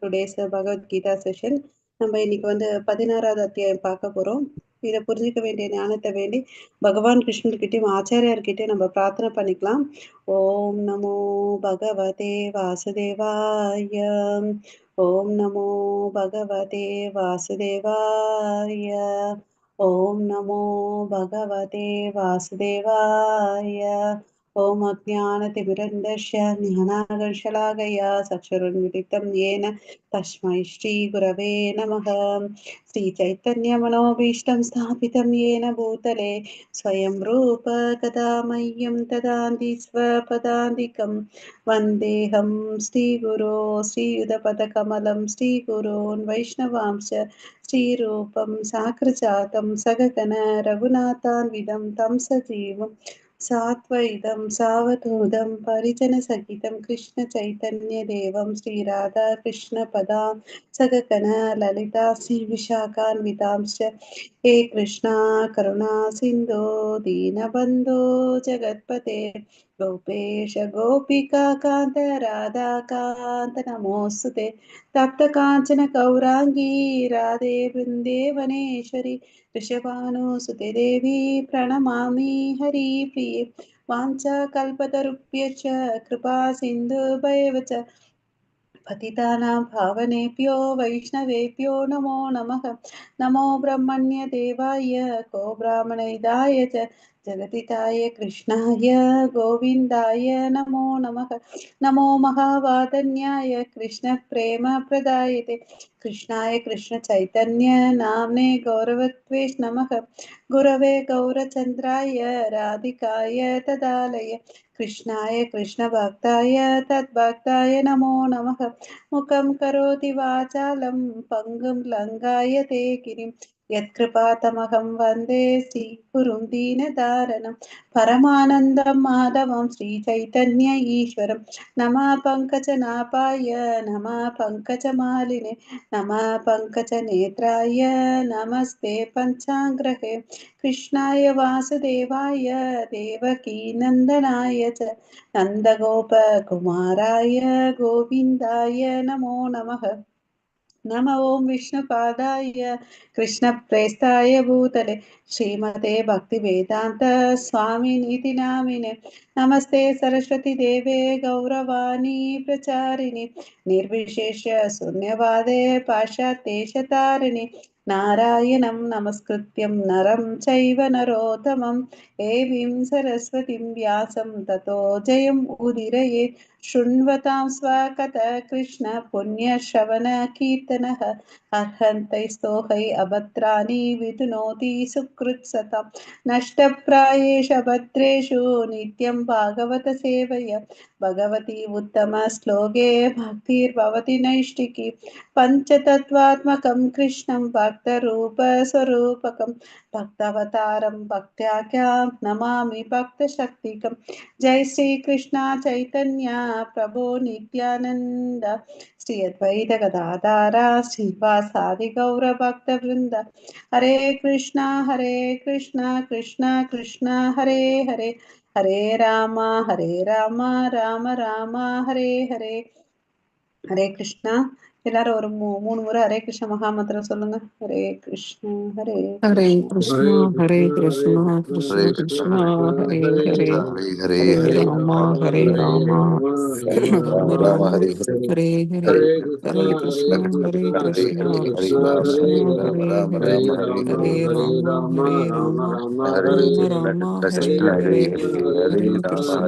Today's Bhagavad Gita session. நம்ம இன்னைக்கு வந்து 16வது அத்தியாயம் பார்க்க போறோம். இதை புரிஞ்சிக்க வேண்டிய ஞானத்தை வேண்டி பகவான் கிருஷ்ணர்கிட்டயும் ஆச்சாரியார்கிட்டயும் நம்ம பிரார்த்தனை பண்ணிக்கலாம். ஓம் நமோ பகவதே வாசுதேவாய. ஓம் நமோ பகவதே வாசுதேவாய. ஓம் நமோ பகவதே வாசுதேவாய. ஓம் அஜ்ஞானதிமிரந்தஸ்ய ஞானாகர்ஷலாகயா சக்ஷுருன்மிலிतं येन तस्मै श्रीगुरवे नमः. श्रीचैतन्यमनोभीष्टं स्थापितं येन भूतले स्वयं रूप कदा मह्यं ददाति स्वपदान्तिकं वन्देऽहं श्रीगुरो श्रीयुतपदकमलं श्रीगुरोन् वैष्णवांश्च श्रीरूपं साग्रजातं सगगण रघुनाथान्वितं तं सजीवं सात्वैतं सावधूतं परिजनसहितं कृष्णचैतन्यदेवं श्रीराधाकृष्णपदां सगगण ललिता श्रीविशाखान्वितांश्च हे कृष्णा करुणा सिन्धो दीनबन्धो जगत्पते गोपेश गोपिका कान्त राधाकान्त नमोऽस्तुते तप्तकाञ्चन गौराङ्गी राधे वृन्देवनेश्वरी ऋषभानुसुते देवी प्रणमामि हरिप्रिये वाञ्छाकल्पतरुभ्यश्च कृपा सिन्धुभैव च पतितानां पावनेभ्यो वैष्णवेभ्यो नमो नमः। नमो ब्रह्मण्यदेवाय को ब्राह्मणहिताय च जगदिताय कृष्णाय गोविन्दाय नमो नमः। नमो महावादन्याय कृष्णप्रेमप्रदायते कृष्णाय कृष्णचैतन्य नाम्ने गौरवत्वेष नमः। गुरवे गौरचन्द्राय राधिकाय तदालय कृष्णाय कृष्णभक्ताय तद्भक्ताय नमो नमः। मुखं करोति वाचालं पङ्गुं लङ्घयते गिरिं यत्कृपातमहं वन्दे श्रीगुरुं दीनदारणं परमानन्दं माधवं श्रीचैतन्य ईश्वरं। नमः पङ्कजनाभाय नमः पङ्कजमालिने नमः पङ्कजनेत्राय नमस्ते पञ्चाङ्ग्रहे कृष्णाय वासुदेवाय देवकीनन्दनाय च नन्दगोपकुमाराय गोविन्दाय नमो नमः। नम ओं विष्णुपादाय कृष्णप्रेष्ठाय भूतले श्रीमते भक्तिवेदान्त स्वामिनीति नामिने नमस्ते सरस्वती देवे गौरवाणी प्रचारिणे निर्विशेष शून्यवादे पाश्चात्येशतारिणे नारायणं नमस्कृत्यं नरं चैव नरोत्तमं देवीं सरस्वतीं व्यासं ततो जयम् उदीरये शृण्वतां स्वकथः कृष्ण पुण्यश्रवण कीर्तनः अर्हन्तैस्तोहै अभद्राणि विधुनोति सुकृत्सतां नष्टप्रायेष भद्रेषु नित्यं भागवत सेवया भगवती उत्तमश्लोके भक्तिर्भवति नैष्टिकी पञ्चतत्त्वात्मकं कृष्णं भक्तरूपस्वरूपकं भक्तावतारं भक्त्याख्यां नमामि भक्तशक्तिकं। जय श्री कृष्णा चैतन्य प्रभो नित्यानंद श्री अद्वैत गदाधर श्रीवासादि गौर भक्त वृंद हरे कृष्णा कृष्णा कृष्णा हरे हरे हरे राम राम राम हरे हरे हरे कृष्णा। எல்லாரும் ஒரு மூணு முறை ஹரே கிருஷ்ண மகாமந்திரம் சொல்லுங்க. ஹரே கிருஷ்ணா ஹரே हरे கிருஷ்ணா कृष्णा कृष्ण कृष्ण हरे हरे हरे राम राम राम हरे हरे हरे कृष्णा कृष्ण कृष्ण हरे हरे हरे राम राम राम हरे हरे हरे कृष्णा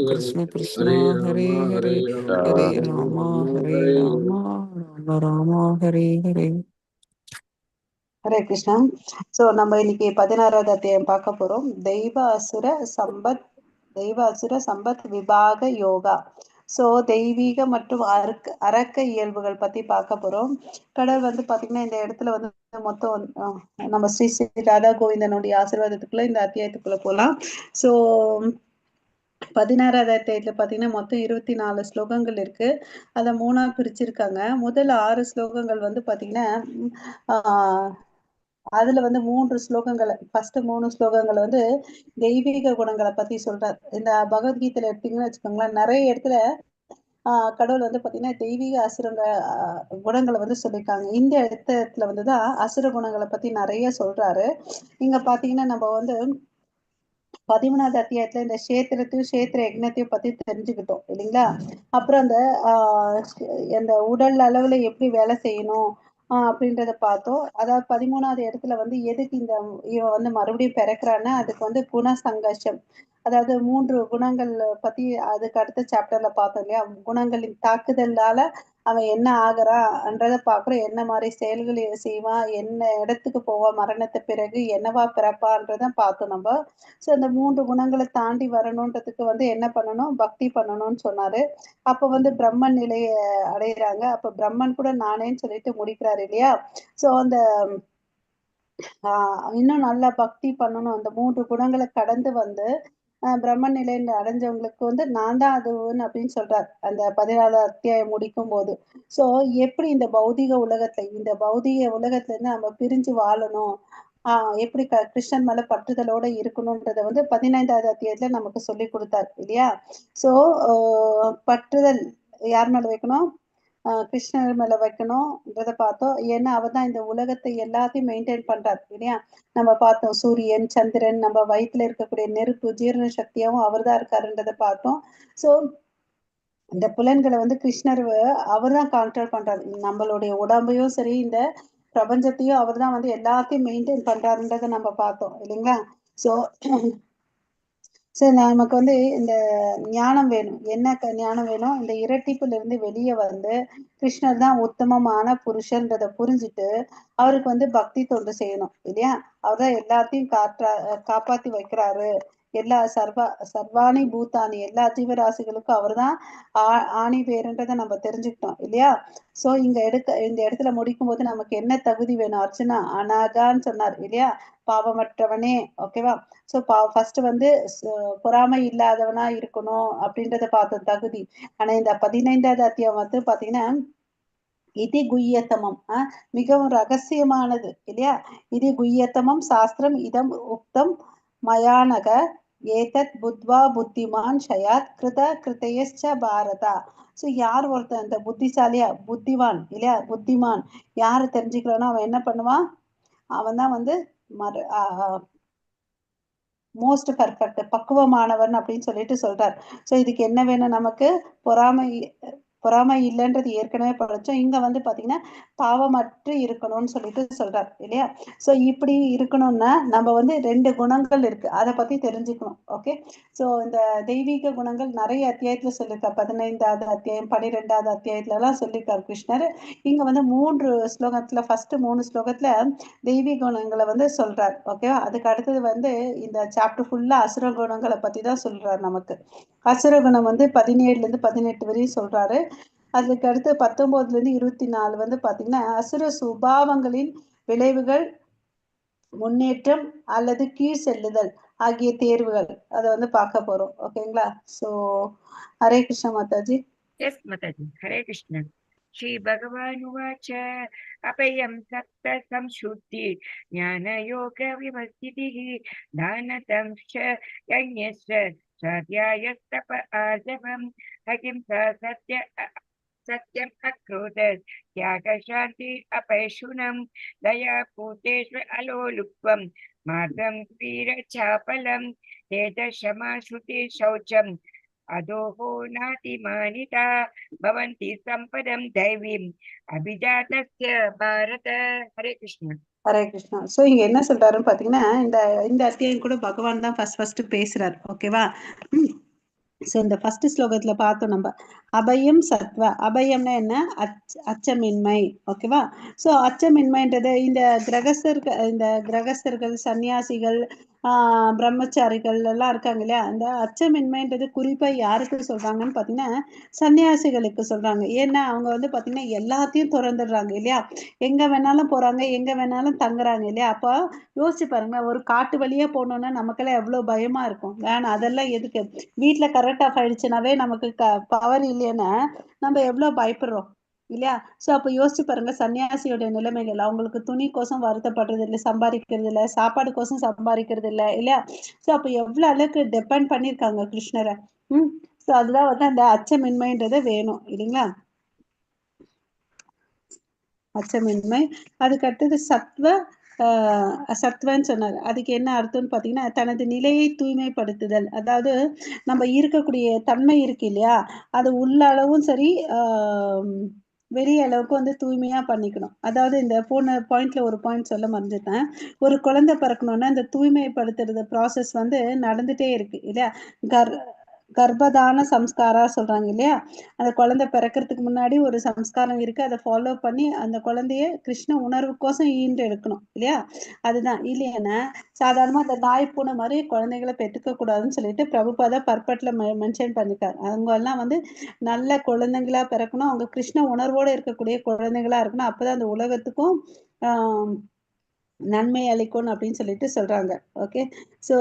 कृष्ण कृष्ण हरे हरे हरे राम राम राम हरे हरे। ஹரே கிருஷ்ணா. ஸோ நம்ம இன்னைக்கு 16வது அத்தியாயம் பார்க்க போறோம். தெய்வ அசுர சம்பத் விபாக யோகா. ஸோ தெய்வீக மற்றும் அரக்க இயல்புகள் பத்தி பார்க்க போறோம். கடவுள் வந்து பாத்தீங்கன்னா இந்த இடத்துல வந்து மொத்தம் நம்ம ஸ்ரீ ஸ்ரீ ராதா கோவிந்தனுடைய ஆசீர்வாதத்துக்குள்ள இந்த அத்தியாயத்துக்குள்ள போலாம். ஸோ 16வது அத்தியாயத்துல பாத்தீங்கன்னா மொத்தம் 24 ஸ்லோகங்கள் இருக்கு. அதை 3ஆ பிரிச்சிருக்காங்க. முதல் 6 ஸ்லோகங்கள் வந்து பாத்தீங்கன்னா அதுல வந்து 3 ஸ்லோகங்கள், ஃபர்ஸ்ட் 3 ஸ்லோகங்கள் வந்து தெய்வீக குணங்களை பத்தி சொல்றார். இந்த பகவத்கீதையில எடுத்தீங்கன்னு வச்சுக்கோங்களேன், நிறைய இடத்துல கடவுள் வந்து பாத்தீங்கன்னா தெய்வீக அசுரங்க குணங்களை வந்து சொல்லியிருக்காங்க. இந்த இடத்துல வந்துதான் அசுர குணங்களை பத்தி நிறைய சொல்றாரு. இங்க பாத்தீங்கன்னா நம்ம வந்து 13வது அத்தியாயத்துல இந்த கஷேத்திரத்தையும் கஷேத்திர யக்னத்தையும் பத்தி தெரிஞ்சுக்கிட்டோம் இல்லைங்களா? அப்புறம் அந்த உடல் அளவுல எப்படி வேலை செய்யணும் அப்படின்றத பார்த்தோம். அதாவது 13வது இடத்துல வந்து எதுக்கு இவன் வந்து மறுபடியும் பிறக்கிறான்னா அதுக்கு வந்து குண சங்கர்ஷம், அதாவது 3 குணங்கள் பத்தி அதுக்கு அடுத்த சாப்டர்ல பார்த்தோம் இல்லையா? குணங்களின் தாக்குதலால அவன் என்ன ஆகுறான்றத பார்க்குறோம். என்ன மாதிரி செயல்கள் செய்வான், என்ன இடத்துக்கு போவான், மரணத்தை பிறகு என்னவா பிறப்பான்றத பார்த்தோம் நம்ம. ஸோ அந்த 3 குணங்களை தாண்டி வரணுன்றதுக்கு வந்து என்ன பண்ணணும், பக்தி பண்ணணும்னு சொன்னாரு. அப்போ வந்து பிரம்மன் நிலையை அடையிறாங்க. அப்போ பிரம்மன் கூட நானேன்னு சொல்லிட்டு முடிக்கிறாரு இல்லையா? ஸோ அந்த இன்னும் நல்லா பக்தி பண்ணணும். அந்த 3 குணங்களை கடந்து வந்து பிரம்மன் நிலையில அடைஞ்சவங்களுக்கு வந்து நான் தான் அதுன்னு அப்படின்னு சொல்றார் அந்த 14வது அத்தியாயம் முடிக்கும் போது. ஸோ எப்படி இந்த பௌதிக உலகத்துல இருந்து நம்ம பிரிஞ்சு வாழணும், எப்படி கிருஷ்ணன் மேல பற்றுதலோட இருக்கணும்ன்றத வந்து 15வது அத்தியாயத்துல நமக்கு சொல்லி கொடுத்தார் இல்லையா? ஸோ பற்றுதல் யார் மேல வைக்கணும், கிருஷ்ணர் மேல வைக்கணும்ன்றத பார்த்தோம். ஏன்னா அவர் தான் இந்த உலகத்தை எல்லாத்தையும் மெயின்டைன் பண்றார் இல்லையா? நம்ம பார்த்தோம் சூரியன், சந்திரன், நம்ம வயிற்றுல இருக்கக்கூடிய நெருப்பு, ஜீரண சக்தியாவும் அவர் தான் இருக்காருன்றத பார்த்தோம். ஸோ இந்த புலன்களை வந்து கிருஷ்ணர் அவர் தான் கண்ட்ரோல் பண்றாரு. நம்மளுடைய உடம்பையும் சரி, இந்த பிரபஞ்சத்தையும் அவர் தான் வந்து எல்லாத்தையும் மெயின்டைன் பண்றாருன்றதை நம்ம பார்த்தோம் இல்லைங்களா? ஸோ சரி, நமக்கு வந்து இந்த ஞானம் வேணும். என்ன ஞானம் வேணும்? இந்த இரட்டிப்புல இருந்து வெளியே வந்து கிருஷ்ணர் தான் உத்தமமான புருஷன்றதை புரிஞ்சுட்டு அவருக்கு வந்து பக்தி தொண்டு செய்யணும் இல்லையா? அவர் தான் எல்லாத்தையும் காப்பாத்தி வைக்கிறாரு. எல்லா சர்வாணி பூத்தானி எல்லா ஜீவராசிகளுக்கும் அவர் தான் ஆணி பேருன்றதை நம்ம தெரிஞ்சுக்கிட்டோம் இல்லையா? ஸோ இந்த இடத்துல முடிக்கும் போது நமக்கு என்ன தகுதி வேணும்? அர்ச்சனா அனாகான்னு சொன்னார் இல்லையா? பாவமற்றவனே. ஓகேவா? ஸோ ஃபர்ஸ்ட் வந்து பொறாமை இல்லாதவனா இருக்கணும் அப்படின்றத பார்த்தோம் தகுதி. ஆனா இந்த 15வது அத்தியாயம் வந்து பாத்தீங்கன்னா இது குய்யத்தமம், மிகவும் ரகசியமானது இல்லையா? இது குய்யத்தமம் சாஸ்திரம் இதம் உக்தம் மயானக ஏதத் புத்வா புத்திமான் ஷயாத் கிருத கிருதயச்ச பாரதா. ஸோ யார் ஒருத்தன் இந்த புத்திசாலியா புத்திவான் இல்லையா, புத்திமான் யாரு தெரிஞ்சுக்கிறானோ அவன் என்ன பண்ணுவான், அவன் தான் வந்து மோஸ்ட் பர்ஃபெக்ட் பக்குவமானவன் அப்படின்னு சொல்லிட்டு சொல்றார். ஸோ இதுக்கு என்ன வேணும் நமக்கு? பொறாமை பொறாமை இல்லைன்றது ஏற்கனவே படிச்சோம். இங்க வந்து பாத்தீங்கன்னா பாவமற்று இருக்கணும்னு சொல்லிட்டு சொல்றார் இல்லையா? ஸோ இப்படி இருக்கணும்னா நம்ம வந்து 2 குணங்கள் இருக்கு, அதை பத்தி தெரிஞ்சுக்கணும். ஓகே, ஸோ இந்த தெய்வீக குணங்கள் நிறைய அத்தியாயத்துல சொல்லியிருக்கார். 15வது அத்தியாயம் 12வது அத்தியாயத்துல எல்லாம் சொல்லியிருக்கார் கிருஷ்ணர். இங்க வந்து 3 ஸ்லோகத்துல ஃபர்ஸ்ட் 3 ஸ்லோகத்துல தெய்வீக குணங்களை வந்து சொல்றார். ஓகேவா? அதுக்கு அடுத்தது வந்து இந்த சாப்டர் ஃபுல்லா அசுர குணங்களை பத்தி தான் சொல்றாரு நமக்கு. அசுர குணம் வந்து 17ல இருந்து 18 வரையும் சொல்றாரு. அதுக்கு அடுத்து 19ல இருந்து 24 வந்து பாத்தீங்கன்னா அசுர சுபாவங்களின் விளைவுகள், முன்னேற்றம் அல்லது கீழ் செல்லுதல் ஆகிய தேர்வுகள் அதை வந்து பார்க்க போறோம். ஓகேங்களா? சோ ஹரே கிருஷ்ண மாதாஜி. எஸ் மாதாஜி, ஹரே கிருஷ்ண. ஸ்ரீ பகவானுவாச்ச அபயம் சப்த சம்சுத்தி ஞான யோக விமஸ்திதிः தானதம்ச யஜ்ஞஸ்ய ஸ்வாத்யாயஸ்தப ஆர்ஜவம் அஹிம்சா सत्यम अक्रोध त्याग शांति अपैशुनम दया भूतेष्व अलोलुप्त्वं मार्गं वीरचापलं तेज क्षमा श्रुति शौचम अधोहो नातिमानिता भवन्ति संपदं दैवीम् अभिजातस्य भारत. हरे कृष्ण. ஹரே கிருஷ்ணா. ஸோ இங்க என்ன சொல்றாருன்னு பாத்தீங்கன்னா இந்த அத்தியாயம் கூட பகவான் தான் ஃபர்ஸ்ட் பேசுறாரு. ஓகேவா? ஸோ இந்த ஃபர்ஸ்ட் ஸ்லோகத்துல பார்த்தோம் நம்ம அபயம் சத்வ. அபயம்னா என்ன? அச்சமின்மை. ஓகேவா? ஸோ அச்சமின்மைன்றது இந்த கிரகஸ்தர்கள் சன்னியாசிகள் பிரம்மச்சாரிகள் எல்லாம் இருக்காங்க இல்லையா? அந்த அச்சமின்மைன்றது குறிப்பா யாருக்கு சொல்றாங்கன்னு பாத்தீங்கன்னா சன்னியாசிகளுக்கு சொல்றாங்க. ஏன்னா அவங்க வந்து பாத்தீங்கன்னா எல்லாத்தையும் திறந்துடுறாங்க இல்லையா? எங்க வேணாலும் போறாங்க, எங்க வேணாலும் தங்குறாங்க இல்லையா? அப்போ யோசிச்சு பாருங்க, ஒரு காட்டு வழியா போனோம்னா நமக்கெல்லாம் எவ்வளவு பயமா இருக்கும். வேணாம், அதெல்லாம் எதுக்கு? வீட்டுல கரெக்ட் ஆஃப் ஆயிடுச்சுனாவே நமக்கு பவர் இல்லைன்னா நம்ம எவ்வளவு பயப்படுறோம் இல்லையா? சோ அப்ப யோசிச்சு பாருங்க சன்னியாசியோட நிலைமைகள். அவங்களுக்கு துணி கோசம் வருத்தப்படுறது இல்லை, சம்பாதிக்கிறது இல்லை, சாப்பாடு கோசம் சம்பாதிக்கிறது இல்லை இல்லையா? சோ அப்ப எவ்வளவு அளவுக்கு டிபெண்ட் பண்ணிருக்காங்க கிருஷ்ணரை. ஸோ அதுதான் வந்து அந்த அச்சமின்மைன்றது வேணும் இல்லைங்களா. அச்சமின்மை. அதுக்கு அடுத்தது சத்வன்னு சொன்னார். அதுக்கு என்ன அர்த்தம்னு பார்த்தீங்கன்னா, தனது நிலையை தூய்மைப்படுத்துதல். அதாவது நம்ம இருக்கக்கூடிய தன்மை இருக்கு இல்லையா, அது உள்ள அளவும் சரி, வெளிய அளவுக்கு வந்து தூய்மையா பண்ணிக்கணும். அதாவது இந்த போன பாயிண்ட்ல ஒரு பாயிண்ட் சொல்ல மறந்துட்டேன். ஒரு குழந்தை பிறக்கணும்னா இந்த தூய்மைப்படுத்துறது ப்ராசஸ் வந்து நடந்துட்டே இருக்கு இல்லையா. கர் கர்ப்பதான சம்ஸ்காரா சொல்றாங்க இல்லையா. அந்த குழந்தை பிறக்கிறதுக்கு முன்னாடி ஒரு சம்ஸ்காரம் இருக்கு. அதை ஃபாலோ பண்ணி அந்த குழந்தைய கிருஷ்ண உணர்வுக்கோசம் ஈன்று எடுக்கணும் இல்லையா. அதுதான். இல்லைன்னா சாதாரணமா அந்த நாய் பூனை மாதிரி குழந்தைகளை பெற்றுக்க கூடாதுன்னு சொல்லிட்டு பிரபுபாதா பர்பட்ல மென்ஷன் பண்ணிருக்காரு. அவங்க எல்லாம் வந்து நல்ல குழந்தைங்களா பிறக்கணும். அவங்க கிருஷ்ண உணர்வோடு இருக்கக்கூடிய குழந்தைங்களா இருக்கணும். அப்பதான் அந்த உலகத்துக்கும் ஆஹ் நன்மை அளிக்கணும் அப்படின்னு சொல்லிட்டு சொல்றாங்க. ஓகே. ஸோ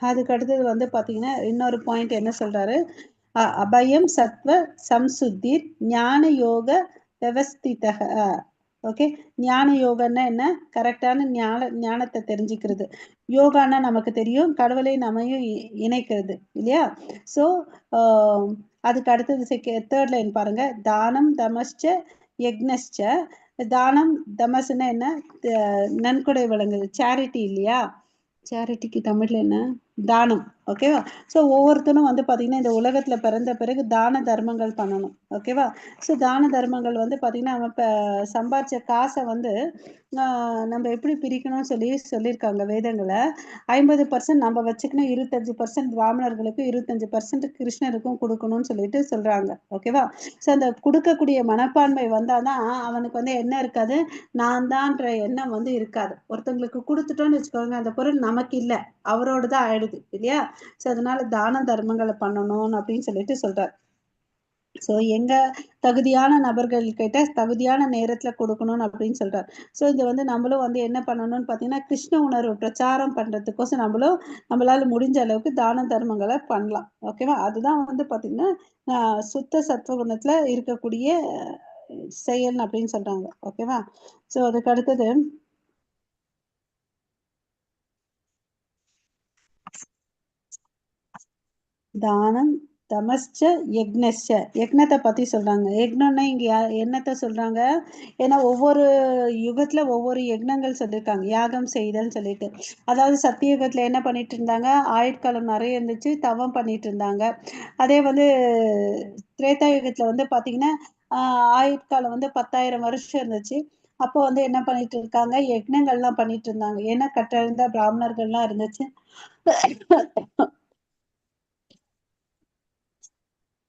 அதுக்கு அடுத்தது வந்து பார்த்தீங்கன்னா இன்னொரு பாயிண்ட் என்ன சொல்றாரு, அபயம் சத்வ சம்சுத்திர் ஞான யோக விவஸ்திதக. ஓகே. ஞான யோகன்னா என்ன, கரெக்டான ஞானத்தை தெரிஞ்சுக்கிறது. யோகான்னா நமக்கு தெரியும், கடவுளை நம்மையும் இணைக்கிறது இல்லையா. ஸோ அதுக்கு அடுத்தது தேர்ட் லைன் பாருங்க, தானம் தமஸ்ச யக்னஸ்ச. தானம் தமஸ்னா என்ன, நன்கொடை வழங்குது, சேரிட்டி இல்லையா. சேரிட்டிக்கு தமிழ்ல என்ன, தானம். ஓகேவா. ஸோ ஒவ்வொருத்தரும் வந்து பார்த்தீங்கன்னா இந்த உலகத்தில் பிறந்த பிறகு தான தர்மங்கள் பண்ணணும். ஓகேவா. ஸோ தான தர்மங்கள் வந்து பார்த்தீங்கன்னா நம்ம இப்போ சம்பாதிச்ச காசை வந்து நம்ம எப்படி பிரிக்கணும்னு சொல்லியிருக்காங்க வேதங்களை. 50% நம்ம வச்சுக்கணும், 25% பிராமணர்களுக்கும் 25% கிருஷ்ணருக்கும் கொடுக்கணும்னு சொல்லிட்டு சொல்றாங்க. ஓகேவா. ஸோ அந்த கொடுக்கக்கூடிய மனப்பான்மை வந்தாதான் அவனுக்கு வந்து என்ன இருக்காது, நான் தான்ற எண்ணம் வந்து இருக்காது. ஒருத்தங்களுக்கு கொடுத்துட்டோம்னு வச்சுக்கோங்க, அந்த பொருள் நமக்கு இல்லை, அவரோடு தான் ஆயிடுது இல்லையா. ஸோ அதனால தான தர்மங்களை பண்ணணும் அப்படின்னு சொல்லிட்டு சொல்றாரு. ஸோ எங்க தகுதியான நபர்கள் கிட்ட தகுதியான நேரத்துல கொடுக்கணும்னு அப்படின்னு சொல்றாரு. ஸோ இது வந்து நம்மளும் வந்து என்ன பண்ணணும்னு பார்த்தீங்கன்னா, கிருஷ்ண உணர்வு பிரச்சாரம் பண்றதுக்கோசம் நம்மளால முடிஞ்ச அளவுக்கு தான தர்மங்களை பண்ணலாம். ஓகேவா. அதுதான் வந்து பார்த்தீங்கன்னா சுத்த சத்துவகுணத்துல இருக்கக்கூடிய செயல் அப்படின்னு சொல்றாங்க. ஓகேவா. ஸோ அதுக்கு அடுத்தது தானம் தமஸ்ச யக்னஸ்ச. யக்னத்தை பத்தி சொல்றாங்க. யக்னம்னா இங்க என்னத்தை சொல்றாங்க, ஏன்னா ஒவ்வொரு யுகத்துல ஒவ்வொரு யக்னங்கள் சொல்லியிருக்காங்க, யாகம் செய்தல் சொல்லிட்டு. அதாவது சத்தியுகத்துல என்ன பண்ணிட்டு இருந்தாங்க, ஆயுட்காலம் நிறைய இருந்துச்சு, தவம் பண்ணிட்டு இருந்தாங்க. அதே வந்து திரேதா யுகத்துல வந்து பாத்தீங்கன்னா ஆயுட்காலம் வந்து 10,000 வருஷம் இருந்துச்சு. அப்போ வந்து என்ன பண்ணிட்டு இருக்காங்க, யக்னங்கள்லாம் பண்ணிட்டு இருந்தாங்க. ஏன்னா கற்றறிந்த பிராமணர்கள்லாம் இருந்துச்சு.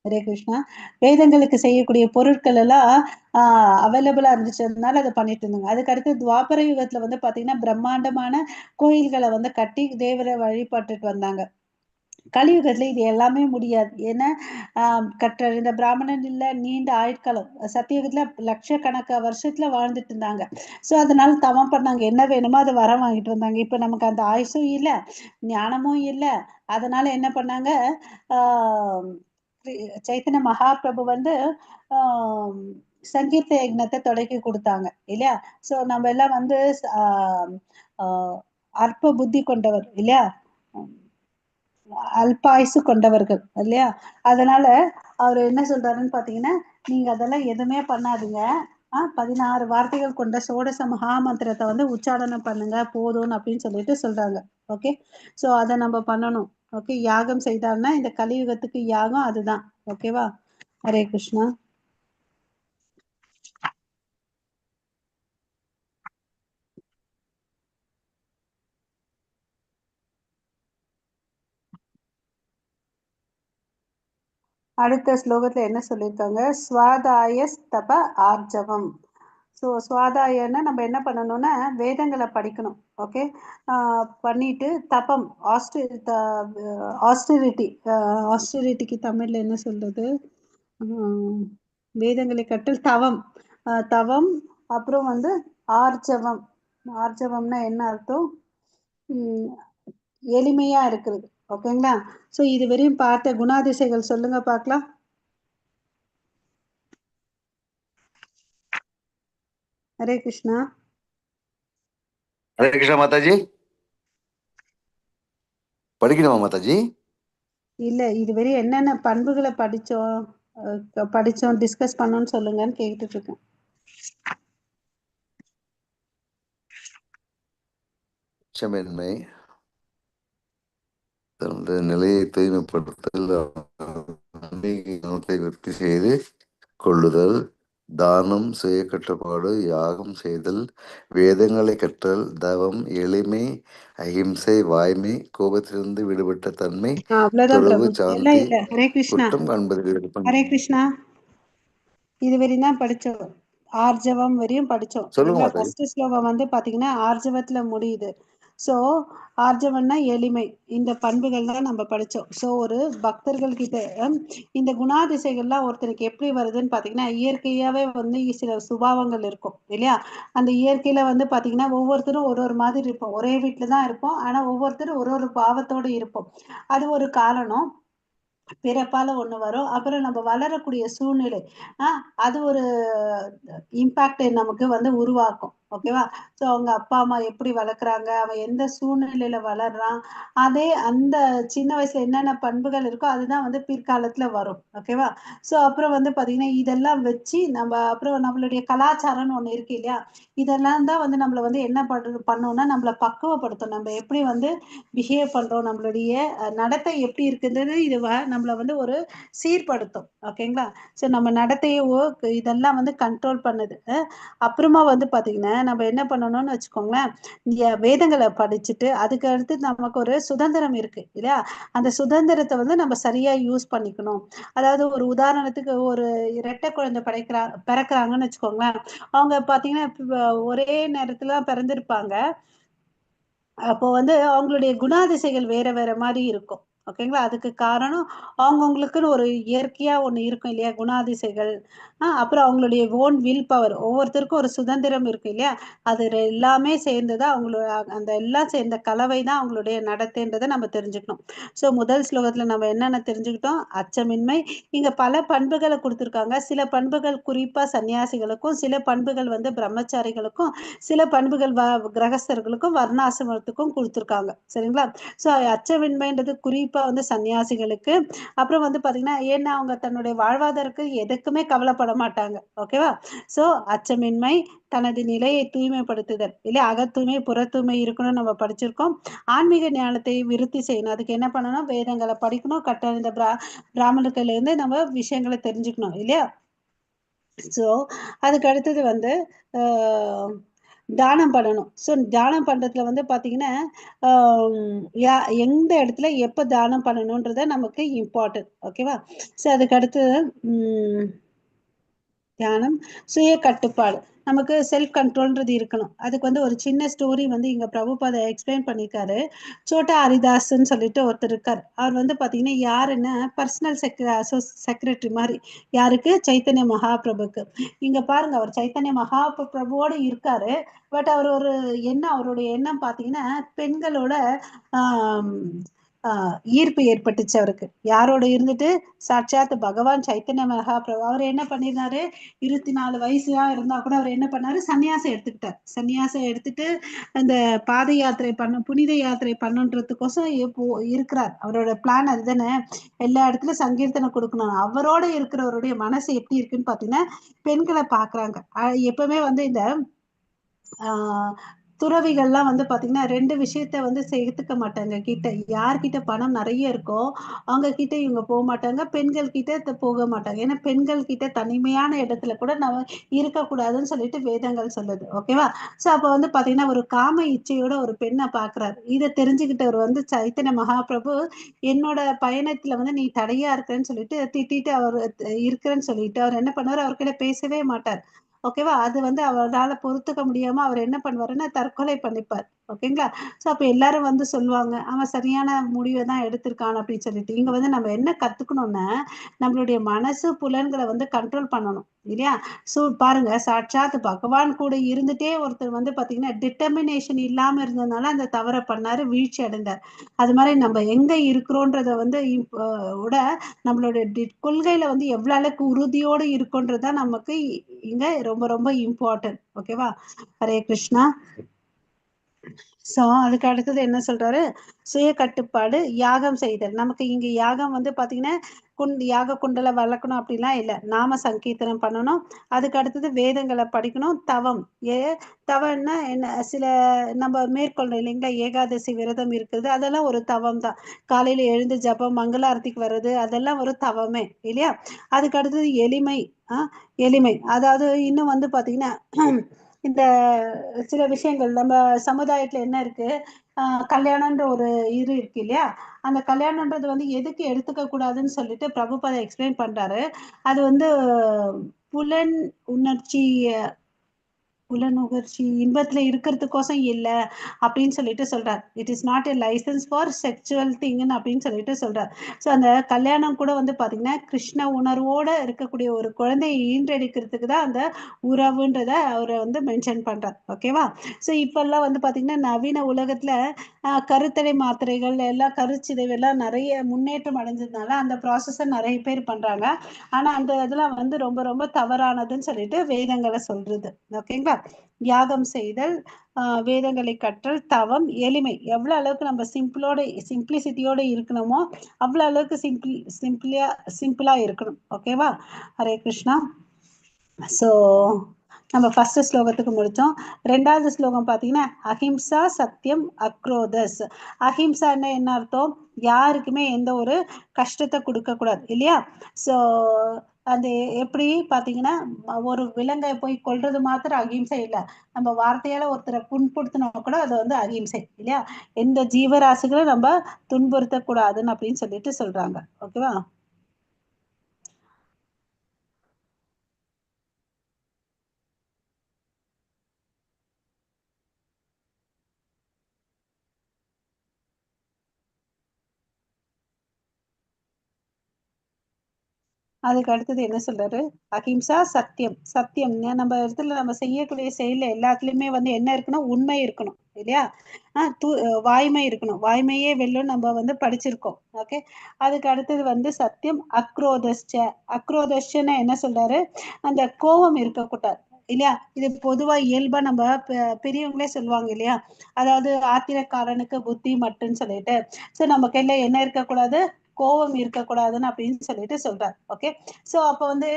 ஹரே கிருஷ்ணா. வேதங்களுக்கு செய்யக்கூடிய பொருட்கள் எல்லாம் அவைலபிளா இருந்துச்சதுனால அதை பண்ணிட்டு இருந்தாங்க. அதுக்கு அடுத்து துவாபர யுகத்துல வந்து பாத்தீங்கன்னா பிரம்மாண்டமான கோயில்களை வந்து கட்டி தேவரை வழிபட்டுட்டு வந்தாங்க. கலியுகத்துல இது எல்லாமே முடியாது. ஏன்னா கற்றறிந்த பிராமணன் இல்ல, நீண்ட ஆயுட்காலம். சத்தியுகத்துல லட்சக்கணக்கா வருஷத்துல வாழ்ந்துட்டு இருந்தாங்க. ஸோ அதனால தவம் பண்ணாங்க, என்ன வேணுமோ அதை வரம் வாங்கிட்டு வந்தாங்க. இப்ப நமக்கு அந்த ஆயுசும் இல்லை, ஞானமும் இல்லை. அதனால என்ன பண்ணாங்க, ஆஹ் சைத்தன்ய மகாபிரபு வந்து ஆஹ் சங்கீர்த்த யக்னத்தை தொடக்கி கொடுத்தாங்க இல்லையா. ஸோ நம்ம எல்லாம் வந்து ஆஹ் ஆஹ் அற்ப புத்தி கொண்டவர் இல்லையா, அல்பாயுசு கொண்டவர்கள் இல்லையா. அதனால அவர் என்ன சொல்றாருன்னு பாத்தீங்கன்னா, நீங்க அதெல்லாம் எதுவுமே பண்ணாதீங்க, 16 வார்த்தைகள் கொண்ட சோடச மகா மந்திரத்தை வந்து உச்சாரணம் பண்ணுங்க போதும்னு அப்படின்னு சொல்லிட்டு சொல்றாங்க. ஓகே. ஸோ அதை நம்ம பண்ணணும். ஓகே. யாகம் செய்தால்னா இந்த கலியுகத்துக்கு யாகம் அதுதான். ஓகேவா. ஹரே கிருஷ்ணா. அடுத்த ஸ்லோகத்துல என்ன சொல்லியிருக்காங்க, ஸ்வாதாய ஸ்தப ஆர்ஜவம். ஸோ சுவாதாயன்னா நம்ம என்ன பண்ணணும்னா வேதங்களை படிக்கணும். ஓகே. பண்ணிட்டு தபம், ஆஸ்டிரிட்டி. ஆஸ்டிரிட்டிக்கு தமிழ்ல என்ன சொல்றது, வேதங்களை கற்றல் தவம். தவம். அப்புறம் வந்து ஆர்ஜவம். ஆர்ஜவம்னா என்ன அர்த்தம், எளிமையா இருக்கிறது. ஓகேங்களா. ஸோ இதுவரையும் பார்த்த குணாதிசைகள் சொல்லுங்க பார்க்கலாம். ஹரே கிருஷ்ணா. ஹரே கிருஷ்ணா மாதாஜி. படிக்கணுமா மாதாஜி? இல்ல இதுவரை என்னென்ன பண்புகளை படிச்சோம் டிஸ்கஸ் பண்ணோம்னு சொல்லுங்கன்னு கேட்டுட்டு இருக்கேன். அச்சமின்மை, தனது நிலையை தூய்மைப்படுத்தல், குணத்தை விருத்தி செய்து கொள்ளுதல், தானம், சுய கட்டுப்பாடு, யாகம் செய்தல், வேதங்களை கற்றல், தவம், எளிமை, அஹிம்சை, வாய்மை, கோபத்திலிருந்து விடுபட்ட தன்மை, அவ்வளவுதான் துறவு, பிரபு. எல்லாம் சாந்தி, இல்ல. ஹரே கிருஷ்ணா, குற்றம் காண்பதில் ஹரே கிருஷ்ணா. இதுவரையும் தான் படிச்சோம். ஆர்ஜவம் வரையும் படிச்சோம். சொல்லுங்க சரிங்களா? மாதாஜி. ஃபர்ஸ்ட் ஸ்லோகம் வந்து பாத்தீங்கன்னா ஆர்ஜவத்துல முடியுது. ஸோ ஆர்ஜவம்னா எளிமை. இந்த பண்புகள் தான் நம்ம படிச்சோம். ஸோ ஒரு பக்தர்கள் கிட்ட இந்த குணாதிசைகள்லாம் ஒருத்தருக்கு எப்படி வருதுன்னு பாத்தீங்கன்னா இயற்கையாவே வந்து சில சுபாவங்கள் இருக்கும் இல்லையா? அந்த இயற்கையில வந்து பாத்தீங்கன்னா ஒவ்வொருத்தரும் ஒரு ஒரு மாதிரி இருப்போம். ஒரே வீட்டுல தான் இருப்போம். ஆனா ஒவ்வொருத்தரும் ஒரு ஒரு பாவத்தோடு இருப்போம். அது ஒரு காரணம். பிறப்பால ஒண்ணு வரும். அப்புறம் நம்ம வளரக்கூடிய சூழ்நிலை அது ஒரு இம்பாக்ட் நமக்கு வந்து உருவாக்கும். ஓகேவா? ஸோ அவங்க அப்பா அம்மா எப்படி வளர்க்குறாங்க, அவன் எந்த சூழ்நிலையில வளர்றான், அதே அந்த சின்ன வயசுல என்னென்ன பண்புகள் இருக்கோ அதுதான் வந்து பிற்காலத்துல வரும். ஓகேவா? ஸோ அப்புறம் வந்து பாத்தீங்கன்னா இதெல்லாம் வச்சு நம்ம அப்புறம் நம்மளுடைய கலாச்சாரம்னு ஒண்ணு இருக்கு இல்லையா? இதெல்லாம் தான் வந்து நம்மள வந்து என்ன பண்ணோம்னா நம்மள பக்குவப்படுத்தும். நம்ம எப்படி வந்து பிஹேவ் பண்றோம், நம்மளுடைய நடத்தை எப்படி இருக்குன்றது இது நம்மள வந்து ஒரு சீர்படுத்தும். ஓகேங்களா? ஸோ நம்ம நடத்தையவோ இதெல்லாம் வந்து கண்ட்ரோல் பண்ணுது. அப்புறமா வந்து பாத்தீங்கன்னா நம்ம என்ன பண்ணணும்னு வச்சுக்கோங்களேன், வேதங்களை படிச்சுட்டு அதுக்கு அடுத்து நமக்கு ஒரு சுதந்திரம் இருக்கு இல்லையா? அந்த சுதந்திரத்தை வந்து நம்ம சரியா யூஸ் பண்ணிக்கணும். அதாவது ஒரு உதாரணத்துக்கு ஒரு இரட்டை குழந்தை பிறக்கிறாங்கன்னு வச்சுக்கோங்களேன். அவங்க பாத்தீங்கன்னா ஒரே நேரத்துல பிறந்திருப்பாங்க. அப்போ வந்து அவங்களுடைய குணாதிசைகள் வேற வேற மாதிரி இருக்கும். ஓகேங்களா? அதுக்கு காரணம் அவங்கவுங்களுக்குன்னு ஒரு இயற்கையா ஒண்ணு இருக்கும் இல்லையா? குணாதிசைகள். அப்புறம் அவங்களுடைய ஓன் வில் பவர். ஒவ்வொருத்தருக்கும் ஒரு சுதந்திரம் இருக்கு இல்லையா? அது எல்லாமே சேர்ந்துதான் அவங்களோட அந்த எல்லாம் சேர்ந்த கலவை தான் அவங்களுடைய நடத்தைன்றதை நம்ம தெரிஞ்சுக்கணும். ஸோ முதல் ஸ்லோகத்துல நம்ம என்னென்ன தெரிஞ்சுக்கிட்டோம்? அச்சமின்மை. இங்க பல பண்புகளை கொடுத்துருக்காங்க. சில பண்புகள் குறிப்பா சன்னியாசிகளுக்கும், சில பண்புகள் வந்து பிரம்மச்சாரிகளுக்கும், சில பண்புகள் கிரகஸ்தர்களுக்கும் வர்ணாசிரமத்துக்கும் கொடுத்துருக்காங்க. சரிங்களா? ஸோ அச்சமின்மைன்றது குறிப்பா வந்து சன்னியாசிகளுக்கு. அப்புறம் வந்து பாத்தீங்கன்னா ஏன்னா அவங்க தன்னுடைய வாழ்வாதாரத்துக்கு எதுக்குமே கவலைப்பட மாட்டாங்க. ஓகேவா? ஸோ அச்சமின்மை, தனது நிலையை தூய்மைப்படுத்துதல் இல்லையா? அகத்தூய்மை புறத்தூய்மை இருக்கணும்னு நம்ம படிச்சிருக்கோம். ஆன்மீக ஞானத்தை விருத்தி செய்யணும். அதுக்கு என்ன பண்ணணும்? வேதங்களை படிக்கணும். கட்டறிந்த பிராமணத்துல இருந்து நம்ம விஷயங்களை தெரிஞ்சுக்கணும் இல்லையா? ஸோ அதுக்கு அடுத்தது வந்து தானம் பண்ணணும். ஸோ தானம் பண்றதுல வந்து பாத்தீங்கன்னா எந்த இடத்துல எப்ப தானம் பண்ணணும்ன்றத நமக்கு இம்பார்ட்டன்ட். ஓகேவா? ஸோ அதுக்கு அடுத்து தியானம், சுய கட்டுப்பாடு. நமக்கு செல்ஃப் கண்ட்ரோல்ன்றது இருக்கணும். அதுக்கு வந்து ஒரு சின்ன ஸ்டோரி வந்து இங்க பிரபுபாத எக்ஸ்பிளைன் பண்ணியிருக்காரு. சோட்டா ஹரிதாஸ்ன்னு சொல்லிட்டு ஒருத்தர் இருக்கார். அவர் வந்து பாத்தீங்கன்னா யாருன்னா பர்சனல் செக்ரட்டரி மாதிரி. யாருக்கு? சைத்தன்ய மகாபிரபுக்கு. இங்க பாருங்க அவர் சைத்தன்ய மகாபிரபுவோட இருக்காரு. பட் அவர் ஒரு அவருடைய எண்ணம் பாத்தீங்கன்னா பெண்களோட ஆஹ் ஈர்ப்பு ஏற்பட்டுச்சு அவருக்கு. யாரோட இருந்துட்டு? சாட்சாத் பகவான் சைத்தன்ய மகாபிரபு. அவர் என்ன பண்ணிருந்தாரு? 24 வயசுதான் இருந்தா கூட அவர் என்ன பண்ணாரு? சன்னியாசம் எடுத்துக்கிட்டார். சன்னியாசம் எடுத்துட்டு அந்த பாத யாத்திரை புனித யாத்திரை பண்ணுன்றதுக்கோசம் இப்போ இருக்கிறார். அவரோட பிளான் அதுதானே. எல்லா இடத்துலயும் சங்கீர்த்தனை கொடுக்கணும். அவரோட இருக்கிறவருடைய மனசு எப்படி இருக்குன்னு பாத்தீங்கன்னா பெண்களை பாக்குறாங்க. எப்பவுமே வந்து இந்த ஆஹ் துறவிகள்லாம் வந்து பாத்தீங்கன்னா 2 விஷயத்த வந்து சேர்த்துக்க மாட்டாங்க கிட்ட. யார்கிட்ட பணம் நிறைய இருக்கோ அவங்க கிட்ட இவங்க போக மாட்டாங்க. பெண்கள் கிட்ட போக மாட்டாங்க. ஏன்னா பெண்கள் கிட்ட தனிமையான இடத்துல கூட நம்ம இருக்கக்கூடாதுன்னு சொல்லிட்டு வேதங்கள் சொல்லுது. ஓகேவா? சோ அப்ப வந்து பாத்தீங்கன்னா ஒரு காம இச்சையோட ஒரு பெண்ணை பாக்குறாரு. இதை தெரிஞ்சுக்கிட்டவர் வந்து சைத்தன்ய மகாபிரபு என்னோட பயணத்துல வந்து நீ தடையா இருக்கிறேன்னு சொல்லிட்டு திட்டிட்டு அவர் இருக்கிறேன்னு சொல்லிட்டு அவர் என்ன பண்ணுவார்? அவர்கிட்ட பேசவே மாட்டார். ஓகேவா? அது வந்து அவரால் பொறுத்துக்க முடியாம அவர் என்ன பண்ணுவாருன்னா தற்கொலை பண்ணிப்பார். ஓகேங்களா? ஸோ அப்போ எல்லாரும் வந்து சொல்லுவாங்க அவன் சரியான முடிவை தான் எடுத்திருக்கான் அப்படின்னு சொல்லிட்டு. இங்க வந்து நம்ம என்ன கத்துக்கணும்னா நம்மளுடைய மனசு புலன்களை வந்து கண்ட்ரோல் பண்ணணும் இல்லையா? ஸோ பாருங்க சாட்சாத் பகவான் கூட இருந்துட்டே ஒருத்தர் வந்து பாத்தீங்கன்னா டிட்டர்மினேஷன் இல்லாம இருந்ததுனால அந்த தவறை பண்ணாரு, வீழ்ச்சி அடைந்தார். அது மாதிரி நம்ம எங்க இருக்கிறோன்றத வந்து விட நம்மளோட கொள்கையில வந்து எவ்வளவு அளவுக்கு உறுதியோடு இருக்குன்றதுதான் நமக்கு இங்க ரொம்ப ரொம்ப இம்பார்ட்டன்ட். ஓகேவா? ஹரே கிருஷ்ணா. ஸோ அதுக்கு அடுத்தது என்ன சொல்றாரு, சுய கட்டுப்பாடு, யாகம் செய்தல். நமக்கு இங்க யாகம் வந்து பாத்தீங்கன்னா யாக குண்டல வளர்க்கணும் அப்படிலாம் இல்லை, நாம சங்கீர்த்தனம் பண்ணணும். அதுக்கு அடுத்தது வேதங்களை படிக்கணும். தவம், தவம்னா என்ன, சில நம்ம மேற்கொள்றோம் இல்லைங்களா, ஏகாதசி விரதம் இருக்குது, அதெல்லாம் ஒரு தவம் தான். காலையில எழுந்து ஜபம் மங்களாரத்திக்கு வர்றது அதெல்லாம் ஒரு தவமே இல்லையா. அதுக்கு அடுத்தது எளிமை. எளிமை, அதாவது இன்னும் வந்து பாத்தீங்கன்னா இந்த சில விஷயங்கள் நம்ம சமுதாயத்துல என்ன இருக்கு, கல்யாணம்ன்ற ஒரு இருக்கு இல்லையா. அந்த கல்யாணம்ன்றது வந்து எதுக்கு எடுத்துக்க கூடாதுன்னு சொல்லிட்டு பிரபுபாதை எக்ஸ்பிளைன் பண்றாரு. அது வந்து புலன் உணர்ச்சி, புலனுகர்ச்சி இன்பத்துல இருக்கிறதுக்கோசம் இல்ல அப்படின்னு சொல்லிட்டு சொல்றார். It is not a license for sexual திங்னு அப்படின்னு சொல்லிட்டு சொல்றார். ஸோ அந்த கல்யாணம் கூட வந்து பாத்தீங்கன்னா கிருஷ்ண உணர்வோட இருக்கக்கூடிய ஒரு குழந்தையை ஈன்றெடுக்கிறதுக்கு தான் அந்த உறவுன்றத அவரை வந்து மென்ஷன் பண்றார். ஓகேவா. ஸோ இப்பெல்லாம் வந்து பாத்தீங்கன்னா நவீன உலகத்துல கருத்தடை மாத்திரைகள் எல்லாம், கருச்சிதைவு எல்லாம் நிறைய முன்னேற்றம் அடைஞ்சதுனால அந்த ப்ராசஸை நிறைய பேர் பண்றாங்க. ஆனா அந்த இதெல்லாம் வந்து ரொம்ப ரொம்ப தவறானதுன்னு சொல்லிட்டு வேதங்களை சொல்றது. ஓகேங்களா. யாகம் செய்தல், வேதங்களை கற்றல், தவம், எளிமை. எவ்வளவு அளவுக்கு நம்ம சிம்பிளிசிட்டியோட இருக்கணுமோ அவ்வளவு அளவுக்கு சிம்பிளா இருக்கணும். ஓகேவா. ஹரே கிருஷ்ணா. ஸோ நம்ம ஃபர்ஸ்ட் ஸ்லோகத்துக்கு முடிச்சோம். ரெண்டாவது ஸ்லோகம் பார்த்தீங்கன்னா அஹிம்சா சத்தியம் அக்ரோதஸ். அஹிம்சான்னா என்ன அர்த்தம், யாருக்குமே எந்த ஒரு கஷ்டத்தை கொடுக்க கூடாது இல்லையா. ஸோ அது எப்படி பார்த்தீங்கன்னா, ஒரு விலங்கை போய் கொல்றது மாத்திரம் அகிம்சை இல்லை, நம்ம வார்த்தையால ஒருத்தரை புண்படுத்தினா கூட அது வந்து அகிம்சை இல்லையா. எந்த ஜீவராசிகளும் நம்ம துன்புறுத்தக்கூடாதுன்னு அப்படின்னு சொல்லிட்டு சொல்றாங்க. ஓகேவா. அதுக்கு அடுத்தது என்ன சொல்றாரு, அஹிம்சா சத்தியம். சத்தியம் நம்ம இடத்துல நம்ம செய்யக்கூடிய செயல் எல்லாத்துலயுமே வந்து என்ன இருக்கணும், உண்மை இருக்கணும் இல்லையா. வாய்மை இருக்கணும், வாய்மையே வெல்லும் நம்ம வந்து படிச்சிருக்கோம். ஓகே. அதுக்கு அடுத்தது வந்து சத்தியம் அக்ரோதஸ்ச. அக்ரோதஸ்சன்னு என்ன சொல்றாரு, அந்த கோபம் இருக்கக்கூடாது இல்லையா. இது பொதுவா இயல்பா நம்ம பெரியவங்களே சொல்லுவாங்க இல்லையா, அதாவது ஆத்திரக்காரனுக்கு புத்தி மட்டுன்னு சொல்லிட்டு. ஸோ நம்ம கையில என்ன இருக்கக்கூடாது, கோபம் இருக்கக்கூடாதுன்னு அப்படின்னு சொல்லிட்டு சொல்றாரு. ஓகே. ஸோ அப்போ வந்து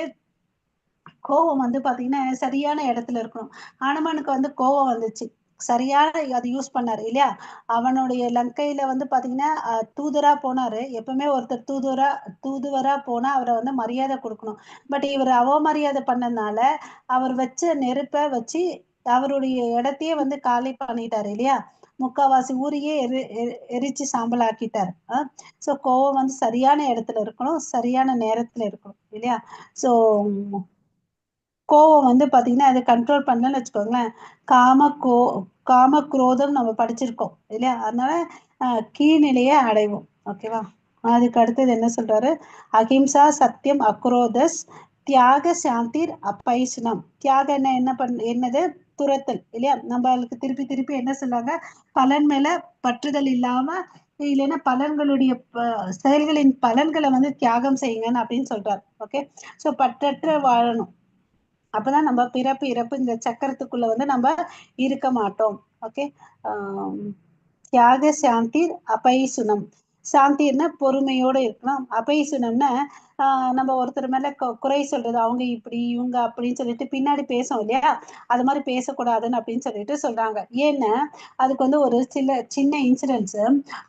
கோபம் வந்து பாத்தீங்கன்னா சரியான இடத்துல இருக்கணும். ஹனுமானுக்கு வந்து கோபம் வந்துச்சு, சரியான அதை யூஸ் பண்ணாரு இல்லையா. அவனுடைய லங்கையில வந்து பாத்தீங்கன்னா தூதரா போனாரு. எப்பவுமே ஒருத்தர் தூதுவரா போனா அவரை வந்து மரியாதை கொடுக்கணும். பட் இவர் அவமரியாதை பண்ணனால அவர் வச்ச நெருப்பை வச்சு அவருடைய இடத்தையே வந்து காலி பண்ணிட்டாரு இல்லையா. முக்காவாசி ஊரையே எரிச்சு சாம்பல் ஆக்கிட்டாரு. ஸோ கோவம் வந்து சரியான இடத்துல இருக்கணும், சரியான நேரத்துல இருக்கணும் இல்லையா. ஸோ கோவம் வந்து பாத்தீங்கன்னா அதை கண்ட்ரோல் பண்ணலன்னு வச்சுக்கோங்களேன், காம குரோதம் நம்ம படிச்சிருக்கோம் இல்லையா. அதனால கீழ்நிலையை அடைவோம். ஓகேவா. அதுக்கு அடுத்தது என்ன சொல்றாரு, அஹிம்சா சத்தியம் அக்ரோதஸ் தியாக சாந்திர் அப்பைசுனம். தியாக என்னது, துரத்தல் இல்லையா. நம்மளுக்கு திருப்பி திருப்பி என்ன சொல்றாங்க, பலன் மேல பற்றுதல் இல்லாம, இல்லைன்னா பலன்களுடைய செயல்களின் பலன்களை வந்து தியாகம் செய்யுங்கன்னு அப்படின்னு சொல்றாரு. ஓகே. ஸோ பற்றற்ற வாழணும், அப்பதான் நம்ம பிறப்பு இறப்பு இந்த சக்கரத்துக்குள்ள வந்து நம்ம இருக்க மாட்டோம். ஓகே. தியாக சாந்தி அபைசுனம். சாந்தின்னா பொறுமையோட இருக்கலாம், அபைசுனம்னா நம்ம ஒருத்தர் மேல குறை சொல்றது, அவங்க இப்படி இவங்க அப்படின்னு சொல்லிட்டு பின்னாடி பேசோம் இல்லையா, அது மாதிரி பேசக்கூடாதுன்னு அப்படின்னு சொல்லிட்டு சொல்றாங்க. ஏன்னா அதுக்கு வந்து ஒரு சின்ன இன்சிடென்ட்ஸ்.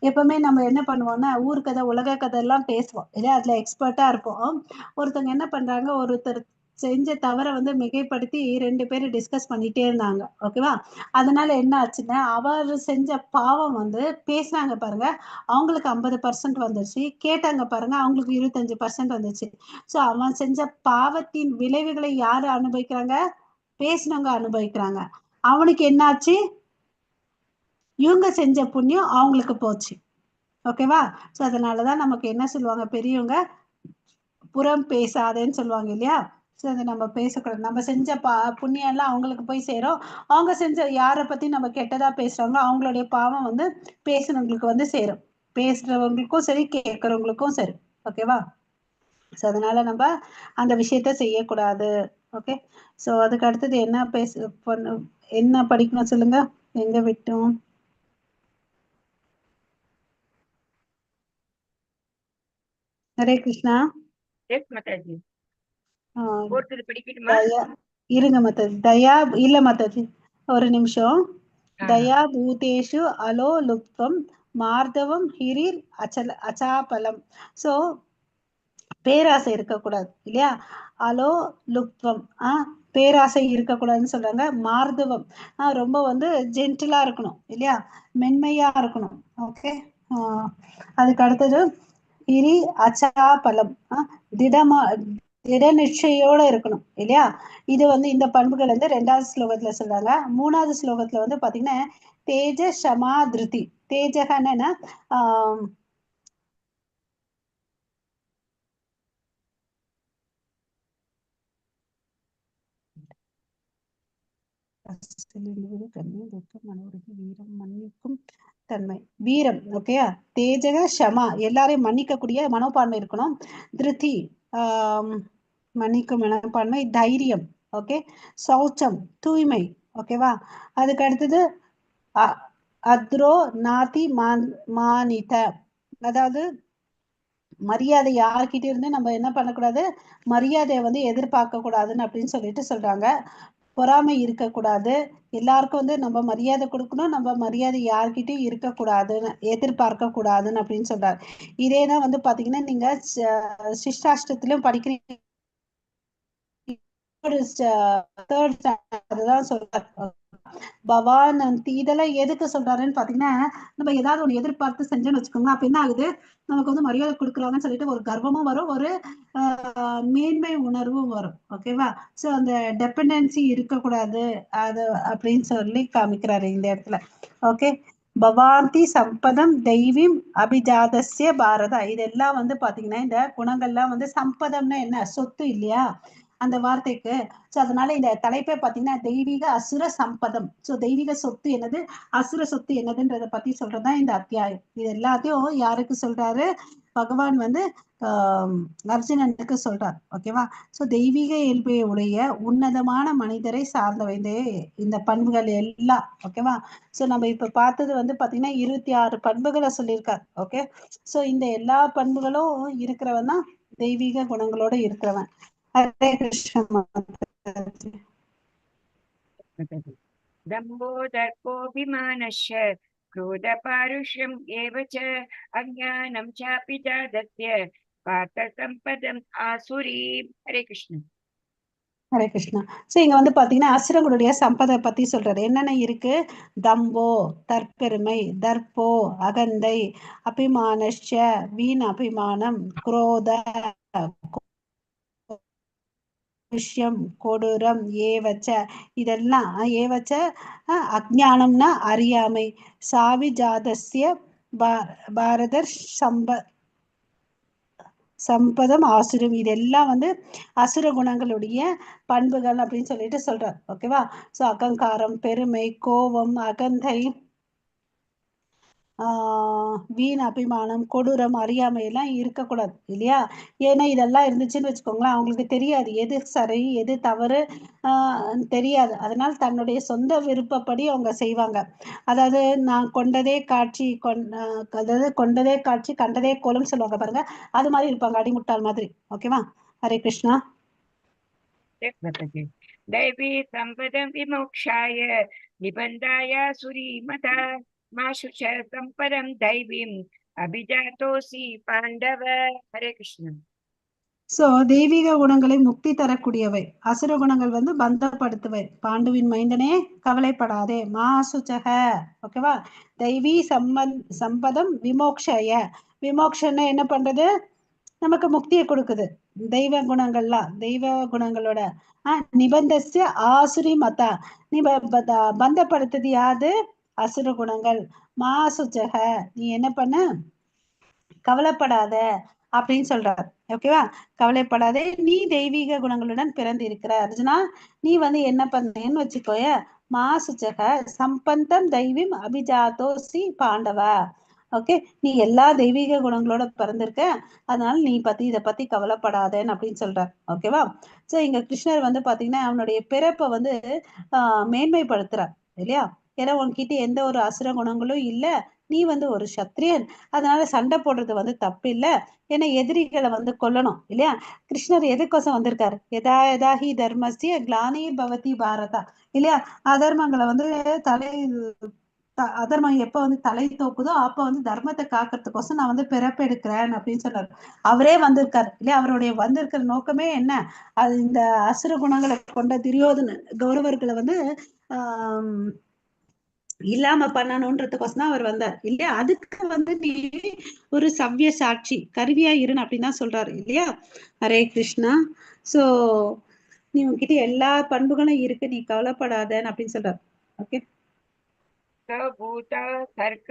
எப்பவுமே நம்ம என்ன பண்ணுவோம்னா ஊர் கதை உலக கதை எல்லாம் பேசுவோம் இல்லையா, அதுல எக்ஸ்பர்ட்டா இருப்போம். ஒருத்தவங்க என்ன பண்றாங்க, ஒருத்தர் செஞ்ச தவறை வந்து மிகைப்படுத்தி 2 பேரும் டிஸ்கஸ் பண்ணிட்டே இருந்தாங்க. ஓகேவா. அதனால என்ன ஆச்சுன்னா, அவர் செஞ்ச பாவம் வந்து பேசுறாங்க பாருங்க, அவங்களுக்கு 50% வந்துருச்சு, கேட்டாங்க பாருங்க அவங்களுக்கு 25% வந்துச்சு. ஸோ அவன் செஞ்ச பாவத்தின் விளைவுகளை யாரு அனுபவிக்கிறாங்க, பேசினவங்க அனுபவிக்கிறாங்க. அவனுக்கு என்னாச்சு, இவங்க செஞ்ச புண்ணியம் அவங்களுக்கு போச்சு. ஓகேவா. ஸோ அதனாலதான் நமக்கு என்ன சொல்லுவாங்க பெரியவங்க, புறம் பேசாதேன்னு சொல்லுவாங்க இல்லையா. ஸோ அதை நம்ம பேசக்கூடாது. நம்ம செஞ்ச புண்ணியம் எல்லாம் அவங்களுக்கு போய் சேரும். அவங்க செஞ்ச யாரை பத்தி நம்ம கெட்டதா பேசுறாங்களோ அவங்களுடைய பாவம் வந்து பேசுறவங்களுக்கு வந்து சேரும். பேசுறவங்களுக்கும் சரி, கேட்கறவங்களுக்கும் சரி. ஓகேவா. ஸோ அதனால நம்ம அந்த விஷயத்த செய்யக்கூடாது. ஓகே. ஸோ அதுக்கு அடுத்தது என்ன என்ன படிக்கணும் சொல்லுங்க, எங்க விட்டோம். ஹரே கிருஷ்ணா. எஸ் மாதாஜி. ஆஹ் ஒருத்தர் படிக்கணுமா? தயா இருங்க மாதாஜி. தயா இல்ல மாதாஜி, ஒரு நிமிஷம். தயா பூதேஷு அலோ லுப்தம் மார்தவம் ஹிரிர் அச்சாபலம். ஸோ பேராசை இருக்கக்கூடாது இல்லையா? அலோ லுப்தம் பேராசை இருக்கக்கூடாதுன்னு சொல்றாங்க. மார்தவம் ரொம்ப வந்து ஜென்டிலா இருக்கணும் இல்லையா? மென்மையா இருக்கணும். ஓகே. அதுக்கு அடுத்தது ஹிரி அச்சாபலம் திடமா திட நிச்சயோட இருக்கணும் இல்லையா? இது வந்து இந்த பண்புகள் வந்து 2வது ஸ்லோகத்துல சொல்றாங்க. 3வது ஸ்லோகத்துல வந்து பாத்தீங்கன்னா தேஜ ஷமா திருதி. தேஜகன்னா வீரம் மன்னிக்கும் தன்மை, வீரம். ஓகே. தேஜக ஷமா எல்லாரையும் மன்னிக்கக்கூடிய மனோபான்மை இருக்கணும். திருதி மன்னிக்கும் மனப்பான்மை. தைரியம். ஓகே. சௌச்சம் தூய்மை. ஓகேவா? அதுக்கு அடுத்தது அத்ரோ நாதி மானித, அதாவது மரியாதை யார்கிட்ட இருந்து நம்ம என்ன பண்ணக்கூடாது, மரியாதையை வந்து எதிர்பார்க்க கூடாதுன்னு அப்படின்னு சொல்லிட்டு சொல்றாங்க. பொறாமை இருக்கக்கூடாது. எல்லாருக்கும் வந்து நம்ம மரியாதை கொடுக்கணும். நம்ம மரியாதை யார்கிட்டயும் இருக்கக்கூடாதுன்னு எதிர்பார்க்க கூடாதுன்னு அப்படின்னு சொல்றாரு. இதேதான் வந்து பாத்தீங்கன்னா நீங்க சிஷ்டாஷ்டத்திலும் படிக்கிறீங்க. அதுதான் சொல்றாரு பவான். இதெல்லாம் எதுக்கு சொல்றாருன்னு பாத்தீங்கன்னா, நம்ம ஏதாவது ஒண்ணு எதிர்பார்த்து செஞ்சோன்னு வச்சுக்கோங்க, அப்ப என்ன ஆகுது, நமக்கு வந்து மரியாதை கொடுக்குறாங்கன்னு சொல்லிட்டு ஒரு கர்வமும் வரும், ஒரு மேன்மை உணர்வும் வரும். ஓகேவா? சோ அந்த டெபெண்டன்சி இருக்கக்கூடாது அது அப்படின்னு சொல்லி காமிக்கிறாரு இந்த இடத்துல. ஓகே. பவாந்தி சம்பதம் தெய்வீம் அபிஜாதஸ்ய பாரத. இதெல்லாம் வந்து பாத்தீங்கன்னா இந்த குணங்கள்லாம் வந்து சம்பதம்னா என்ன, சொத்து இல்லையா அந்த வார்த்தைக்கு. சோ அதனால இந்த தலைப்பை பாத்தீங்கன்னா தெய்வீக அசுர சம்பதம். சோ தெய்வீக சொத்து என்னது, அசுர சொத்து என்னதுன்றத பத்தி சொல்றதுதான் இந்த அத்தியாயம். இது எல்லாத்தையும் யாருக்கு சொல்றாரு, பகவான் வந்து அர்ஜுனனுக்கு சொல்றார். ஓகேவா? சோ தெய்வீக இயல்பை உடைய உன்னதமான மனிதரை சார்ந்தவைந்தே இந்த பண்புகள் எல்லாம். ஓகேவா? சோ நம்ம இப்ப பார்த்தது வந்து பாத்தீங்கன்னா 26 பண்புகளை சொல்லியிருக்கார். ஓகே. சோ இந்த எல்லா பண்புகளும் இருக்கிறவன் தான் தெய்வீக குணங்களோட இருக்கிறவன். ஹரே கிருஷ்ணா. दम्भो दर्पोऽभिमानश्च क्रोधपारुष्यम् एव च अज्ञानं चापि जातस्य पार्थ सम्पदम् आसुरीम्. हरे कृष्ण. ஹரே கிருஷ்ணா. சோ இங்க வந்து பாத்தீங்கன்னா அசுரங்களுடைய சம்பதை பத்தி சொல்றாரு. என்னென்ன இருக்கு, தம்போ தற்பெருமை, தர்ப்போ அகந்தை, அபிமானஷ்ச வீண் அபிமானம், குரோத விஷயம் கொடூரம், ஏவச்ச இதெல்லாம் ஏவச்ச அஜ்ஞானம்னா அறியாமை, சாவி ஜாதஸ்ய பாரதர் சம்பதம் ஆசுரம். இதெல்லாம் வந்து அசுர குணங்களுடைய பண்புகள் அப்படின்னு சொல்லிட்டு சொல்றார். ஓகேவா? சோ அகங்காரம், பெருமை, கோபம், அகந்தை, வீண் அபிமானம், கொடூரம், அறியாமை எல்லாம் இருக்கக்கூடாது இல்லையா? ஏன்னா இதெல்லாம் இருந்துச்சுன்னு வச்சுக்கோங்களேன், அவங்களுக்கு தெரியாது எது சரி எது தவறு தெரியாது. அதனால தன்னுடைய சொந்த விருப்பப்படி அவங்க செய்வாங்க. அதாவது நான் கொண்டதே காட்சி அதாவது கொண்டதே காட்சி கண்டதே கோலம் சொல்லுவாங்க பாருங்க, அது மாதிரி இருப்பாங்க, அடிமுட்டாள் மாதிரி. ஓகேவா? ஹரே கிருஷ்ணா. दैवी सम्पदं विमोक्षाय निबन्धाय सुरीमता माशु च सम्पदं दैवीम् अभिजातोऽसि पाण्डव. हरे कृष्ण. சோ தெய்வீக குணங்களை முக்தி தரக்கூடியவை, அசுர குணங்கள் வந்து பந்தப்படுத்துவை. பாண்டுவின் மைந்தனே கவலைப்படாதே, மாசுச்சக. ஓகேவா? தெய்வீ சம்பதம் விமோக்ஷய. விமோக்ஷன்னா என்ன பண்றது, நமக்கு முக்தியை கொடுக்குது. தெய்வ குணங்கள்லாம் தெய்வ குணங்களோட நிபந்தஸ்ய ஆசுரி மதா, பந்தப்படுத்துது யாது, அசுர குணங்கள். மாசுச்சக நீ என்ன பண்ண, கவலைப்படாத அப்படின்னு சொல்றார். ஓகேவா? கவலைப்படாதே, நீ தெய்வீக குணங்களுடன் பிறந்து இருக்கிற அர்ஜுனா. நீ வந்து என்ன பண்ணேன்னு வச்சுக்கோய, மாசுச்சக சம்பந்தம் தெய்வீம் அபிஜாதோசி பாண்டவ. ஓகே. நீ எல்லா தெய்வீக குணங்களோட பிறந்திருக்க, அதனால நீ இதை பத்தி கவலைப்படாதேன்னு அப்படின்னு சொல்றார். ஓகேவா? சோ இங்க கிருஷ்ணர் வந்து பாத்தீங்கன்னா அவனுடைய பிறப்பை வந்து மேன்மைப்படுத்துறார் இல்லையா? ஏன்னா உன்கிட்ட எந்த ஒரு அசுர குணங்களும் இல்ல, நீ வந்து ஒரு சத்திரியன், அதனால சண்டை போடுறது வந்து தப்பு இல்ல. ஏன்னா எதிரிகளை வந்து கொல்லணும் இல்லையா? கிருஷ்ணர் எதுக்கோசம் வந்திருக்காரு? எதா எதாஹி தர்மஸ்ய கிளானிர் பவதி பாரதா இல்லையா? அதர்மங்களை வந்து தலை அதர்மம் எப்ப வந்து தலை தூக்குதோ அப்ப வந்து தர்மத்தை காக்கிறதுக்கோசம் நான் வந்து பிறப்பெடுக்கிறேன் அப்படின்னு சொன்னாரு. அவரே வந்திருக்காரு இல்லையா? அவருடைய வந்திருக்கிற நோக்கமே என்ன? அது இந்த அசுர குணங்களை கொண்ட துரியோதன கௌரவர்களை வந்து ஆஹ் இல்லாம பண்ணணும்ன்றதுக்கோசம் தான் அவர் வந்தார் இல்லையா? அதுக்கு வந்து நீ ஒரு சவ்ய சாட்சி கருவியா இருன்னு அப்படின்னு தான் சொல்றாரு இல்லையா? ஹரே கிருஷ்ணா. சோ நீ உன்கிட்ட எல்லா பண்புகளும் இருக்கு, நீ கவலைப்படாதன்னு அப்படின்னு சொல்றாரு. ஓகே. भूत सर्ग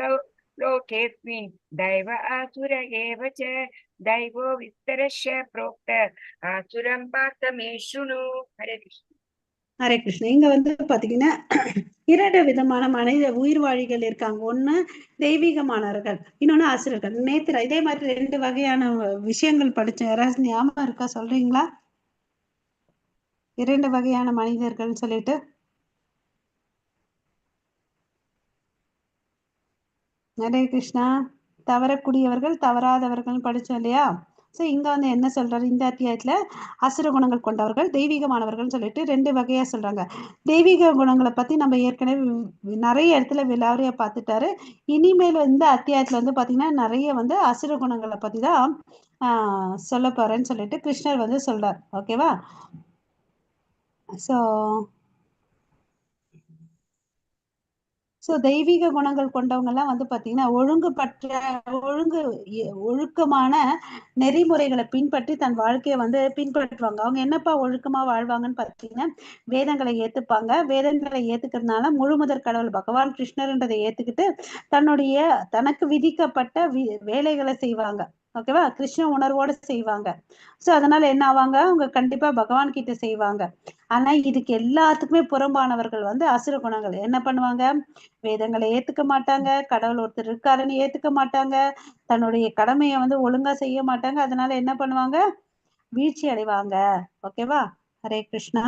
लोकेऽस्मिन् दैव आसुर एव च दैवो विस्तरस्य प्रोक्त आसुरं पार्थ मे शृणु. हरे कृष्ण. ஹரே கிருஷ்ணா. இங்க வந்து பாத்தீங்கன்னா 2 விதமான மனித உயிர்வாழிகள் இருக்காங்க. ஒண்ணு தெய்வீகமானவர்கள், இன்னொன்னு அசுரர்கள். நேத்து இதே மாதிரி 2 வகையான விஷயங்கள் படிச்சேன். யாராவது ஞாபகம் இருக்கா? சொல்றீங்களா? 2 வகையான மனிதர்கள் சொல்லிட்டு. ஹரே கிருஷ்ணா. தவறக்கூடியவர்கள், தவறாதவர்கள் படிச்சோம் இல்லையா? சோ இங்க வந்து என்ன சொல்றாரு இந்த அத்தியாயத்துல? அசுர குணங்கள் கொண்டவர்கள், தெய்வீகமானவர்கள் சொல்லிட்டு 2 வகையா சொல்றாங்க. தெய்வீக குணங்களை பத்தி நம்ம ஏற்கனவே நிறைய இடத்துல விலாவரியா பார்த்துட்டாரு. இனிமேல் இந்த அத்தியாயத்துல வந்து பாத்தீங்கன்னா நிறைய வந்து அசுர குணங்களை பத்தி தான் சொல்ல போறேன்னு சொல்லிட்டு கிருஷ்ணர் வந்து சொல்றார். ஓகேவா? சோ தெய்வீக குணங்கள் கொண்டவங்க எல்லாம் வந்து பாத்தீங்கன்னா ஒழுக்கமான நெறிமுறைகளை பின்பற்றி தன் வாழ்க்கையை வந்து பின்பற்றுவாங்க. அவங்க என்னப்பா ஒழுக்கமா வாழ்வாங்கன்னு பாத்தீங்கன்னா வேதங்களை ஏத்துப்பாங்க. வேதங்களை ஏத்துக்கிறதுனால முழுமுதற் கடவுள் பகவான் கிருஷ்ணர்ன்றதை ஏத்துக்கிட்டு தனக்கு விதிக்கப்பட்ட வேலைகளை செய்வாங்க. ஓகேவா? கிருஷ்ண உணர்வோட செய்வாங்க. சோ அதனால என்ன ஆவாங்க? அவங்க கண்டிப்பா பகவான் கிட்ட செய்வாங்க. ஆனா இதுக்கு எல்லாத்துக்குமே புறம்பானவர்கள் வந்து அசுர குணங்கள் என்ன பண்ணுவாங்க? வேதங்களை ஏத்துக்க மாட்டாங்க, கடவுள் ஒருத்தர் இருக்காருன்னு ஏத்துக்க மாட்டாங்க, தன்னுடைய கடமையை வந்து ஒழுங்கா செய்ய மாட்டாங்க. அதனால என்ன பண்ணுவாங்க? வீழ்ச்சி அடைவாங்க. ஓகேவா? ஹரே கிருஷ்ணா.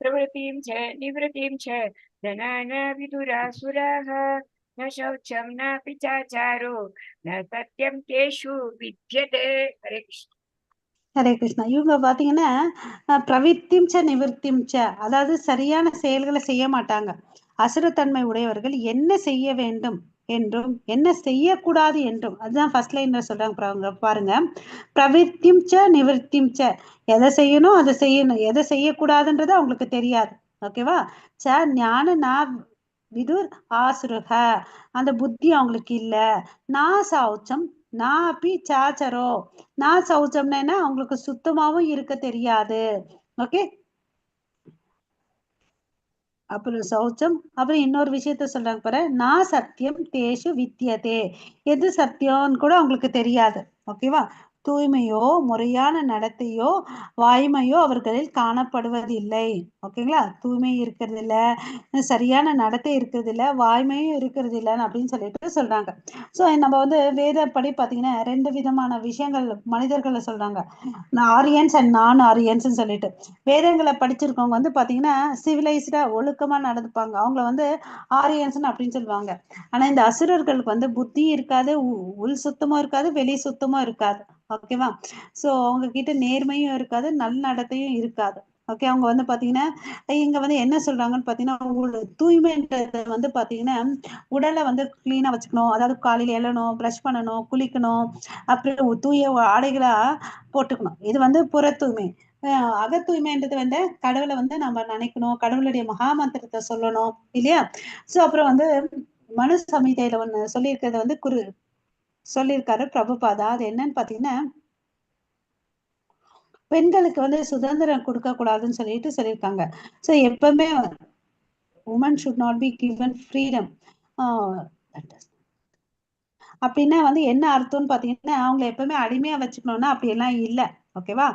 प्रवृत्तिं च निवृत्तिं च जनान विदुरासुराः न शौचं नापि चाचारो न सत्यं तेषु विद्यते. हरे कृष्ण. ஹரே கிருஷ்ணா. இவங்க பாத்தீங்கன்னா பிரவித்திம் ச நிவர்த்திம் ச, அதாவது சரியான செயல்களை செய்ய மாட்டாங்க. அசுரத்தன்மை உடையவர்கள் என்ன செய்ய வேண்டும் என்றும் என்ன செய்யக்கூடாது என்றும், அதுதான் ஃபர்ஸ்ட் லைன்ல சொல்றாங்க பாருங்க. பிரவித்திம் ச நிவர்த்திம் ச, எதை செய்யணும் அதை செய்யணும், எதை செய்யக்கூடாதுன்றது அவங்களுக்கு தெரியாது. ஓகேவா? ச ஞான நா விதுர் ஆசுருக, அந்த புத்தி அவங்களுக்கு இல்ல. நான் சௌச்சம் நான் அப்படி சாச்சரோ, நான் சௌச்சம்னா அவங்களுக்கு சுத்தமாவும் இருக்க தெரியாது. ஓகே. அப்புறம் சௌச்சம். அப்புறம் இன்னொரு விஷயத்த சொல்றாங்க பாரு, நான் சத்தியம் தேஷு வித்தியதே, எது சத்தியம்னு கூட அவங்களுக்கு தெரியாது. ஓகேவா? தூய்மையோ முறையான நடத்தையோ வாய்மையோ அவர்களில் காணப்படுவதில்லை. ஓகேங்களா? தூய்மை இருக்கிறது இல்ல, சரியான நடத்தை இருக்கிறது இல்ல, வாய்மையும் இருக்கிறது இல்லைன்னு அப்படின்னு சொல்லிட்டு சொல்றாங்க. ஸோ நம்ம வந்து வேதப்படி பார்த்தீங்கன்னா 2 விதமான விஷயங்கள் மனிதர்களை சொல்றாங்க. ஆரியன்ஸ் அண்ட் நான் ஆரியன்ஸ் சொல்லிட்டு. வேதங்களை படிச்சிருக்கவங்க வந்து பாத்தீங்கன்னா சிவிலைஸ்டா ஒழுக்கமா நடந்துப்பாங்க. அவங்கள வந்து ஆரியன்ஸ் அப்படின்னு சொல்லுவாங்க. ஆனா இந்த அசுரர்களுக்கு வந்து புத்தி இருக்காது, உள் சுத்தமும் இருக்காது, வெளி சுத்தமும் இருக்காது. ஓகேவா? சோ அவங்க கிட்ட நேர்மையும் இருக்காது, நன்னடத்தையும் இருக்காது. ஓகே. அவங்க வந்து பாத்தீங்கன்னா இங்க வந்து என்ன சொல்றாங்கன்னு பாத்தீங்கன்னா தூய்மைன்றது வந்து பாத்தீங்கன்னா உடலை வந்து கிளீனா வச்சுக்கணும். அதாவது காலையில எழணும், பிரஷ் பண்ணணும், குளிக்கணும், அப்புறம் தூய ஆடைகளா போட்டுக்கணும். இது வந்து புற தூய்மை. அக தூய்மைன்றது வந்து கடவுளை வந்து நம்ம நினைக்கணும், கடவுளுடைய மகாமந்திரத்தை சொல்லணும் இல்லையா? சோ அப்புறம் வந்து மனு சமிதையில ஒண்ணு சொல்லியிருக்கிறது வந்து சொல்லியிருக்காரு பிரபுபாதா. அது என்னன்னு பாத்தீங்கன்னா பெண்களுக்கு வந்து சுதந்திரம் கொடுக்க கூடாதுன்னு சொல்லிட்டு சொல்லியிருக்காங்க. சோ எப்பவுமே women should not be given freedom. அப்படின்னா வந்து என்ன அர்த்தம்னு பாத்தீங்கன்னா அவங்களை எப்பவுமே அடிமையா வச்சுக்கணும்னா அப்படியெல்லாம் இல்லை. ஓகேவா?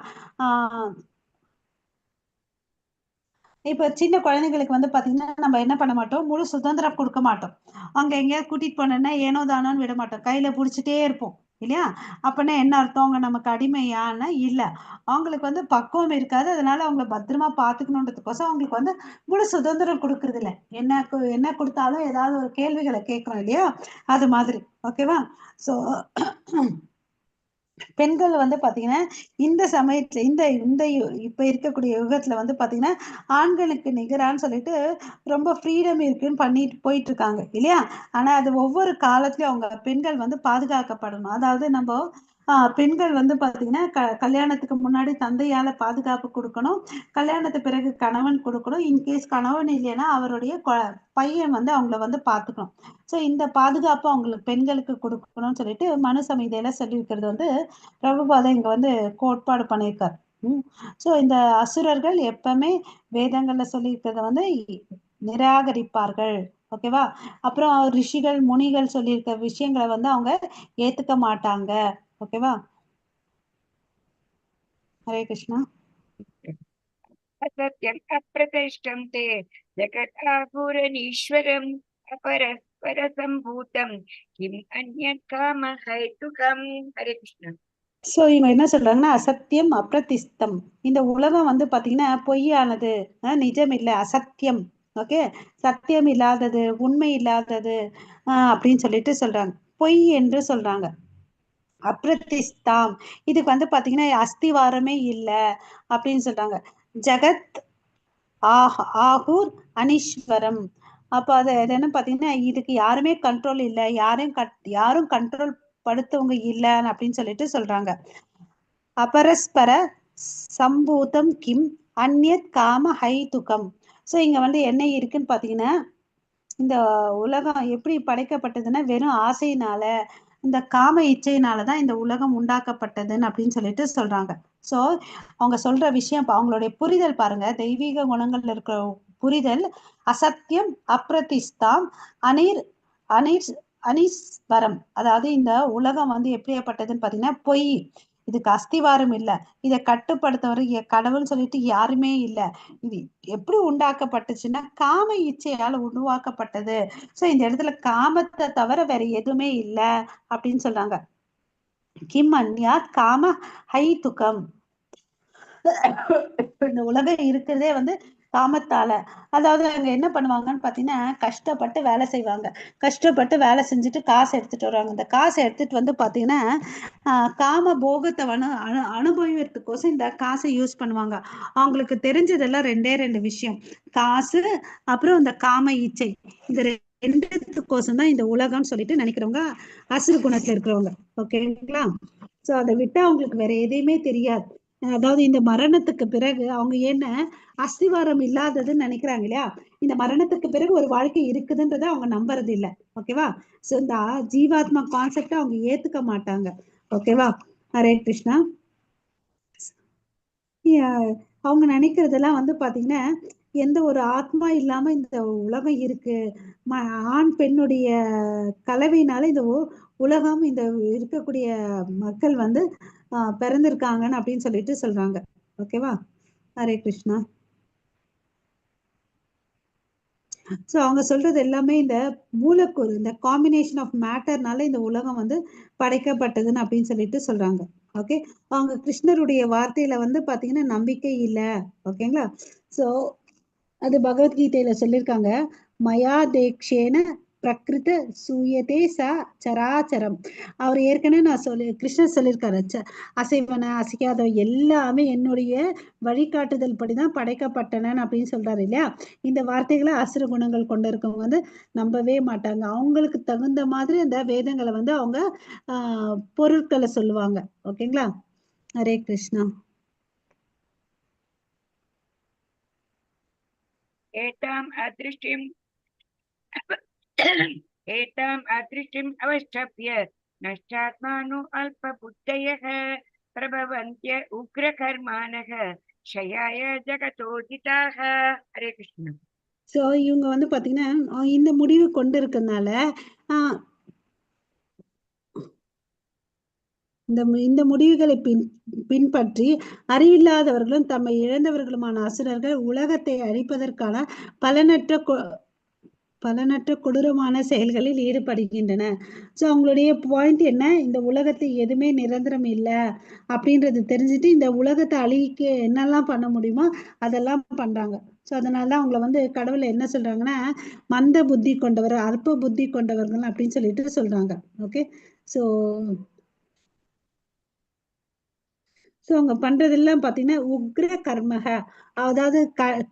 இப்ப சின்ன குழந்தைங்களுக்கு வந்து பாத்தீங்கன்னா நம்ம என்ன பண்ண மாட்டோம், முழு சுதந்திரம் கொடுக்க மாட்டோம். அங்க எங்கேயாவது கூட்டிட்டு போனோம்னா ஏனோ தானோன்னு விட மாட்டோம், கையில புடிச்சிட்டே இருப்போம். இல்லையா? அப்பனா என்ன அர்த்தம்? அவங்க நமக்கு அடிமையான இல்ல. அவங்களுக்கு வந்து பக்குவம் இருக்காது. அதனால அவங்கள பத்திரமா பார்த்துக்கணுன்றதுக்கோசரம் அவங்களுக்கு வந்து முழு சுதந்திரம் குடுக்குறது இல்ல. என்ன குடுத்தாலும் ஏதாவது ஒரு கேள்விகள கேட்கிறோம் இல்லையா? அது மாதிரி. ஓகேவா? ஸோ பெண்கள் வந்து பாத்தீங்கன்னா, இந்த சமயத்துல இந்த இந்த இப்ப இருக்கக்கூடிய யுகத்துல வந்து பாத்தீங்கன்னா, ஆண்களுக்கு நிகரான்னு சொல்லிட்டு ரொம்ப ஃப்ரீடம் இருக்குன்னு பண்ணிட்டு போயிட்டு இருக்காங்க இல்லையா? ஆனா அது ஒவ்வொரு காலத்துலயும் அவங்க பெண்கள் வந்து பாதுகாக்கப்படணும். அதாவது நம்ப பெண்கள் வந்து பாத்தீங்கன்னா, கல்யாணத்துக்கு முன்னாடி தந்தையால பாதுகாப்பு குடுக்கணும். கல்யாணத்துக்கு பிறகு கணவன் குடுக்கணும். இன்கேஸ் கணவன் இல்லைன்னா அவருடைய பையன் வந்து அவங்கள வந்து பாத்துக்கணும். ஸோ இந்த பாதுகாப்பு அவங்களுக்கு பெண்களுக்கு குடுக்கணும்னு சொல்லிட்டு மனு சமிதையில சொல்லியிருக்கிறது வந்து பிரபுபாதா இங்க வந்து கோட்பாடு பண்ணியிருக்கார். ஸோ இந்த அசுரர்கள் எப்பவுமே வேதங்கள்ல சொல்லியிருக்கிறத வந்து நிராகரிப்பார்கள். ஓகேவா? அப்புறம் ரிஷிகள் முனிகள் சொல்லியிருக்க விஷயங்களை வந்து அவங்க ஏத்துக்க மாட்டாங்க. ஓகேவா? ஹரே கிருஷ்ணா. असत्यम् अप्रतिष्ठं ते जगत् आहुरनीश्वरम् अपरस्परसम्भूतं किम् अन्यत् कामहैतुकम्. हरे कृष्ण. ஸோ இவங்க என்ன சொல்றாங்கன்னா அசத்தியம் அப்பிரதிஸ்தம். இந்த உலகம் வந்து பாத்தீங்கன்னா பொய்யானது, நிஜம் இல்லை, அசத்தியம். ஓகே, சத்தியம் இல்லாதது, உண்மை இல்லாதது அப்படின்னு சொல்லிட்டு சொல்றாங்க. பொய் என்று சொல்றாங்க. அப்பிரதிஸ்தாம், இதுக்கு வந்து பாத்தீங்கன்னா அஸ்திவாரமே இல்லை அப்படின்னு சொல்றாங்க. ஜகத் ஆகூர் அனீஸ்வரம். அப்போ அது என்ன பாத்தீங்கன்னா இதுக்கு யாருமே கண்ட்ரோல் இல்லை, யாரும் கண்ட்ரோல் படுத்தவங்க இல்லைன்னு அப்படின்னு சொல்லிட்டு சொல்றாங்க. அபரஸ்பர சம்பூதம் கிம் அந்நியத் காம ஹைதுகம். ஸோ இங்க வந்து என்ன இருக்குன்னு பாத்தீங்கன்னா, இந்த உலகம் எப்படி படைக்கப்பட்டதுன்னா வெறும் ஆசையினால, இந்த காம இச்சையினாலதான் இந்த உலகம் உண்டாக்கப்பட்டதுன்னு அப்படின்னு சொல்லிட்டு சொல்றாங்க. ஸோ அவங்க சொல்ற விஷயம் அவங்களுடைய புரிதல் பாருங்க, தெய்வீக குணங்கள்ல இருக்கிற புரிதல் அசத்தியம் அப்பிரதிஷ்தாம் அனீர் அனீர் அனீஸ்வரம். அதாவது இந்த உலகம் வந்து எப்படியாப்பட்டதுன்னு பாத்தீங்கன்னா பொய், இதுக்கு அஸ்திவாரம் இல்லை, இதை கட்டுப்படுத்தவர் கடவுள்னு சொல்லிட்டு யாருமே இல்லை. இது எப்படி உண்டாக்கப்பட்டுச்சுன்னா காம இச்சையால உருவாக்கப்பட்டது. சோ இந்த இடத்துல காமத்தை தவிர வேற எதுவுமே இல்லை அப்படின்னு சொல்றாங்க. கிம் அந்யாத் காம ஹை துக்கம். இந்த உலகம் இருக்கிறதே வந்து காமத்தால. அதாவது அங்க என்ன பண்ணுவாங்கன்னு பாத்தீங்கன்னா கஷ்டப்பட்டு வேலை செய்வாங்க. கஷ்டப்பட்டு வேலை செஞ்சுட்டு காசு எடுத்துட்டு வருவாங்க. இந்த காசை எடுத்துட்டு வந்து பாத்தீங்கன்னா காம போகத்தை அனுபவிக்கிறதுக்கோசம் இந்த காசை யூஸ் பண்ணுவாங்க. அவங்களுக்கு தெரிஞ்சதெல்லாம் ரெண்டு விஷயம், காசு அப்புறம் இந்த காம இச்சை. இந்த ரெண்டுத்துக்கோசம் தான் இந்த உலகம்னு சொல்லிட்டு நினைக்கிறவங்க அசுர குணத்துல இருக்கிறவங்க. ஓகேங்களா? சோ அதை விட்டு அவங்களுக்கு வேற எதையுமே தெரியாது. அதாவது இந்த மரணத்துக்கு பிறகு அவங்க என்ன அஸ்திவாரம் இல்லாததுன்னு நினைக்கிறாங்க இல்லையா? இந்த மரணத்துக்கு பிறகு ஒரு வாழ்க்கை இருக்குதுன்றத அவங்க நம்புறது இல்லை. ஓகேவா? சோ இந்த ஜீவாத்மா கான்செப்ட அவங்க ஏத்துக்க மாட்டாங்க. ஓகேவா? ஹரே கிருஷ்ணா. அவங்க நினைக்கிறதெல்லாம் வந்து பாத்தீங்கன்னா எந்த ஒரு ஆத்மா இல்லாம இந்த உலகம் இருக்கு, ஆண் பெண்ணுடைய கலவையினால இந்த உலகம் இந்த இருக்கக்கூடிய மக்கள் வந்து பிறந்திருக்காங்கன்னு அப்படின்னு சொல்லிட்டு சொல்றாங்க. ஓகேவா? ஹரே கிருஷ்ணா. ஸோ அவங்க சொல்றது எல்லாமே இந்த மூலக்கூறு, இந்த காம்பினேஷன் ஆஃப் மேட்டர்னால இந்த உலகம் வந்து படைக்கப்பட்டதுன்னு அப்படின்னு சொல்லிட்டு சொல்றாங்க. ஓகே, அவங்க கிருஷ்ணருடைய வார்த்தையில வந்து பாத்தீங்கன்னா நம்பிக்கை இல்லை. ஓகேங்களா? ஸோ அது பகவத்கீதையில சொல்லியிருக்காங்க, மயா தேக்ஷேன பிரகிருத சூயதே ச சராச்சரம். அவர் ஏற்கனவே கிருஷ்ணர் சொல்லியிருக்காரு, அசைவன அசைக்காத எல்லாமே என்னுடைய வழிகாட்டுதல் படிதான் படைக்கப்பட்டன அப்படின்னு சொல்றாரு இல்லையா? இந்த வார்த்தைகளை அசுர குணங்கள் கொண்டு இருக்கவங்க வந்து நம்பவே மாட்டாங்க. அவங்களுக்கு தகுந்த மாதிரி அந்த வேதங்களை வந்து அவங்க பொருட்களை சொல்லுவாங்க. ஓகேங்களா? ஹரே கிருஷ்ணா. एताम् अदृष्टिम् एताम् अदृष्टिम् अवष्टभ्य नष्टात्मानो अल्पबुद्धयः प्रभवन्त्य उग्रकर्माणः क्षयाय जगतोदिताः. हरे कृष्ण. ஸோ இவங்க வந்து பாத்தீங்கன்னா இந்த முடிவு கொண்டு இருக்கனால இந்த முடிவுகளை பின்பற்றி அறிவில்லாதவர்களும் தம்மை இழந்தவர்களுமான அசுரர்கள் உலகத்தை அழிப்பதற்கான பலனற்ற பலனற்ற கொடூரமான செயல்களில் ஈடுபடுகின்றன. ஸோ அவங்களுடைய பாயிண்ட் என்ன, இந்த உலகத்தில் எதுவுமே நிரந்தரம் இல்லை அப்படின்றது தெரிஞ்சுட்டு இந்த உலகத்தை அழிக்க என்னெல்லாம் பண்ண முடியுமோ அதெல்லாம் பண்றாங்க. ஸோ அதனால தான் அவங்கள வந்து கடவுளை என்ன சொல்றாங்கன்னா மந்த புத்தி கொண்டவர், அல்ப புத்தி கொண்டவர்கள் அப்படின்னு சொல்லிட்டு சொல்றாங்க. ஓகே, ஸோ அவங்க பண்றதெல்லாம் பார்த்தீங்கன்னா உக்ர கர்மக, அதாவது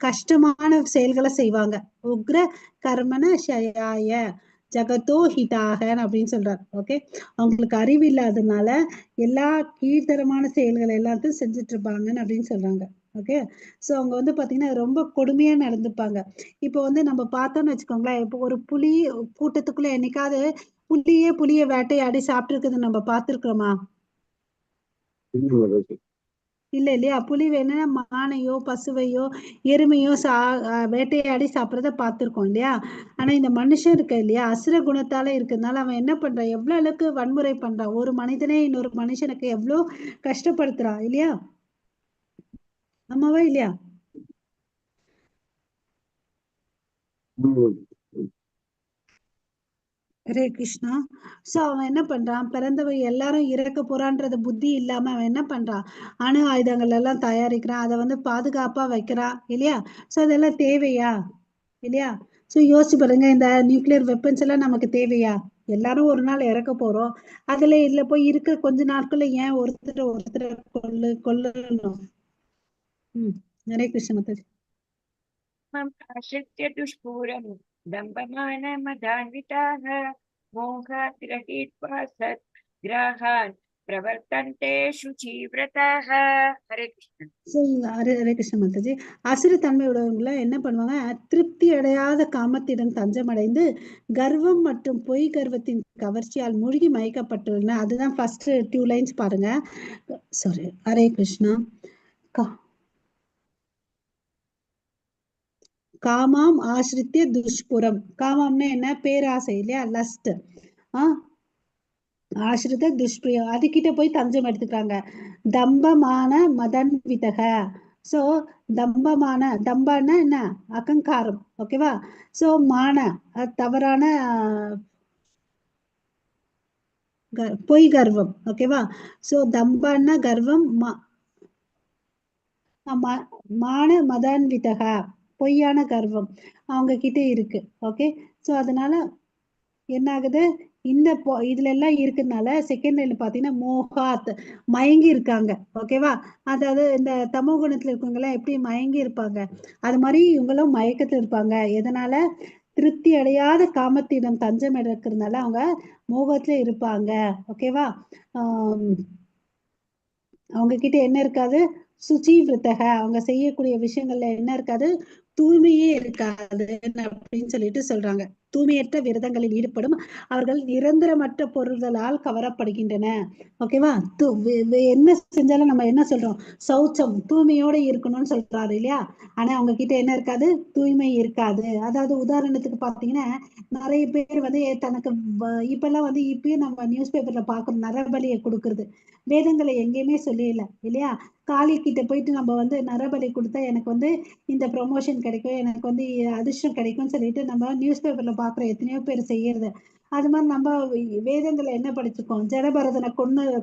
கஷ்டமான செயல்களை செய்வாங்க. உக்ர கர்மன ஷயாய ஜகத்தோ ஹிதாகன் அப்படின்னு சொல்றாரு. ஓகே, அவங்களுக்கு அறிவு இல்லாததுனால எல்லா கீழ்த்தரமான செயல்கள் எல்லாத்தையும் செஞ்சுட்டு இருப்பாங்கன்னு அப்படின்னு சொல்றாங்க. ஓகே, ஸோ அவங்க வந்து பார்த்தீங்கன்னா ரொம்ப கொடுமையா நடந்துப்பாங்க. இப்போ வந்து நம்ம பார்த்தோம்னு வச்சுக்கோங்களேன், இப்போ ஒரு புலி கூட்டத்துக்குள்ள என்னைக்காவது புலிய வேட்டையாடி சாப்பிட்டு இருக்குது நம்ம பார்த்துருக்கோமா? இல்ல இல்லையா? புலி வேணும்னா மானையோ பசுவையோ எருமையோ வேட்டையாடி சாப்பிட்றத பார்த்துருக்கோம் இல்லையா? ஆனா இந்த மனுஷன் இருக்க இல்லையா, அசுர குணத்தால இருக்கிறதுனால அவன் என்ன பண்றான், எவ்வளவு அளவுக்கு வன்முறை பண்றான், ஒரு மனிதனே இன்னொரு மனுஷனுக்கு எவ்வளவு கஷ்டப்படுத்துறான் இல்லையா? ஆமாவா இல்லையா? ஹரே கிருஷ்ணா. ஸோ அவன் என்ன பண்றான், பிறந்தவ எல்லாரும் இறக்க போறான்றது புத்தி இல்லாம அவன் என்ன பண்றான், அணு ஆயுதங்கள் எல்லாம் தயாரிக்கிறான், அதை வந்து பாதுகாப்பா வைக்கிறான் இல்லையா? ஸோ அதெல்லாம் தேவையா இல்லையா? ஸோ யோசிச்சு பாருங்க, இந்த நியூக்ளியர் வெப்பன்ஸ் எல்லாம் நமக்கு தேவையா? எல்லாரும் ஒரு நாள் இறக்க போறோம், அதுல இதுல போய் இருக்க கொஞ்ச நாட்கள்ல ஏன் ஒருத்தரை கொல்லணும்? ஹரே கிருஷ்ண மாதாஜி. आश्रित्य दुष्पूरं दम्भमानमदान्विताः मोहात् गृहीत्वा सद्ग्राहान् प्रवर्तन्ते शुचिव्रताः. हरे कृष्ण. ஹரே கிருஷ்ண மாதாஜி. அசுரத்தன்மை உடையவங்கள என்ன பண்ணுவாங்க, திருப்தி அடையாத காமத்திடம் தஞ்சமடைந்து கர்வம் மற்றும் பொய் கர்வத்தின் கவர்ச்சியால் மூழ்கி மயக்கப்பட்டுள்ளன. அதுதான் ஃபர்ஸ்ட் 2 லைன்ஸ் பாருங்க. சாரி, ஹரே கிருஷ்ணா. காமாம் ஆசிரித்திய துஷ்புரம். காமம்னா என்ன, பேராசை இல்லையா, லஸ்ட். ஆசிரித துஷ்பிரியம், அதுகிட்ட போய் தஞ்சம் எடுத்துக்கிறாங்க. தம்பமான மதன் விதக. ஸோ தம்பமான, தம்பன்னா என்ன, அகங்காரம். ஓகேவா? ஸோ மான தவறான பொய் கர்வம். ஓகேவா? ஸோ தம்பன்னா கர்வம், மான மதான்விதக பொய்யான கர்வம் அவங்க கிட்ட இருக்கு. ஓகே, ஸோ அதனால என்ன ஆகுது, இந்த இதுல எல்லாம் இருக்கிறதுனால செகண்ட் லைன்ல பாத்தீங்கன்னா மோகாத் மயங்கி இருக்காங்க. ஓகேவா? அதாவது இந்த தமோ குணத்துல இருக்கவங்க எல்லாம் எப்படி மயங்கி இருப்பாங்க, அது மாதிரி இவங்களும் மயக்கத்துல இருப்பாங்க. எதனால, திருப்தி அடையாத காமத்திடம் தஞ்சம் எடுக்கிறதுனால அவங்க மோகத்துல இருப்பாங்க. ஓகேவா? அவங்க கிட்ட என்ன இருக்காது, சுச்சி விரத்தக, அவங்க செய்யக்கூடிய விஷயங்கள்ல என்ன இருக்காது, தூய்மையே இருக்காது அப்படின்னு சொல்லிட்டு சொல்றாங்க. தூய்மையற்ற விரதங்களில் ஈடுபடும் அவர்கள் நிரந்தரமற்ற பொருள்களால் கவரப்படுகின்றன. ஓகேவா? என்ன செஞ்சாலும் நம்ம என்ன சொல்றோம், சௌச்சம் தூய்மையோட இருக்கணும்னு சொல்றாரு இல்லையா? ஆனா அவங்க கிட்ட என்ன இருக்காது, தூய்மை இருக்காது. அதாவது உதாரணத்துக்கு பாத்தீங்கன்னா நிறைய பேர் வந்து தனக்கு இப்பெல்லாம் வந்து இப்பயும் நம்ம நியூஸ் பேப்பர்ல பாக்குறோம், நரபலியை கொடுக்கறது. வேதங்களை எங்கேயுமே சொல்லல இல்லையா? காளி கிட்ட போயிட்டு நம்ம வந்து நரபலி கொடுத்தா எனக்கு வந்து இந்த ப்ரொமோஷன் கிடைக்கும், எனக்கு வந்து அதிர்ஷ்டம் கிடைக்கும்னு சொல்லிட்டு நம்ம நியூஸ் பேப்பர்ல பாக்குற எத்தனையோ பேர் செய்யறது. அது மாதிரி நம்ம வேதங்களை என்ன படிச்சிருக்கோம், ஜடபரதனை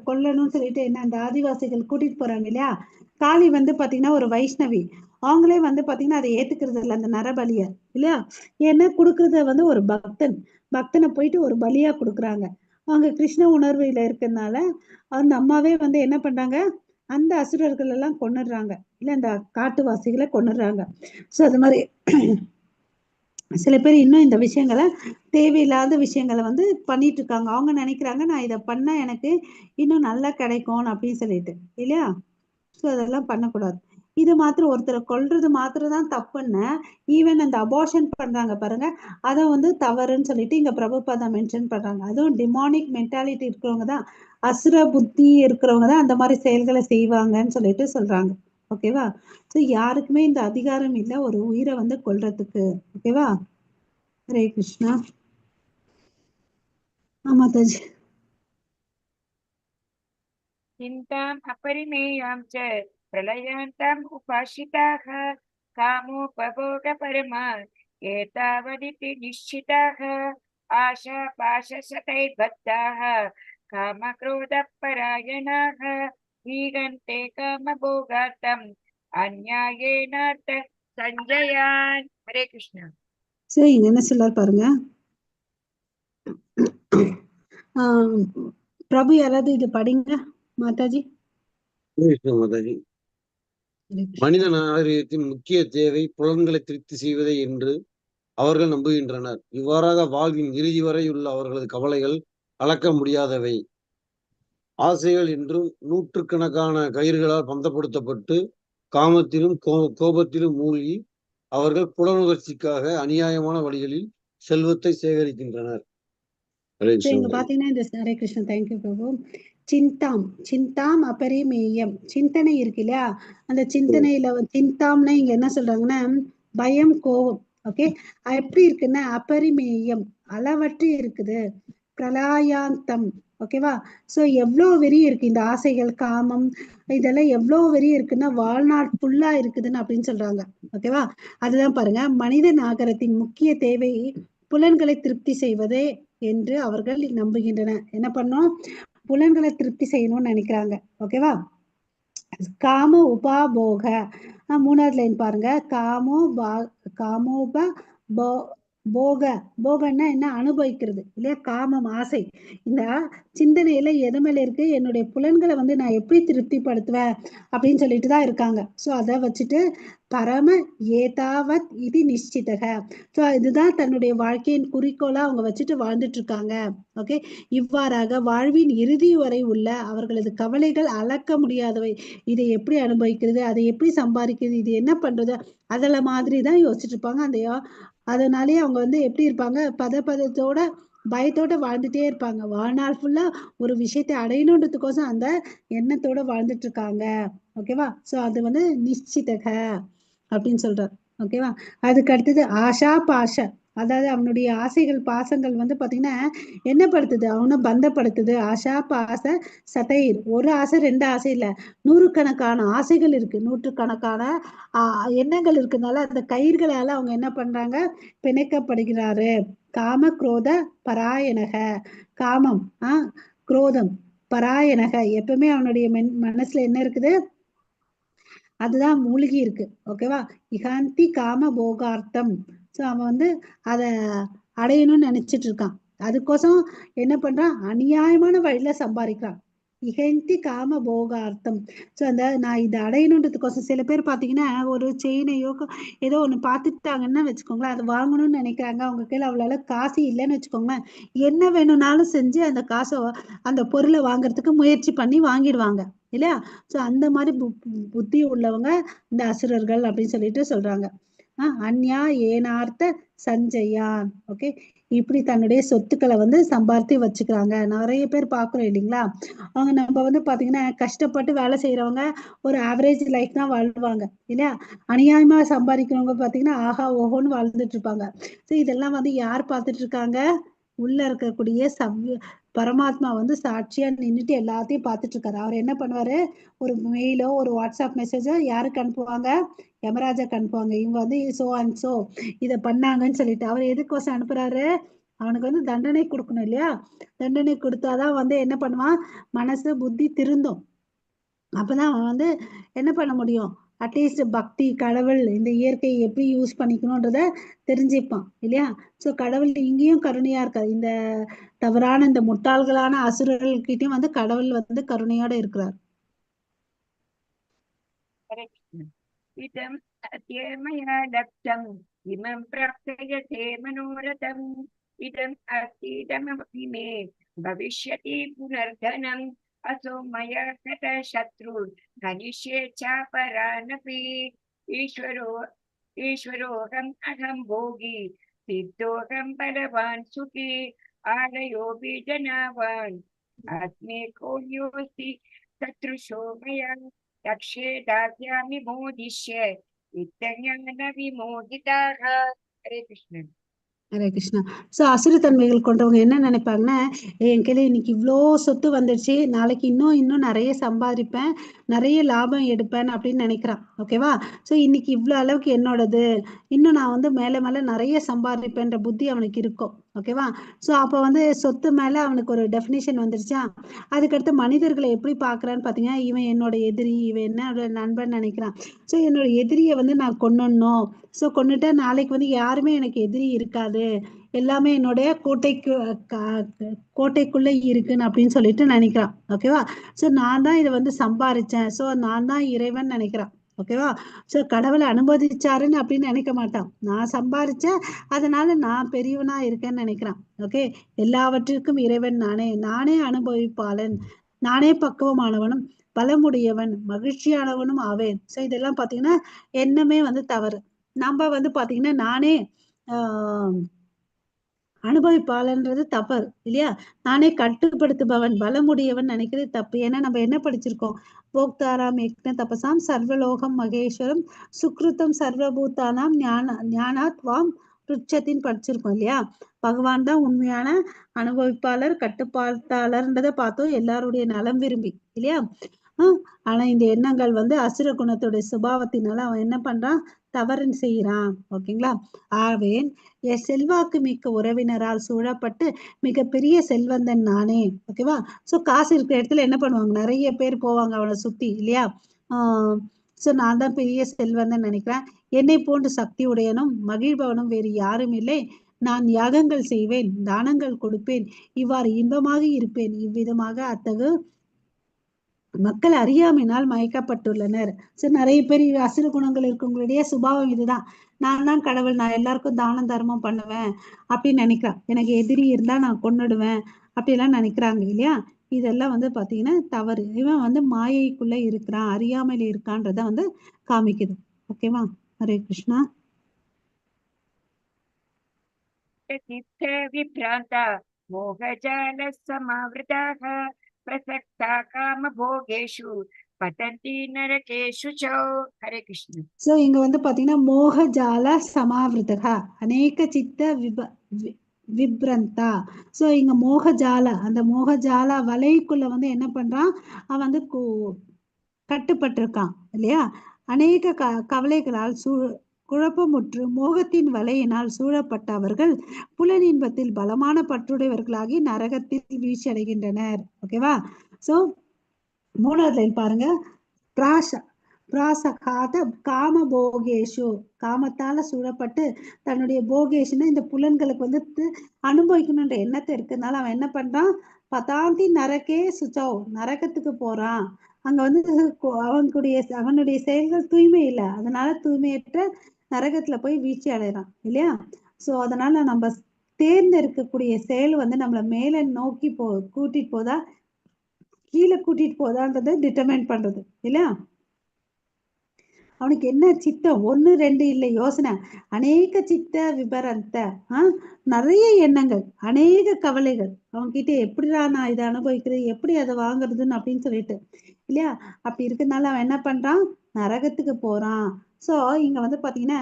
கொல்லணும்னு சொல்லிட்டு என்ன அந்த ஆதிவாசிகள் கூட்டிட்டு போறாங்க இல்லையா? காளி வந்து பாத்தீங்கன்னா ஒரு வைஷ்ணவி, அவங்களே வந்து பாத்தீங்கன்னா அதை ஏத்துக்கிறது இல்லை அந்த நரபலிய இல்லையா? ஏன்னா கொடுக்கறத வந்து ஒரு பக்தனை போயிட்டு ஒரு பலியா கொடுக்குறாங்க. அவங்க கிருஷ்ண உணர்வுல இருக்கிறதுனால அந்த அம்மாவே வந்து என்ன பண்றாங்க, அந்த அசுரர்கள் எல்லாம் கொன்னுடுறாங்க இல்ல, அந்த காட்டுவாசிகளை கொன்னுடுறாங்க. ஸோ அது மாதிரி சில பேர் இன்னும் இந்த விஷயங்களை, தேவையில்லாத விஷயங்களை வந்து பண்ணிட்டு இருக்காங்க. அவங்க நினைக்கிறாங்க நான் இதை பண்ணா எனக்கு இன்னும் நல்லா கிடைக்கும் அப்படின்னு சொல்லிட்டு இல்லையா? ஸோ அதெல்லாம் பண்ணக்கூடாது. இது மாத்திரம் ஒருத்தரை கொல்றது மாத்திரம் தான் தப்புன்னு, ஈவன் அந்த அபார்ஷன் பண்றாங்க பாருங்க, அதை வந்து தவறுன்னு சொல்லிட்டு இங்க பிரபுபாதா மென்ஷன் பண்றாங்க. அதுவும் டிமானிக் மென்டாலிட்டி இருக்கிறவங்க தான், அசுர புத்தி இருக்கிறவங்க தான் அந்த மாதிரி செயல்களை செய்வாங்கன்னு சொல்லிட்டு சொல்றாங்க. ஓகேவா? ஸோ யாருக்குமே இந்த அதிகாரம் இல்லை ஒரு உயிரை வந்து கொல்றதுக்கு. ஓகேவா? ஹரே கிருஷ்ணா. ஆமா தாஜி. चिन्ताम् अपरिमेयां च प्रलयान्ताम् उपाश्रिताः कामोपभोगपरमा एतावदिति निश्चिताः आशापाशशतैर्बद्धाः कामक्रोधपरायणाः ईगन्ते कामभोगार्थम् अन्यायेनार्थ सञ्जयान्. हरे कृष्ण. சரி, இங்க என்ன சொல்லார் பாருங்க. பிரபு யாராவது இது படிங்க மாதாஜி. மாதாஜி, மனித நாகரிகத்தின் முக்கிய தேவை புலன்களை திருப்தி செய்வதே என்று அவர்கள் நம்புகின்றனர். இவ்வாறாக வாழ்வின் இறுதி வரை உள்ள அவர்களது கவலைகள் அளக்க முடியாதவை. ஆசைகள் என்றும் நூற்றுக்கணக்கான கயிறுகளால் பந்தப்படுத்தப்பட்டு காமத்திலும் கோபத்திலும் மூழ்கி அவர்கள் புலனுணர்ச்சிக்காக அநியாயமான வழிகளில் செல்வத்தை சேகரிக்கின்றனர். இங்க பாத்தீங்கன்னா இந்த ஹரே கிருஷ்ண, தேங்க்யூ பிரபு. சிந்தாம் அபரிமேயம், சிந்தனை இருக்கு இல்லையா, அந்த சிந்தனையில சிந்தாம்னா இங்க என்ன சொல்றாங்கன்னா பயம், கோபம். ஓகே, எப்படி இருக்குன்னா அபரிமேயம், அளவற்று இருக்குது. பிரலாயாந்தம், ஓகேவா. சோ எவ்வளவு வெறி இருக்கு இந்த ஆசைகள், காமம், இதெல்லாம் எவ்வளவு வெறி இருக்குன்னா வாழ்நாள் ஃபுல்லா இருக்குதுன்னு அப்படின்னு சொல்றாங்க. ஓகேவா, அதுதான் பாருங்க, மனித நாகரத்தின் முக்கிய தேவை புலன்களை திருப்தி செய்வதே என்று அவர்கள் நம்புகின்றன. என்ன பண்ணோம், புலன்களை திருப்தி செய்யணும்னு நினைக்கிறாங்க. ஓகேவா. காம உபாபோக, மூணாவது லைன் பாருங்க. காமோப போகன்னா என்ன, அனுபவிக்கிறது இல்லையா, காமம், ஆசை. இந்த சிந்தனையில எது மேல இருக்கு, என்னுடைய புலன்களை நான் எப்படி திருப்திப்படுத்துவேன் அப்படின்னு சொல்லிட்டு தான் இருக்காங்க. ஸோ அதை வச்சுட்டு பரம ஏதாவத் இது நிச்சிதக, ஸோ இதுதான் தன்னுடைய வாழ்க்கையின் குறிக்கோளா அவங்க வச்சுட்டு வாழ்ந்துட்டு இருக்காங்க. ஓகே, இவ்வாறாக வாழ்வின் இறுதி வரை உள்ள அவர்களது கவலைகள் அளக்க முடியாதவை. இதை எப்படி அனுபவிக்கிறது, அதை எப்படி சம்பாதிக்கிறது, இது என்ன பண்றது, அதில் மாதிரி தான் யோசிச்சுட்டு இருப்பாங்க. அதனாலேயே அவங்க எப்படி இருப்பாங்க, பதத்தோட பயத்தோட வாழ்ந்துட்டே இருப்பாங்க. வாழ்நாள் ஃபுல்லா ஒரு விஷயத்தை அடையணுன்றதுக்கோசம் அந்த எண்ணத்தோட வாழ்ந்துட்டு இருக்காங்க. ஓகேவா. ஸோ அது நிச்சிதக அப்படின்னு சொல்றார். ஓகேவா. அதுக்கு அடுத்தது ஆஷா பாஷ, அதாவது அவனுடைய ஆசைகள், பாசங்கள் பாத்தீங்கன்னா என்ன படுத்துது, அவனை பந்தப்படுத்துது. ஆஷா பாச சதைர், ஒரு ஆசை ரெண்டு ஆசை இல்ல, நூறுக்கணக்கான ஆசைகள் இருக்கு, நூற்றுக்கணக்கான எண்ணங்கள் இருக்குனால அந்த கயிர்களால அவங்க என்ன பண்றாங்க, பிணைக்கப்படுகிறாரு. காம குரோத பராயணக, காமம் குரோதம் பராயணக, எப்பவுமே அவனுடைய மனசுல என்ன இருக்குது, அதுதான் மூழ்கி இருக்கு. ஓகேவா. இகாந்தி காம போகார்த்தம், ஸோ அவன் அத அடையணும்னு நினைச்சிட்டு இருக்கான். அதுக்கோசம் என்ன பண்றான், அநியாயமான வழியில சம்பாதிக்கிறான். இகந்தி காம போகார்த்தம், ஸோ நான் இதை அடையணுன்றதுக்கோசம் சில பேர் பார்த்தீங்கன்னா ஒரு செயினையோ ஏதோ ஒன்று பார்த்துட்டாங்கன்னா வச்சுக்கோங்களேன், அது வாங்கணும்னு நினைக்கிறாங்க. அவங்க கையில் அவ்வளோ காசு இல்லைன்னு வச்சுக்கோங்களேன், என்ன வேணும்னாலும் செஞ்சு அந்த காசை, அந்த பொருளை வாங்குறதுக்கு முயற்சி பண்ணி வாங்கிடுவாங்க இல்லையா. ஸோ அந்த மாதிரி புத்தி உள்ளவங்க இந்த அசுரர்கள் அப்படின்னு சொல்லிட்டு சொல்றாங்க. அந்யா ஏனார்த்த சஞ்சயான். ஓகே, இப்படி தன்னுடைய சொத்துக்களை சம்பாதித்து வச்சுக்கிறாங்க. நிறைய பேர் பாக்குறோம் இல்லைங்களா, அவங்க நம்ம பாத்தீங்கன்னா கஷ்டப்பட்டு வேலை செய்யறவங்க ஒரு ஆவரேஜ் லைஃப் தான் வாழ்வாங்க இல்லையா. அநியாயமா சம்பாதிக்கிறவங்க பாத்தீங்கன்னா ஆஹா ஓஹோன்னு வாழ்ந்துட்டு இருப்பாங்க. ஸோ இதெல்லாம் யார் பார்த்துட்டு இருக்காங்க, உள்ள இருக்கக்கூடிய பரமாத்மா சாட்சியா நின்றுட்டு எல்லாத்தையும் பார்த்துட்டு இருக்காரு. அவர் என்ன பண்ணுவாரு, ஒரு மெயிலோ ஒரு வாட்ஸ்அப் மெசேஜோ யாருக்கு அனுப்புவாங்க, யமராஜாக்கு அனுப்புவாங்க. இவங்க சோ அண்ட் சோ இதை பண்ணாங்கன்னு சொல்லிட்டு அவர் எதுக்கோசம் அனுப்புறாரு, அவனுக்கு தண்டனை கொடுக்கணும் இல்லையா. தண்டனை கொடுத்தாதான் என்ன பண்ணுவான், மனசு புத்தி திருந்தும். அப்பதான் அவன் என்ன பண்ண முடியும், அட்லீஸ்ட் பக்தி, கடவுள், இந்த இயற்கையை எப்படி யூஸ் பண்ணிக்கணும்ன்றத தெரிஞ்சுப்பான் இல்லையா. ஸோ கடவுள் இங்கேயும் கருணையா இருக்காது, இந்த தவறான இந்த முட்டாள்களான அசுரர்கள்கிட்டயும் கடவுள் கருணையோட இருக்கிறார். இதம் அத்யமயா லப்தம் இமம் ப்ராப்யதே மனோரதம் இதம் அஸ்திதமபி மே பவிஷ்யதி புனர்தனம் असो मया कृत शत्रु धनिष्ये चापरानपि ईश्वरोऽहम् अहं भोगी सिद्धोऽहं बलवान् सुखी आलयोऽपि जनावान् अस्मे कोऽन्योऽस्ति शत्रुषो मया रक्षे दास्यामि मोदिष्य इत्यज्ञानविमोहिताः. हरे कृष्ण. ஹரே கிருஷ்ணா. ஸோ அசுரத்தன்மைகள் கொண்டவங்க என்ன நினைப்பாங்கன்னா, என் கையில இன்னைக்கு இவ்வளோ சொத்து வந்துடுச்சு, நாளைக்கு இன்னும் நிறைய சம்பாதிப்பேன், நிறைய லாபம் எடுப்பேன் அப்படின்னு நினைக்கிறான். ஓகேவா? ஸோ இன்னைக்கு இவ்வளோ அளவுக்கு என்னோடது, இன்னும் நான் வந்து மேலே மேலே நிறைய சம்பாதிப்பேன்ற புத்தி அவனுக்கு இருக்கும். ஓகேவா? ஸோ அப்போ வந்து சொத்து மேலே அவனுக்கு ஒரு டெஃபினிஷன் வந்துருச்சா. அதுக்கடுத்து மனிதர்களை எப்படி பார்க்குறான்னு பார்த்தீங்கன்னா, இவன் என்னோட எதிரி, இவன் என்னோட நண்பன் நினைக்கிறான். ஸோ என்னோட எதிரியை வந்து நான் கொன்னுடணும். ஸோ கொண்டுட்டா நாளைக்கு வந்து யாருமே எனக்கு எதிரி இருக்காது, எல்லாமே என்னுடைய கோட்டைக்குள்ள இருக்குன்னு அப்படின்னு சொல்லிட்டு நினைக்கிறான். ஓகேவா? ஸோ நான் தான் இதை வந்து சம்பாரிச்சேன், ஸோ நான் தான் இறைவன் நினைக்கிறான். ஓகேவா? ஸோ கடவுளை அனுமதிச்சாருன்னு அப்படின்னு நினைக்க மாட்டான். நான் சம்பாரிச்சேன், அதனால நான் பெரியவனா இருக்கேன்னு நினைக்கிறான். ஓகே, எல்லாவற்றிற்கும் இறைவன் நானே, நானே அனுபவிப்பாளன், நானே பக்குவமானவனும் பலமுடையவன் மகிழ்ச்சியானவனும் ஆவேன். ஸோ இதெல்லாம் பார்த்தீங்கன்னா எண்ணமே வந்து தவறு. நம்ம வந்து பாத்தீங்கன்னா நானே அனுபவிப்பாளன்றது தவறு இல்லையா. நானே கட்டுப்படுத்துபவன் பலமுடையவன் நினைக்கிறது தப்பு. ஏன்னா நம்ம என்ன படிச்சிருக்கோம், போக்தாராம் யக்ன தபசாம் சர்வலோகம் மகேஸ்வரம் சுக்ருத்தம் சர்வபூதானாம் ஞானாத் வாம் ருட்சத்தின் படிச்சிருக்கோம் இல்லையா. பகவான் தான் உண்மையான அனுபவிப்பாளர் கட்டுப்பாட்டாளர்ன்றதை பார்த்தோம், எல்லாருடைய நலம் விரும்பி இல்லையா. ஆனா இந்த எண்ணங்கள் வந்து அசுர குணத்துடைய சுபாவத்தினால அவன் என்ன பண்றான், தவறுன்னு செய்யறான். ஓகேங்களா. ஆவேன் செல்வாக்கு மிக்க உறவினரால் சூழப்பட்டு மிகப்பெரிய செல்வந்தன் நானே. ஓகேவா. ஸோ காசு இருக்கிற இடத்துல என்ன பண்ணுவாங்க, நிறைய பேர் போவாங்க அவனை சுத்தி இல்லையா. ஸோ நான் தான் பெரிய செல்வந்தன் நினைக்கிறேன். என்னை போன்று சக்தி உடையனும் மகிழ்பவனும் வேறு யாரும் இல்லை. நான் யாகங்கள் செய்வேன், தானங்கள் கொடுப்பேன், இவ்வாறு இன்பமாக இருப்பேன். இவ்விதமாக அத்தகு மக்கள் அறியாமையினால் மயக்கப்பட்டுள்ளனர். ஸோ நிறைய பேர் அசுர குணங்கள் இருக்கவங்களுடைய சுபாவம் இதுதான். நான் தான் கடவுள், நான் எல்லாருக்கும் தானம் தர்மம் பண்ணுவேன் அப்படின்னு நினைக்கிறான். எனக்கு எதிரி இருந்தா நான் கொன்னுடுவேன் அப்படிலாம் நினைக்கிறாங்க இல்லையா. இதெல்லாம் வந்து பாத்தீங்கன்னா தவறு. இவன் வந்து மாயைக்குள்ள இருக்கிறான், அறியாமையில இருக்கான்றத வந்து காமிக்குது. ஓகேவா. ஹரே கிருஷ்ணா. विभ्रान्ता मोहजाल समावृताः प्रसक्ता कामभोगेषु पतन्ति नरकेषु च. हरे कृष्ण. ஸோ இங்க வந்து பாத்தீங்கன்னா மோகஜால சமாவிருதகா அநேக சித்த விப்ரந்தா. ஸோ இங்க மோகஜால, அந்த மோகஜால வலைக்குள்ள வந்து என்ன பண்றான், அவன் வந்து கட்டுப்பட்டிருக்கான் இல்லையா. அநேக கவலைகளால் குழப்பமுற்று மோகத்தின் வலையினால் சூழப்பட்ட அவர்கள் புலனின்பத்தில் பலமான பற்றுடையவர்களாகி நரகத்தில் வீழ்ச்சி அடைகின்றனர். ஓகேவா. ஸோ மூணாவது லைன் பாருங்க. பிராசகாத காம போகேஷு, காமத்தால சூழப்பட்டு தன்னுடைய போகேஷுன்னு இந்த புலன்களுக்கு வந்து அனுபவிக்கணுன்ற எண்ணத்தை இருக்கிறதுனால அவன் என்ன பண்றான், பதாந்தி நரகே சுச்சோ, நரகத்துக்கு போறான். அங்க வந்து அவனுடைய செயல்கள் தூய்மை இல்லை, அதனால தூய்மையற்ற நரகத்துல போய் வீழ்ச்சி அடைகிறான் இல்லையா. ஸோ அதனால நம்ம தேர்ந்தெடுக்கக்கூடிய செயல் வந்து நம்மளை மேல நோக்கி கூட்டிட்டு போதா கீழே கூட்டிட்டு போதான்றதை டிட்டர்மைன் பண்றது இல்லையா. அவனுக்கு என்ன சித்தம், ஒன்று ரெண்டு இல்லை யோசனை, அநேக சித்த விபரந்த, நிறைய எண்ணங்கள், அநேக கவலைகள் அவன்கிட்ட. எப்படிடா நான் இதை அனுபவிக்கிறது, எப்படி அதை வாங்குறதுன்னு அப்படின்னு சொல்லிட்டு இல்லையா. அப்படி இருக்கிறதுனால அவன் என்ன பண்றான், நரகத்துக்கு போறான். ஸோ இங்க வந்து பாத்தீங்கன்னா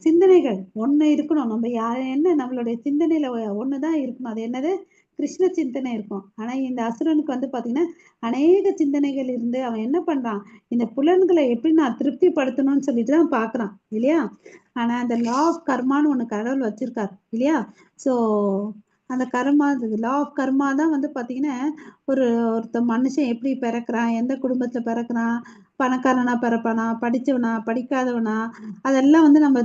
சிந்தனைகள் ஒண்ணு இருக்கணும். நம்ம என்ன நம்மளுடைய சிந்தனையில ஒண்ணுதான் இருக்கணும். அது என்னது, கிருஷ்ண சிந்தனை இருக்கும். ஆனா இந்த அசுரனுக்கு வந்து பாத்தீங்கன்னா அநேக சிந்தனைகள் இருந்து அவன் என்ன பண்றான், இந்த புலன்களை எப்படி நான் திருப்திப்படுத்தணும்னு சொல்லிட்டு தான் பாக்குறான் இல்லையா. ஆனா அந்த லா ஆஃப் கர்மான்னு ஒண்ணு கடவுள் வச்சிருக்காரு இல்லையா. ஸோ அந்த கர்மா, லா ஆஃப் கர்மா தான் வந்து பாத்தீங்கன்னா ஒருத்த மனுஷன் எப்படி பிறக்கிறான், எந்த குடும்பத்துல பிறக்கிறான், பணக்காரனா பிறப்பானா, படிச்சவனா படிக்காதவனா, அதெல்லாம் வந்து நம்ம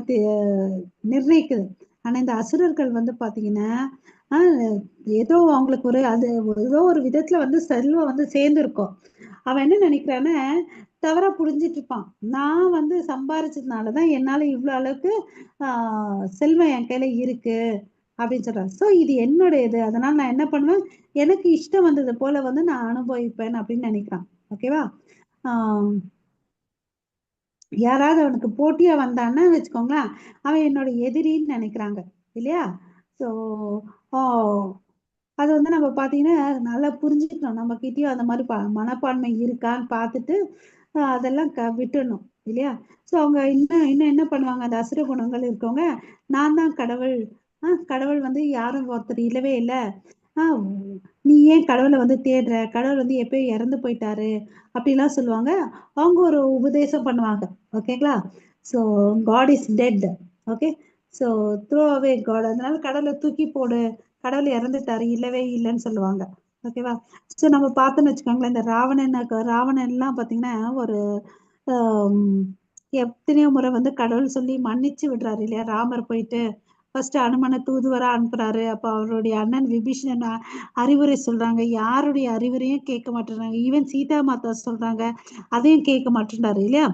நிர்ணயிக்குது. ஆனா இந்த அசுரர்கள் வந்து பாத்தீங்கன்னா ஏதோ அவங்களுக்கு ஏதோ ஒரு விதத்துல வந்து செல்வம் வந்து சேர்ந்துருக்கும். அவன் என்ன நினைக்கிறான்னு தவறா புரிஞ்சிட்டு இருப்பான். நான் வந்து சம்பாரிச்சதுனாலதான் என்னால இவ்வளவு அளவுக்கு செல்வம் என் கையில இருக்கு அப்படின்னு சொல்றான். ஸோ இது என்னுடையது, அதனால நான் என்ன பண்ணுவேன், எனக்கு இஷ்டம் வந்தது போல வந்து நான் அனுபவிப்பேன் அப்படின்னு நினைக்கிறான். ஓகேவா. யாராவது அவனுக்கு போட்டியா வந்தான்னு வச்சுக்கோங்களேன், அவன் என்னோட எதிரின்னு நினைக்கிறாங்க இல்லையா. ஸோ அது வந்து நம்ம பார்த்தீங்கன்னா நல்லா புரிஞ்சுக்கணும். நம்ம கிட்டயும் அந்த மாதிரி மனப்பான்மை இருக்கான்னு பார்த்துட்டு அதெல்லாம் விட்டுடணும் இல்லையா. ஸோ அவங்க இன்னும் இன்னும் என்ன பண்ணுவாங்க, அந்த அசுர குணங்கள் இருக்கவங்க, நான் தான் கடவுள், கடவுள் வந்து யாரும் ஒருத்தர் இல்லவே இல்ல. நீ ஏன் கடவுளை வந்து தேடுற? கடவுள் வந்து எப்பயோ இறந்து போயிட்டாரு அப்படிலாம் சொல்லுவாங்க. அவங்க ஒரு உபதேசம் பண்ணுவாங்க. ஓகேங்களா? So God is dead. Okay. So throw away God. அதனால கடவுளை தூக்கி போடு, கடவுள் இறந்துட்டாரு, இல்லவே இல்லைன்னு சொல்லுவாங்க. ஓகேவா? ஸோ நம்ம பார்த்தோன்னு வச்சுக்கோங்களேன், இந்த ராவணன்லாம் பார்த்தீங்கன்னா ஒரு எத்தனையோ முறை வந்து கடவுள் சொல்லி மன்னிச்சு விடுறாரு இல்லையா? ராமர் போயிட்டு ஃபர்ஸ்ட் அனுமனை தூதுவரா அனுப்புறாரு. அப்ப அவருடைய அண்ணன் விபீஷணன் அறிவுரை சொல்றாங்க. யாருடைய அறிவுரையும் கேட்க மாட்டேறாங்க. ஈவன் சீதா மாதா சொல்றாங்க, அதையும் கேட்க மாட்டேன்றாரு இல்லையா?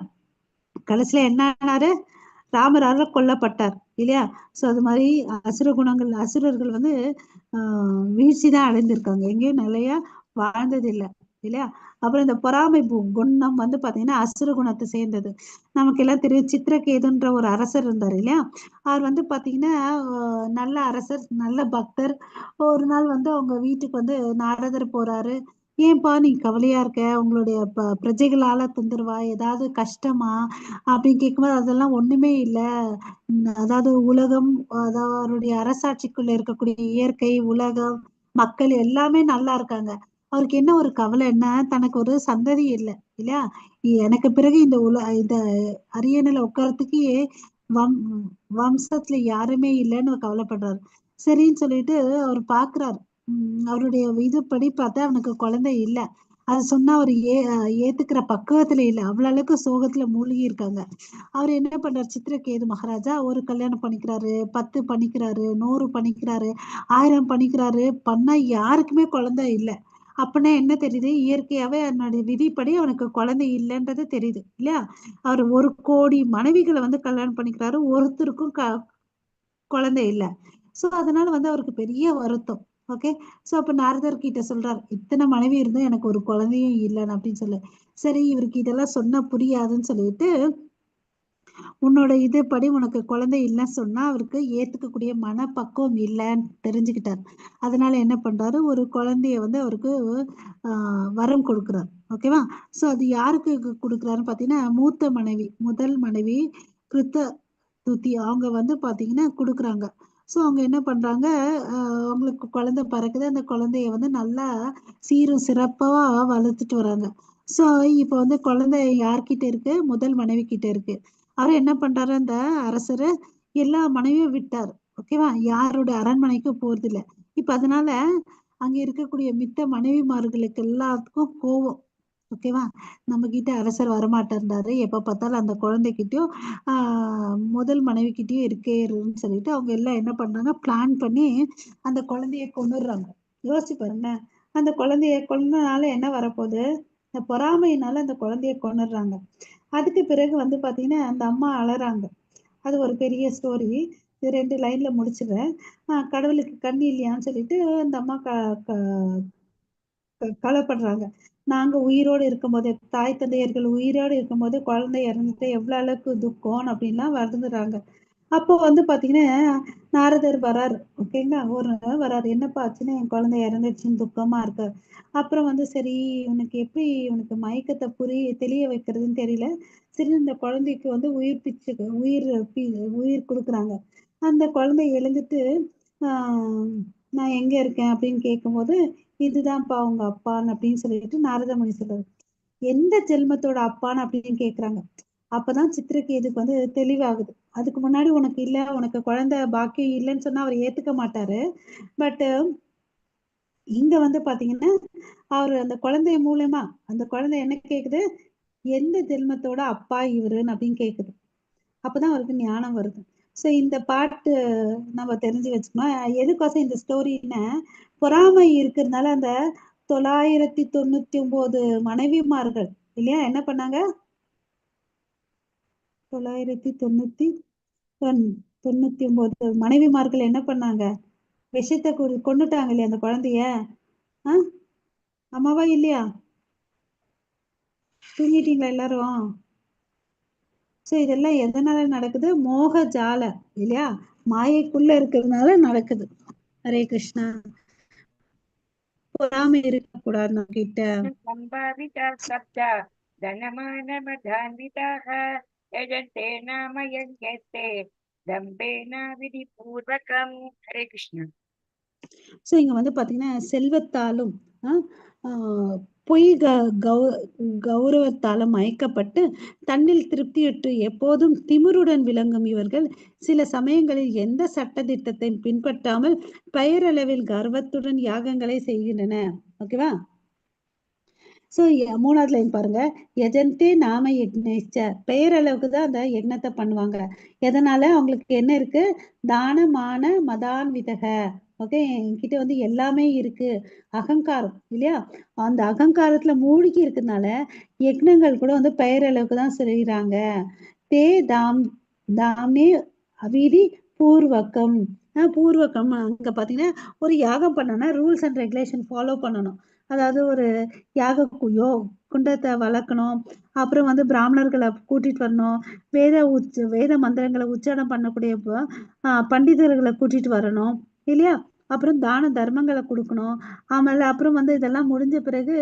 கடைசியில என்ன ஆனாரு? ராமரால கொல்லப்பட்டார் இல்லையா? ஸோ அது மாதிரி அசுரர்கள் வந்து வீழ்ச்சி தான் அடைந்திருக்காங்க. எங்கேயும் நிலையா வாழ்ந்தது இல்லை இல்லையா? அப்புறம் இந்த பொறாமை குணம் வந்து பாத்தீங்கன்னா அசுர குணத்தை சேர்ந்தது. நமக்கு எல்லாம் தெரியும், சித்திரகேதுன்ற ஒரு அரசர் இருந்தார் இல்லையா? அவர் வந்து பாத்தீங்கன்னா நல்ல அரசர், நல்ல பக்தர். ஒரு நாள் வந்து அவங்க வீட்டுக்கு வந்து நாரதர் போறாரு. ஏன்பா நீ கவலையா இருக்க? உங்களுடைய பிரஜைகளால தொந்தரவா, ஏதாவது கஷ்டமா அப்படின்னு கேட்கும்போது அதெல்லாம் ஒண்ணுமே இல்ல. அதாவது உலகம், அதாவது அவருடைய அரசாட்சிக்குள்ள இருக்கக்கூடிய இயற்கை, உலகம், மக்கள் எல்லாமே நல்லா இருக்காங்க. அவருக்கு என்ன ஒரு கவலைன்னா, தனக்கு ஒரு சந்ததி இல்லை இல்லையா? எனக்கு பிறகு இந்த அரியணையில உட்காரத்துக்கு வம் வம்சத்துல யாருமே இல்லைன்னு கவலைப்படுறாரு. சரின்னு சொல்லிட்டு அவர் பாக்குறாரு. அவருடைய இதுபடி பார்த்தா அவனுக்கு குழந்தை இல்லை. அது சொன்னா அவர் ஏத்துக்கிற பக்குவத்துல இல்லை. அவ்வளவு அளவுக்கு சோகத்துல மூழ்கி இருக்காங்க. அவர் என்ன பண்றாரு? சித்திரகேது மகாராஜா ஒரு கல்யாணம் பண்ணிக்கிறாரு, 10 பண்ணிக்கிறாரு, 100 பண்ணிக்கிறாரு, 1000 பண்ணிக்கிறாரு. பண்ணா யாருக்குமே குழந்தை இல்லை. அப்படின்னா என்ன தெரியுது? இயற்கையாவே அதனுடைய விதிப்படி அவனுக்கு குழந்தை இல்லைன்றது தெரியுது இல்லையா? அவர் 1 கோடி மனைவிகளை வந்து கல்யாணம் பண்ணிக்கிறாரு, ஒருத்தருக்கும் குழந்தை இல்லை. சோ அதனால வந்து அவருக்கு பெரிய வருத்தம். ஓகே. சோ அப்ப நாரதர் கிட்ட சொல்றாரு, இத்தனை மனைவி இருந்தும் எனக்கு ஒரு குழந்தையும் இல்லைன்னு அப்படின்னு சொல்லு. சரி, இவருக்கு இதெல்லாம் சொன்னா புரியாதுன்னு சொல்லிட்டு, உன்னோட இதுபடி உனக்கு குழந்தை இல்லைன்னு சொன்னா அவருக்கு ஏத்துக்கக்கூடிய மனப்பக்குவம் இல்லைன்னு தெரிஞ்சுக்கிட்டார். அதனால என்ன பண்றாரு? ஒரு குழந்தைய வந்து அவருக்கு வரம் கொடுக்குறாரு. ஓகேவா? சோ அது யாருக்கு கொடுக்குறாருன்னு பாத்தீங்கன்னா, மூத்த மனைவி, முதல் மனைவி கிருத்த துதி, அவங்க வந்து பாத்தீங்கன்னா கொடுக்குறாங்க. ஸோ அவங்க என்ன பண்றாங்க? அவங்களுக்கு குழந்தை பிறக்குது. அந்த குழந்தைய வந்து நல்லா சீரும் சிறப்பா வளர்த்துட்டு வராங்க. ஸோ இப்போ வந்து குழந்தை யார்கிட்ட இருக்கு? முதல் மனைவி கிட்ட இருக்கு. அவர் என்ன பண்றாரு? அந்த அரசரு எல்லா மனைவியும் விட்டார். ஓகேவா? யாருடைய அரண்மனைக்கு போறது இல்ல. இப்ப அதனால அங்க இருக்கக்கூடிய மித்த மனைவிமார்களுக்கு எல்லாத்துக்கும் கோவம். ஓகேவா? நம்ம கிட்ட அரசர் வரமாட்டேன்றாரு, எப்ப பார்த்தாலும் அந்த குழந்தைகிட்டயும் முதல் மனைவி கிட்டயும் இருக்கேன்னு சொல்லிட்டு அவங்க எல்லாம் என்ன பண்றாங்க? பிளான் பண்ணி அந்த குழந்தைய கொன்னுடுறாங்க. யோசிச்சு பாருங்க. அந்த குழந்தைய கொன்னனால என்ன வரப்போகுது? இந்த பொறாமையினால அந்த குழந்தைய கொன்னுடுறாங்க. அதுக்கு பிறகு வந்து பாத்தீங்கன்னா அந்த அம்மா அழறாங்க. அது ஒரு பெரிய ஸ்டோரி. இது 2 லைன்ல முடிச்சிடுறேன். கடவுளுக்கு கண்ணு இல்லையான்னு சொல்லிட்டு அந்த அம்மா கவலைப்படுறாங்க. நாங்க உயிரோடு இருக்கும்போதே, தாய் தந்தையர்கள் உயிரோடு இருக்கும்போது குழந்தை இறந்துட்டு எவ்வளவு அளவுக்கு துக்கம் அப்படின்லாம் வருந்துறாங்க. அப்போ வந்து பாத்தீங்கன்னா நாரதர் வராரு. ஓகேங்களா? ஒரு நாள் வராரு. என்னப்பா ஆச்சுன்னு? என் குழந்தை இறந்துடுச்சுன்னு துக்கமா இருக்காரு. அப்புறம் வந்து சரி, இவனுக்கு எப்படி இவனுக்கு மயக்கத்தை தெளிய வைக்கிறதுன்னு தெரியல. சரி, இந்த குழந்தைக்கு வந்து உயிர் கொடுக்குறாங்க. அந்த குழந்தை எழுந்துட்டு நான் எங்க இருக்கேன் அப்படின்னு கேட்கும்போது, இதுதான்ப்பா உங்க அப்பான்னு அப்படின்னு சொல்லிட்டு நாரதமுனி சொல்றாரு. எந்த ஜென்மத்தோட அப்பான்னு அப்படின்னு கேக்குறாங்க. அப்பதான் சித்திரகேதுக்கு வந்து தெளிவாகுது. அதுக்கு முன்னாடி உனக்கு இல்ல, உனக்கு குழந்தை பாக்கியம் இல்லைன்னு சொன்னா அவர் ஏத்துக்க மாட்டாரு. பட் இங்க வந்து பாத்தீங்கன்னா அவர் அந்த குழந்தை மூலமா அந்த குழந்தை என்ன கேக்குது? எந்த ஜென்மத்தோட அப்பா இவருன்னு அப்படின்னு கேக்குது. அப்பதான் அவருக்கு ஞானம் வருது. சோ இந்த பாட்டு நம்ம தெரிஞ்சு வச்சுக்கணும். எதுக்கோசம் இந்த ஸ்டோரின்னா, பொறாமை இருக்கிறதுனால அந்த 999 மனைவிமார்கள் இல்லையா என்ன பண்ணாங்க? 999 மனைவிமார்கள் என்ன பண்ணாங்க? விஷத்தை கொன்னுட்டாங்க இல்லையா அந்த குழந்தைய? அம்மாவா இல்லையா? தூங்கிட்டீங்களா எல்லாரும்? சோ இதெல்லாம் எதனால நடக்குது? மோக ஜால இல்லையா? மாயைக்குள்ள இருக்கிறதுனால நடக்குது. ஹரே கிருஷ்ணா. பொறாமை இருக்கக்கூடாது நம்ம கிட்ட. சம்பாவிதா சப்தா தனமானமதான்விதாः யஜந்தே நாம யஜ்ஞஸ்தே दम्भेन विधिपूर्वकं हरे कृष्ण ஸோ இங்க வந்து பாத்தீங்கன்னா செல்வத்தாலும் பொய் கௌரவத்தாலும் மயக்கப்பட்டு தன்னில் திருப்தியுற்று எப்போதும் திமிருடன் விளங்கும் இவர்கள் சில சமயங்களில் எந்த சட்டதிட்டத்தை பின்பற்றாமல் பெயரளவில் கர்வத்துடன் யாகங்களை செய்கின்றன. ஓகேவா? ஸோ 3வது லைன் பாருங்க. யஜந்தே நாம யக்னேச்ச, பெயரளவுக்கு தான் அந்த யக்னத்தை பண்ணுவாங்க. எதனால? அவங்களுக்கு என்ன இருக்கு? தான மான மதான்விதக. ஓகே, என்கிட்ட வந்து எல்லாமே இருக்கு, அகங்காரம் இல்லையா? அந்த அகங்காரத்துல மூழ்கி இருக்கிறதுனால யக்னங்கள் கூட வந்து பெயரளவுக்கு தான் செய்யறாங்க. தே தாம் தாமே அவிதி பூர்வகம். பூர்வகம் அங்க பாத்தீங்கன்னா ஒரு யாகம் பண்ணனா ரூல்ஸ் அண்ட் ரெகுலேஷன் ஃபாலோ பண்ணணும். அதாவது ஒரு யாக குண்டத்தை வளர்க்கணும், அப்புறம் வந்து பிராமணர்களை கூட்டிட்டு வரணும், வேத மந்திரங்களை உச்சாரணம் பண்ணக்கூடிய பண்டிதர்களை கூட்டிட்டு வரணும் இல்லையா? அப்புறம் தான தர்மங்களை கொடுக்கணும். ஆಮೇಲೆ அப்புறம் வந்து இதெல்லாம் முடிஞ்ச பிறகு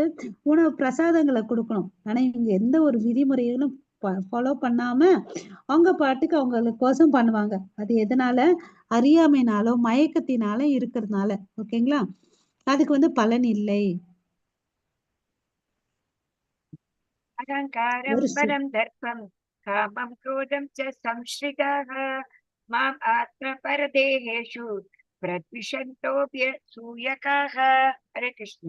உணவு பிரசாதங்களை கொடுக்கணும். ஆனா இவங்க எந்த ஒரு விதிமுறைகளும் ஃபாலோ பண்ணாம அவங்க பாட்டுக்கு அவங்களுக்கோசம் பண்ணுவாங்க. அது எதனால? அறியாமைனாலோ மயக்கத்தினால இருக்கிறதுனால. ஓகேங்களா? அதுக்கு வந்து பலன் இல்லை. अहङ्कारं बलं दर्पं कामं क्रोधं च संश्रिताः माम् आत्मपरदेहेषु प्रद्विषन्तोऽभ्यसूयकाः हरे कृष्ण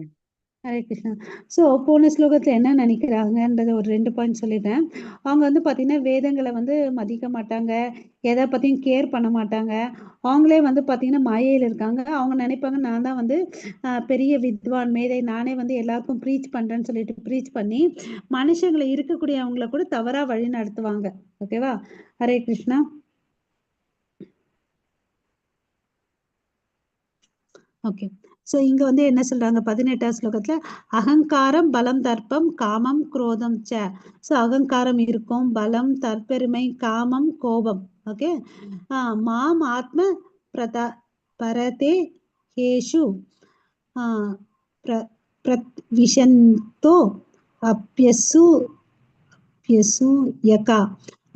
ஹரே கிருஷ்ணா. ஸோ போன ஸ்லோகத்துல என்ன நினைக்கிறாங்கன்றத ஒரு 2 பாயிண்ட் சொல்லிட்டேன். அவங்க வந்து பாத்தீங்கன்னா வேதங்களை வந்து மதிக்க மாட்டாங்க, எதை பத்தியும் கேர் பண்ண மாட்டாங்க. அவங்களே வந்து பாத்தீங்கன்னா மாயையில இருக்காங்க. அவங்க நினைப்பாங்க நான் தான் வந்து பெரிய வித்வான் மேதை, நானே வந்து எல்லாருக்கும் ப்ரீச் பண்றேன்னு சொல்லிட்டு ப்ரீச் பண்ணி மனுஷங்களை இருக்கக்கூடியவங்களை கூட தவறா வழி நடத்துவாங்க. ஓகேவா? ஹரே கிருஷ்ணா. ஓகே, ஸோ இங்க வந்து என்ன சொல்றாங்க 18வது ஸ்லோகத்துல அகங்காரம் பலம் தர்ப்பம் காமம் குரோதம் ச. ஸோ அகங்காரம் இருக்கும், பலம் தற்பெருமை காமம் கோபம். ஓகே, மாம் ஆத்ம பிரதா பரதே ஹேஷு பிரத்விஷந்தோ அப்யசூயகா.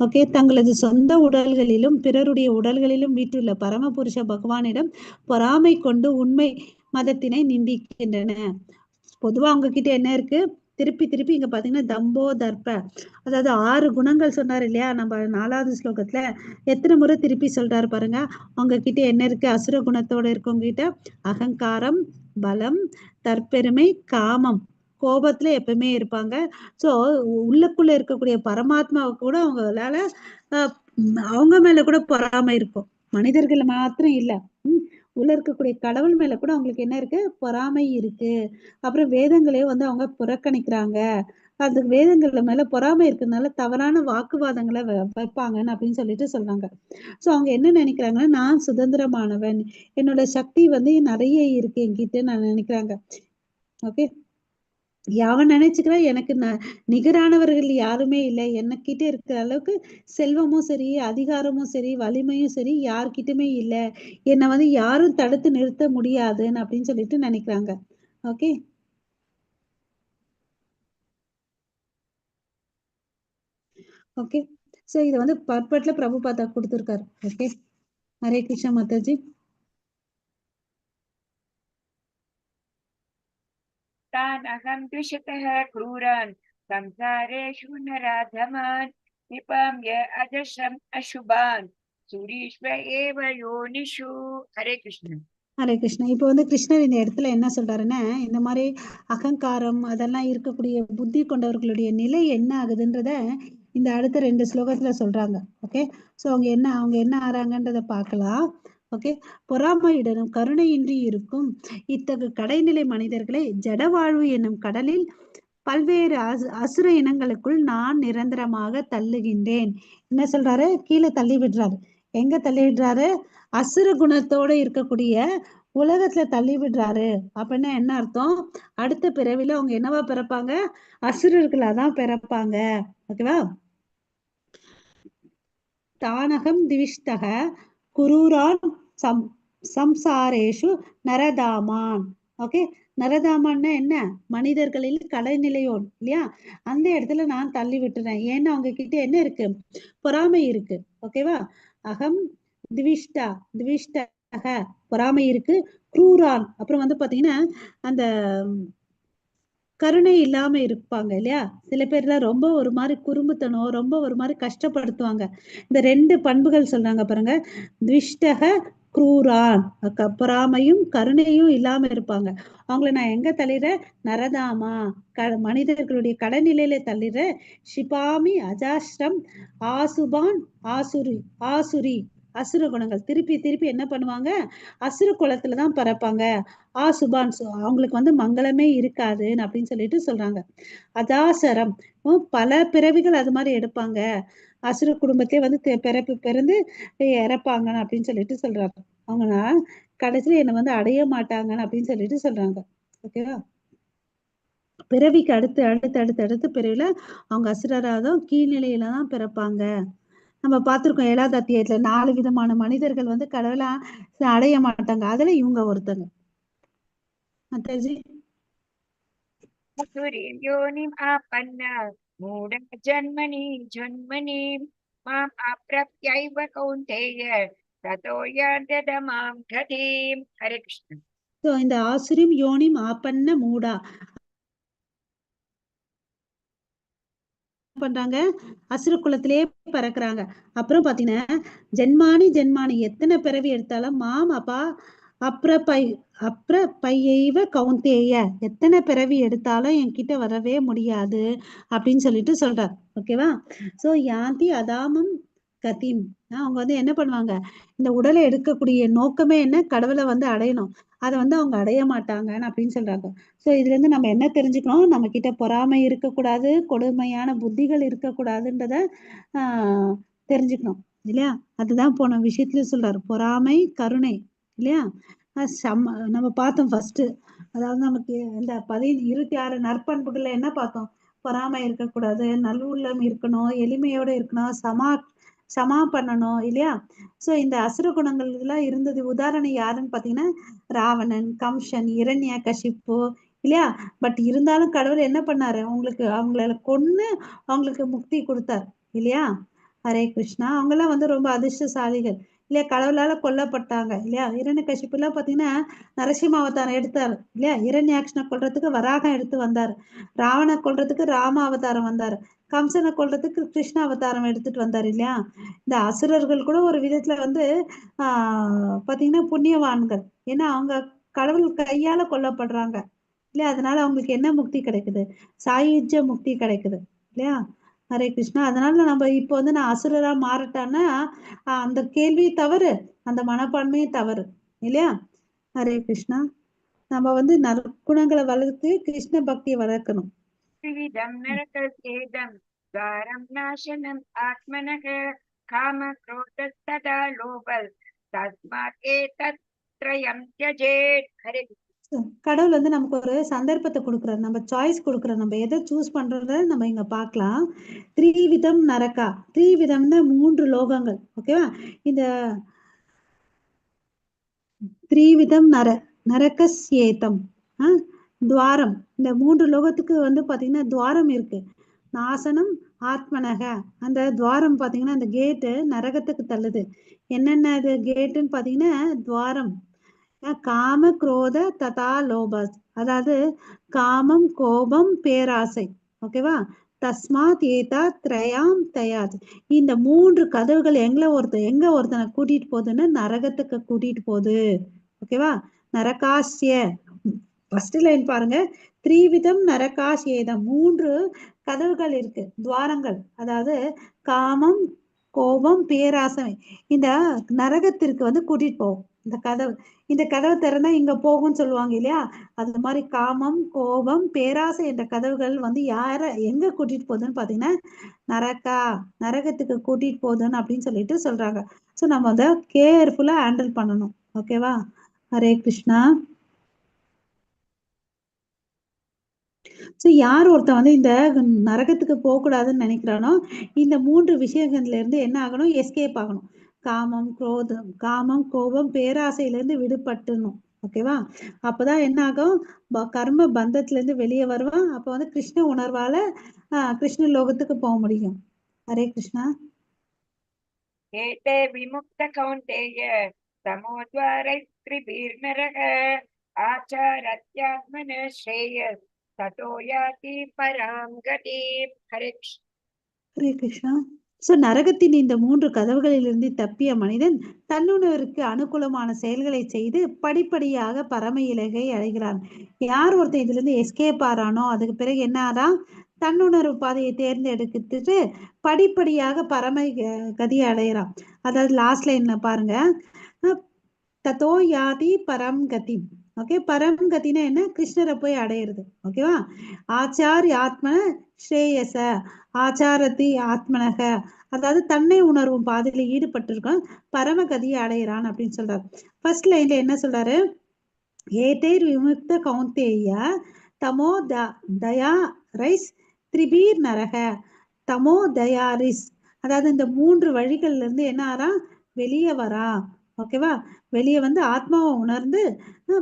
ஓகே, தங்களது சொந்த உடல்களிலும் பிறருடைய உடல்களிலும் வீட்டுள்ள பரமபுருஷ பகவானிடம் பொறாமை கொண்டு உண்மை மதத்தினை நிந்திக்கின்றன. பொதுவா அவங்க கிட்ட என்ன இருக்கு? திருப்பி திருப்பி இங்க பாத்தீங்கன்னா தம்போ தர்ப்ப, அதாவது 6 குணங்கள் சொன்னார் இல்லையா? நம்ம 4வது ஸ்லோகத்துல எத்தனை முறை திருப்பி சொல்றாரு பாருங்க. அவங்க கிட்ட என்ன இருக்கு? அசுர குணத்தோட இருக்கவங்க கிட்ட அகங்காரம், பலம், தற்பெருமை, காமம், கோபத்துல எப்பவுமே இருப்பாங்க. ஸோ உள்ளுக்குள்ள இருக்கக்கூடிய பரமாத்மாவை கூட அவங்களால அவங்க மேல கூட பொறாமை இருக்கும். மனிதர்கள் மாத்திரம் இல்ல, உள்ள இருக்கக்கூடிய கடவுள் மேல கூட அவங்களுக்கு என்ன இருக்கு? பொறாமை இருக்கு. அப்புறம் வேதங்களையும் வந்து அவங்க புறக்கணிக்கிறாங்க. அந்த வேதங்கள் மேல பொறாமை இருக்கிறதுனால தவறான வாக்குவாதங்களை வைப்பாங்கன்னு அப்படின்னு சொல்லிட்டு சொல்றாங்க. ஸோ அவங்க என்ன நினைக்கிறாங்கன்னா நான் சுதந்திரமானவன், என்னோட சக்தி வந்து நிறைய இருக்கு என்கிட்ட நான் நினைக்கிறாங்க. ஓகே, அவன் நினைச்சுக்கிறான் எனக்கு நிகரானவர்கள் யாருமே இல்லை, என்னக்கிட்ட இருக்கிற அளவுக்கு செல்வமும் சரி, அதிகாரமும் சரி, வலிமையும் சரி யார்கிட்டயுமே இல்லை, என்னை வந்து யாரும் தடுத்து நிறுத்த முடியாதுன்னு அப்படின்னு சொல்லிட்டு நினைக்கிறாங்க. ஓகே, ஓகே, ஸோ இதை வந்து பர்பட்ல பிரபுபாதா கொடுத்துருக்காரு. ஓகே, ஹரே கிருஷ்ணா மாதாஜி. तान् अहं द्विषतः क्रूरान् संसारेषु नराधमान् निपाम्य अजशम् अशुभान् सुरीश्व एव योनिषु हरे कृष्ण ஹரே கிருஷ்ணா. இப்போ வந்து கிருஷ்ணர் இந்த இடத்துல என்ன சொல்றாருன்னா, இந்த மாதிரி அகங்காரம் அதெல்லாம் இருக்கக்கூடிய புத்தி கொண்டவர்களுடைய நிலை என்ன ஆகுதுன்றத இந்த அடுத்த 2 ஸ்லோகத்துல சொல்றாங்க. ஓகே, ஸோ அவங்க என்ன ஆறாங்கன்றத பார்க்கலாம். ஓகே, பொறாமையுடனும் கருணையின்றி இருக்கும் இத்தகைய கடைநிலை மனிதர்களை ஜடவாழ்வு என்னும் கடலில் பல்வேறு அசுர இனங்களுக்குள் நான் நிரந்தரமாக தள்ளுகின்றேன். என்ன சொல்றாரு? கீழே தள்ளி விடுறாரு. எங்க தள்ளி விடுறாரு? அசுர குணத்தோட இருக்கக்கூடிய உலகத்துல தள்ளி விடுறாரு. அப்படின்னா என்ன அர்த்தம்? அடுத்த பிறவில அவங்க என்னவா பிறப்பாங்க? அசுரர்களாதான் பிறப்பாங்க. ஓகேவா? தானகம் திவிஷ்டக குரூரான் சம்சாரேஷு நரதாமான். ஓகே, நரதாமான்னா என்ன? மனிதர்களில் கடைநிலையோன் இல்லையா? அந்த இடத்துல நான் தள்ளி விட்டுறேன். ஏன்னா அவங்க கிட்ட என்ன இருக்கு? பொறாமை இருக்கு. ஓகேவா? அகம் திவிஷ்டக பொறாமை இருக்கு. குரூரான் அப்புறம் வந்து பாத்தீங்கன்னா அந்த கருணை இல்லாம இருப்பாங்க இல்லையா? சில பேர்ல ரொம்ப ஒரு மாதிரி குறும்புத்தனம், ரொம்ப ஒரு மாதிரி கஷ்டப்படுத்துவாங்க. இந்த 2 பண்புகள் சொல்றாங்க பாருங்க. திவிஷ்டக குரூரான், பொறாமையும் கருணையும் இல்லாம இருப்பாங்க. அவங்கள நான் எங்க தள்ளிடுறேன்? நரதாமா, மனிதர்களுடைய கடைநிலையில தள்ளிடுறேன். ஷிபாமி அஜாஸ்ரம் ஆசுபான் ஆசுரி அசுர குணங்கள் திருப்பி திருப்பி என்ன பண்ணுவாங்க? அசுர குலத்துலதான் பிறப்பாங்க. ஆசுபான் அவங்களுக்கு வந்து மங்களமே இருக்காதுன்னு அப்படின்னு சொல்லிட்டு சொல்றாங்க. அஜாசரம் பல பிறவிகள் அது மாதிரி எடுப்பாங்க. அசுர குடும்பத்திலே வந்து பிறந்து இறப்பாங்க அப்படின்னு சொல்லிட்டு சொல்றாங்க. அவங்கன்னா கடைசியில என்னை வந்து அடைய மாட்டாங்கன்னு அப்படின்னு சொல்லிட்டு சொல்றாங்க. ஓகேவா? பிறவிக்கு அடுத்து அடுத்து அடுத்து அடுத்து பிறவில அவங்க அசுரராதான் கீழ்நிலையில தான் பிறப்பாங்க. நம்ம பார்த்திருக்கோம் 7வது அத்தியாயத்துல 4 விதமான மனிதர்கள் வந்து கடவுளை அடைய மாட்டாங்க. அதுல இவங்க ஒருத்தங்க. மாதாஜி असुरीं योनिम् आपन्न मूढ जन्मनि माम् अप्राप्यैव कौन्तेय ततो यान्त्यधमां गतिम्. हरे कृष्ण. இந்த ஆசுரிம் யோனிம் ஆப்பன்ன மூடா பண்றாங்க, அசுர குலத்திலே பிறக்குறாங்க. அப்புறம் பாத்தீங்கன்னா ஜென்மானி எத்தனை பிறவி எடுத்தாலும் மாம் அப்பா அப்ரபையைவ கௌந்தேய எத்தனை பிறவி எடுத்தாலும் என்கிட்ட வரவே முடியாது அப்படின்னு சொல்லிட்டு சொல்றார். ஓகேவா? சோ யாந்தி அதாமம் கதிம், அவங்க வந்து என்ன பண்ணுவாங்க? இந்த உடலை எடுக்கக்கூடிய நோக்கமே என்ன? கடவுளை வந்து அடையணும். அதை வந்து அவங்க அடைய மாட்டாங்கன்னு அப்படின்னு சொல்றாங்க. சோ இதுல இருந்து நம்ம என்ன தெரிஞ்சுக்கணும்? நம்ம கிட்ட பொறாமை இருக்கக்கூடாது, கொடுமையான புத்திகள் இருக்கக்கூடாதுன்றத தெரிஞ்சுக்கணும் இல்லையா? அதுதான் போன விஷயத்துல சொல்றாரு. பொறாமை, கருணை இல்லையா? நம்ம பார்த்தோம் ஃபர்ஸ்ட். அதாவது நமக்கு இந்த 26 நற்பண்புகள்ல என்ன பார்த்தோம்? பொறாமை இருக்கக்கூடாது, நல்லுள்ளம் இருக்கணும், எளிமையோட இருக்கணும், சமா பண்ணணும் இல்லையா? சோ இந்த அசுர குணங்கள் எல்லாம் இருந்தது. உதாரணம் யாருன்னு பாத்தீங்கன்னா ராவணன், கம்சன், இரண்யகசிப்பு இல்லையா? பட் இருந்தாலும் கடவுள் என்ன பண்ணாரு? அவங்கள கொன்னு அவங்களுக்கு முக்தி கொடுத்தார் இல்லையா? ஹரே கிருஷ்ணா. அவங்க எல்லாம் வந்து ரொம்ப அதிர்ஷ்டசாலிகள் இல்லையா? கடவுளால கொல்லப்பட்டாங்க இல்லையா? இரண்யகசிப்பு எல்லாம் பாத்தீங்கன்னா நரசிம்ம அவதாரம் எடுத்தாரு இல்லையா? இரண்யாக்ஷனை கொல்றதுக்கு வராகம் எடுத்து வந்தாரு. ராவண கொல்றதுக்கு ராம அவதாரம் வந்தாரு. கம்சனை கொல்றதுக்கு கிருஷ்ண அவதாரம் எடுத்துட்டு வந்தாரு இல்லையா? இந்த அசுரர்கள் கூட ஒரு விதத்துல வந்து பாத்தீங்கன்னா புண்ணியவான்கள். ஏன்னா அவங்க கடவுள் கையால கொல்லப்படுறாங்க இல்லையா? அதனால அவங்களுக்கு என்ன முக்தி கிடைக்குது? சாயுஜ்ய முக்தி கிடைக்குது இல்லையா? ஹரே கிருஷ்ணா. அதனால நம்ம இப்போ வந்து நான் அசுரரா மாறட்டான்னா அந்த கேள்வி தவறு, அந்த மனப்பான்மையும் தவறு இல்லையா? ஹரே கிருஷ்ணா. நம்ம வந்து நற்குணங்களை வளர்த்து கிருஷ்ண பக்தியை வளர்க்கணும். त्रिविधं नरकस्येदं द्वारं नाशनम् आत्मनः काम क्रोधस्तथा लोभः तस्मात् एतत्त्रयं त्यजेत्. हरे கடவுள் வந்து நமக்கு ஒரு சந்தர்ப்பத்தை கொடுக்குறாரு, நம்ம சாய்ஸ் கொடுக்குறாரு. நம்ம எதை சூஸ் பண்றத நம்ம இங்க பார்க்கலாம். த்ரீவிதம் நரகா, த்ரீவிதம்னா 3 லோகங்கள். ஓகேவா? இந்த த்ரீவிதம் நரகஸ்யேதம் துவாரம், இந்த 3 லோகத்துக்கு வந்து பாத்தீங்கன்னா துவாரம் இருக்கு. நாசனம் ஆத்மனக, அந்த துவாரம் பாத்தீங்கன்னா அந்த கேட்டு நரகத்துக்கு தள்ளுது. என்னென்ன இது கேட்டுன்னு பாத்தீங்கன்னா துவாரம் காம குரோத ததா லோபஸ், அதாவது காமம், கோபம், பேராசை. ஓகேவா? தஸ்மாத் ஏதா திரயாம் தயாத், இந்த 3 கதவுகள் எங்க ஒருத்தனை கூட்டிட்டு போகுதுன்னு நரகத்துக்கு கூட்டிட்டு போகுது. ஓகேவா? நரகாசிய ஃபர்ஸ்ட் லைன் பாருங்க. த்ரீவிதம் நரகாசியேதம், 3 கதவுகள் இருக்கு, துவாரங்கள். அதாவது காமம், கோபம், பேராசை இந்த நரகத்திற்கு வந்து கூட்டிட்டு போகும். இந்த கதவு திறந்தா இங்க போகும்னு சொல்லுவாங்க இல்லையா? அது மாதிரி காமம், கோபம், பேராசை என்ற கதவுகள் வந்து எங்க கூட்டிட்டு போகுதுன்னு பாத்தீங்கன்னா நரகத்துக்கு கூட்டிட்டு போகுதுன்னு அப்படின்னு சொல்லிட்டு சொல்றாங்க. சோ நம்ம அதை கேர்ஃபுல்லா ஹேண்டில் பண்ணணும். ஓகேவா? ஹரே கிருஷ்ணா. சோ யார் ஒருத்தன் வந்து இந்த நரகத்துக்கு போக கூடாதுன்னு நினைக்கிறானோ இந்த 3 விஷயங்கள்ல இருந்து என்ன ஆகணும்? எஸ்கேப் ஆகணும். காமம், கோபம், பேராசையில இருந்து விடுபட்டுணும். ஓகேவா? அப்பதான் என்ன ஆகும்? கர்ம பந்தத்துல இருந்து வெளியே வருவான். அப்ப வந்து கிருஷ்ண உணர்வால கிருஷ்ண லோகத்துக்கு போக முடியும். ஹரே கிருஷ்ணா. एते विमुक्त कौन्तेय तमोद्वारैस्त्रिभिर्नरः आचारत्यात्मनः श्रेयः ततो याति परां गतिम्. हरे कृष्ण. ஹரே கிருஷ்ணா. சோ நரகத்தின் இந்த 3 கதவுகளிலிருந்து தப்பிய மனிதன் தன்னுணர்வுக்கு அனுகூலமான செயல்களை செய்து படிப்படியாக பரம இலகை அடைகிறான். யார் ஒருத்தன் இதுல இருந்து எஸ்கேப் ஆறானோ அதுக்கு பிறகு என்ன ஆறான், தன்னுணர்வு பாதையை தேர்ந்தெடுத்துட்டு படிப்படியாக பரம கதியை அடைகிறான். அதாவது லாஸ்ட் லைன்ல பாருங்க, தத்தோ யாதி பரம் கதி. ஓகே, பரம் கத்தினா என்ன, கிருஷ்ணரை போய் அடையிறது. ஓகேவா, ஆச்சார் ஆத்மன ஸ்ரேயச, ஆச்சாரத்தி ஆத்மனக, அதாவது தன்னை உணர்வும் பாதையில ஈடுபட்டிருக்கான், பரமகதியை அடையிறான் அப்படின்னு சொல்றாரு. ஃபர்ஸ்ட் லைன்ல என்ன சொல்றாரு, ஏதேர் விமுக்த கௌந்தேய தமோ தயா ரைஸ் திரிபீர் நரக. தமோ தயாரிஸ், அதாவது இந்த 3 வழிகள்ல இருந்து என்ன ஆறா, வெளியே வரா. ஓகேவா, வெளியே வந்து ஆத்மாவை உணர்ந்து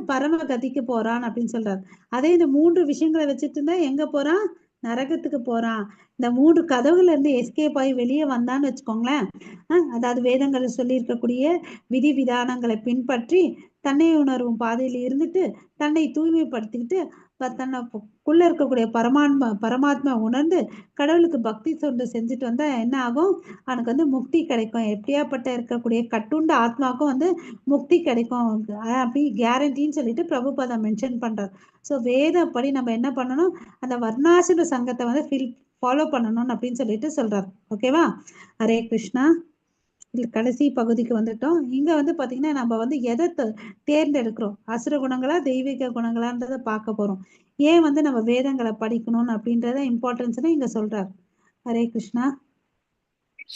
பரமகதிக்கு போறான் அப்படின்னு சொல்றாரு. அதே இந்த 3 விஷயங்களை வச்சுட்டு இருந்தா எங்க போறான், நரகத்துக்கு போறான். இந்த 3 கதவுல இருந்து எஸ்கேப் ஆகி வெளியே வந்தான்னு வச்சுக்கோங்களேன், அதாவது வேதங்களை சொல்லி இருக்கக்கூடிய விதி விதானங்களை பின்பற்றி தன்னை உணர்வும் பாதையில இருந்துட்டு தன்னை தூய்மைப்படுத்திக்கிட்டு தன்னைக்குள்ள இருக்கக்கூடிய பரமாத்மா உணர்ந்து கடவுளுக்கு பக்தி தொண்டு செஞ்சுட்டு வந்தா என்ன ஆகும், அவனுக்கு வந்து முக்தி கிடைக்கும். எப்படியாப்பட்ட இருக்கக்கூடிய கட்டுண்ட ஆத்மாவுக்கும் வந்து முக்தி கிடைக்கும் அப்படி கேரண்டின்னு சொல்லிட்டு பிரபுபாதா மென்ஷன் பண்றாரு. ஸோ வேதப்படி நம்ம என்ன பண்ணணும், அந்த வர்ணாசிர சங்கத்தை வந்து ஃபாலோ பண்ணணும் அப்படின்னு சொல்லிட்டு சொல்றாரு. ஓகேவா, ஹரே கிருஷ்ணா. கடைசி பகுதிக்கு வந்துட்டோம். இங்க வந்து பாத்தீங்கன்னா நம்ம வந்து எதை தேர்ந்தெடுக்கிறோம், அசுர குணங்களா தெய்வீக குணங்களான்றத பார்க்க போறோம். ஏன் வந்து நம்ம வேதங்களை படிக்கணும் அப்படின்றத இம்பார்ட்டன்ஸ் இங்க சொல்றாரு. ஹரே கிருஷ்ணா.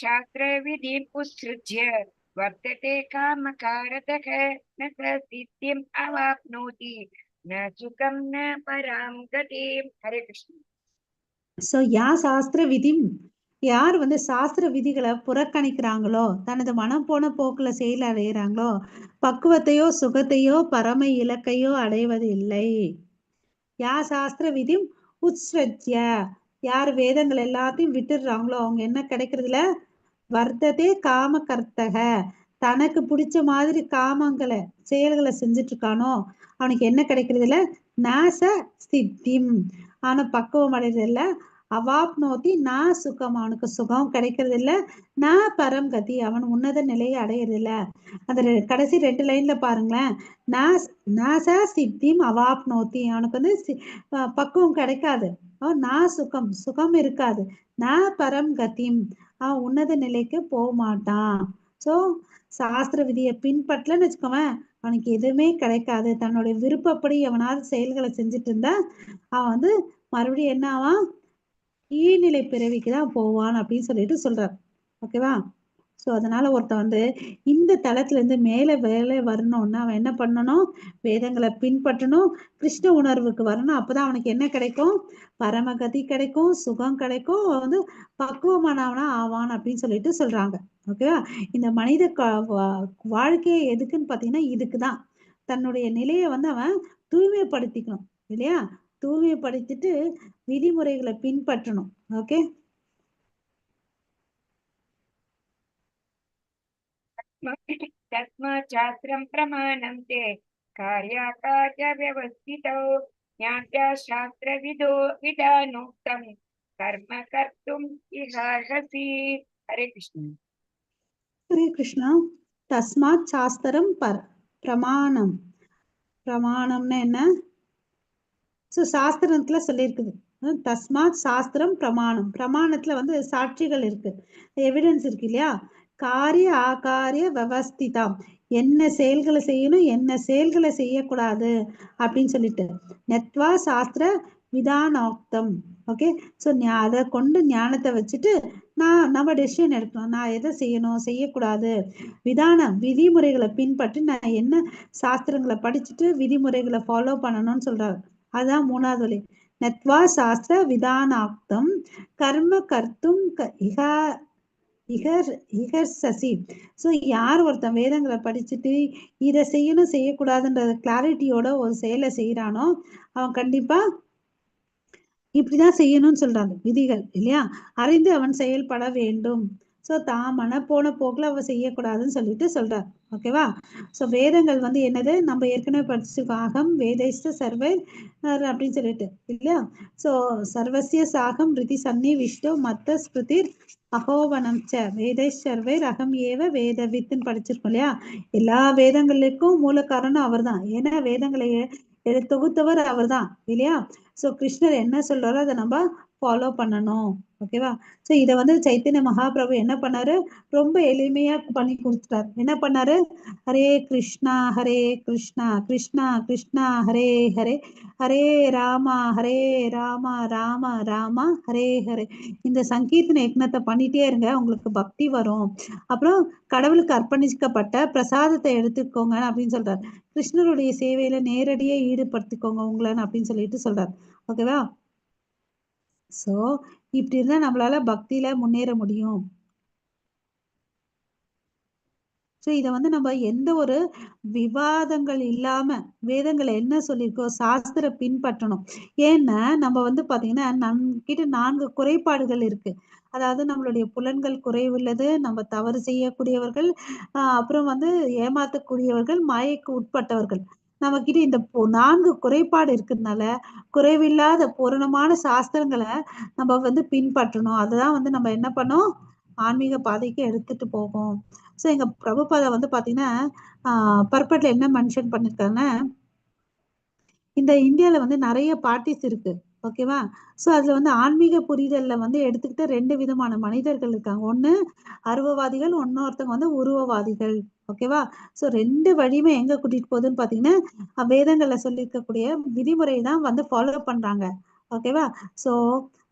शास्त्र विधिम् उत्सृज्य वर्तते कामकारतः न स सिद्धिम् अवाप्नोति न सुखं न परां गतिम्. हरे कृष्ण. சோ யா சாஸ்திர விதி, யார் வந்து சாஸ்திர விதிகளை புறக்கணிக்கிறாங்களோ, தனது மனம் போன போக்குல செயல் அடைகிறாங்களோ, பக்குவத்தையோ சுகத்தையோ பரம இலக்கையோ அடைவது இல்லை. யா சாஸ்திர விதி உத்ஸ்ரஜ்ய, யார் வேதங்கள் எல்லாத்தையும் விட்டுடுறாங்களோ அவங்க என்ன கிடைக்கிறதுல, வர்த்ததே காம கர்த்தக, தனக்கு பிடிச்ச மாதிரி காமங்களை செயல்களை செஞ்சுட்டு இருக்கானோ அவனுக்கு என்ன கிடைக்கிறதுல, நாச சித்திம், ஆனா பக்குவம் அடைறது இல்ல. அவாப்னோதி நா சுகம், அவனுக்கு சுகம் கிடைக்கிறது இல்ல. நான் பரம்கதி, அவன் உன்னத நிலையை அடையிறது இல்ல. அந்த கடைசி 2 லைன்ல பாருங்களேன், நாச சித்திம் அவாப்னோதி, அவனுக்கு வந்து பக்குவம் கிடைக்காது. நான் சுகம், சுகம் இருக்காது. நான் பரம்கதிம், அவன் உன்னத நிலைக்கு போக மாட்டான். சோ சாஸ்திர விதியை பின்பற்றலன்னு வச்சுக்கோவேன், அவனுக்கு எதுவுமே கிடைக்காது. தன்னுடைய விருப்பப்படி எவனாவது செயல்களை செஞ்சுட்டு இருந்தா அவன் வந்து மறுபடியும் என்ன ஆவான், கீழ்நிலை பிறவிக்குதான் போவான் அப்படின்னு சொல்லிட்டு சொல்றாரு. ஓகேவா, ஸோ அதனால ஒருத்தன் வந்து இந்த தளத்துல இருந்து மேலே வேலை வரணும்னா அவன் என்ன பண்ணணும், வேதங்களை பின்பற்றணும், கிருஷ்ண உணர்வுக்கு வரணும். அப்பதான் அவனுக்கு என்ன கிடைக்கும், பரமகதி கிடைக்கும், சுகம் கிடைக்கும், வந்து பக்குவமானவனா ஆவான் அப்படின்னு சொல்லிட்டு சொல்றாங்க. ஓகேவா, இந்த மனித வாழ்க்கையை எதுக்குன்னு பாத்தீங்கன்னா இதுக்குதான். தன்னுடைய நிலையை வந்து அவன் தூய்மைப்படுத்திக்கணும் இல்லையா, தூய்மைப்படுத்திட்டு விதிமுறைகளை பின்பற்றணும். ஓகே, तस्मात् शास्त्रं प्रमाणं ते कार्याकार्य व्यवस्थितौ ज्ञात्वा शास्त्रविदो विधानोक्तं कर्म कर्तुम् इहार्हसि. हरे कृष्ण. ஹரே கிருஷ்ணா. தஸ்மாத் சாஸ்திரம் பிரமாணம். பிரமாணம்னா என்ன, ஸோ சாஸ்திரத்துல சொல்லியிருக்குது, தஸ்மாத் சாஸ்திரம் பிரமாணம். பிரமாணத்துல வந்து சாட்சிகள் இருக்கு, எவிடன்ஸ் இருக்கு இல்லையா. காரிய ஆகாரிய விவஸ்திதம், என்ன செயல்களை செய்யணும் என்ன செயல்களை செய்யக்கூடாது அப்படின்னு சொல்லிட்டு, நெத்வா சாஸ்திர விதானோக்தம். ஓகே, ஸோ அதை கொண்டு ஞானத்தை வச்சுட்டு நம்ம டெசிஷன் எடுக்கணும், நான் எதை செய்யணும் செய்யக்கூடாது. விதானம் விதிமுறைகளை பின்பற்றி நான் என்ன சாஸ்திரங்களை படிச்சுட்டு விதிமுறைகளை ஃபாலோ பண்ணணும்னு சொல்றாரு. அதான் 3வது வழி. நத்வா சாஸ்திர விதானாக்தம் கர்ம கர்த்தும் இகர்சசி. ஸோ யார் ஒருத்தன் வேதங்களை படிச்சுட்டு இதை செய்யணும் செய்யக்கூடாதுன்ற கிளாரிட்டியோட ஒரு செயலை செய்யறானோ அவன் கண்டிப்பா இப்படிதான் செய்யணும்னு சொல்றாங்க விதிகள் இல்லையா, அறிந்து அவன் செயல்பட வேண்டும். ஸோ தான் மனப்போன போக்கில் அவ செய்யக்கூடாதுன்னு சொல்லிட்டு சொல்றார். ஓகேவா? ஸோ வேதங்கள் வந்து என்னது, நம்ம ஏற்கனவே படிச்சிருக்கோம். அகம் வேதைஸ்த சர்வை அப்படின்னு சொல்லிட்டு இல்லையா? ஸோ சர்வசிய சாகம் ரிதி சன்னி விஷ்ணு மத்த ஸ்மிருதிர் அகோவனம் ச வேதை சர்வைர் அகம் ஏவ வேதவித்துன்னு படிச்சிருக்கோம் இல்லையா? எல்லா வேதங்களுக்கும் மூல காரணம் அவர் தான். ஏன்னா வேதங்களை தொகுத்தவர் அவர் தான் இல்லையா? ஸோ கிருஷ்ணர் என்ன சொல்றாரோ அதை நம்ம ஃபாலோ பண்ணணும். ஓகேவா? ஸோ இதை வந்து சைத்தன்ய மகாபிரபு என்ன பண்ணாரு, ரொம்ப எளிமையா பண்ணி கொடுத்துட்டார். என்ன பண்ணாரு, ஹரே கிருஷ்ணா கிருஷ்ணா கிருஷ்ணா ஹரே ஹரே ஹரே ராமா ராமா ராமா ஹரே ஹரே. இந்த சங்கீர்த்தன யக்னத்தை பண்ணிட்டே இருங்க, உங்களுக்கு பக்தி வரும். அப்புறம் கடவுளுக்கு அர்ப்பணிக்கப்பட்ட பிரசாதத்தை எடுத்துக்கோங்க அப்படின்னு சொல்றாரு. கிருஷ்ணருடைய சேவையில நேரடியா ஈடுபடுத்திக்கோங்க உங்களைன்னு அப்படின்னு சொல்லிட்டு சொல்றாரு. ஓகேவா? சோ இப்படி இருந்தா நம்மளால பக்தியில முன்னேற முடியும். ஸோ இதை வந்து நம்ம எந்த ஒரு விவாதங்கள் இல்லாம வேதங்களை என்ன சொல்லியிருக்கோ சாஸ்திர பின்பற்றணும். ஏன்னா நம்ம வந்து பாத்தீங்கன்னா நம்மகிட்ட 4 குறைபாடுகள் இருக்கு. அதாவது நம்மளுடைய புலன்கள் குறைவுள்ளது, நம்ம தவறு செய்யக்கூடியவர்கள், அப்புறம் வந்து ஏமாத்தக்கூடியவர்கள், மாயைக்கு உட்பட்டவர்கள். நம்ம கிட்ட இந்த 4 குறைபாடு இருக்கிறதுனால குறைவில்லாத பூரணமான சாஸ்திரங்களை நம்ம வந்து பின்பற்றணும். அதுதான் வந்து நம்ம என்ன பண்ணோம், ஆன்மீக பாதைக்கு எடுத்துட்டு போகும். ஸோ எங்க பிரபுபாதா வந்து பாத்தீங்கன்னா பர்பட்ல என்ன மென்ஷன் பண்ணிருக்காங்கன்னா, இந்த இந்தியால வந்து நிறைய பார்ட்டிஸ் இருக்கு. ஓகேவா? ஸோ அதுல வந்து ஆன்மீக புரிதல்ல வந்து எடுத்துக்கிட்ட 2 விதமான மனிதர்கள் இருக்காங்க. ஒண்ணு அருவவாதிகள், இன்னொருத்தவங்க வந்து உருவவாதிகள். ஓகேவா? ஸோ 2 வழியுமே எங்க கூட்டிட்டு போகுதுன்னு பாத்தீங்கன்னா வேதங்கள்ல சொல்லியிருக்கக்கூடிய விதிமுறை தான் வந்து ஃபாலோ பண்றாங்க. ஓகேவா? ஸோ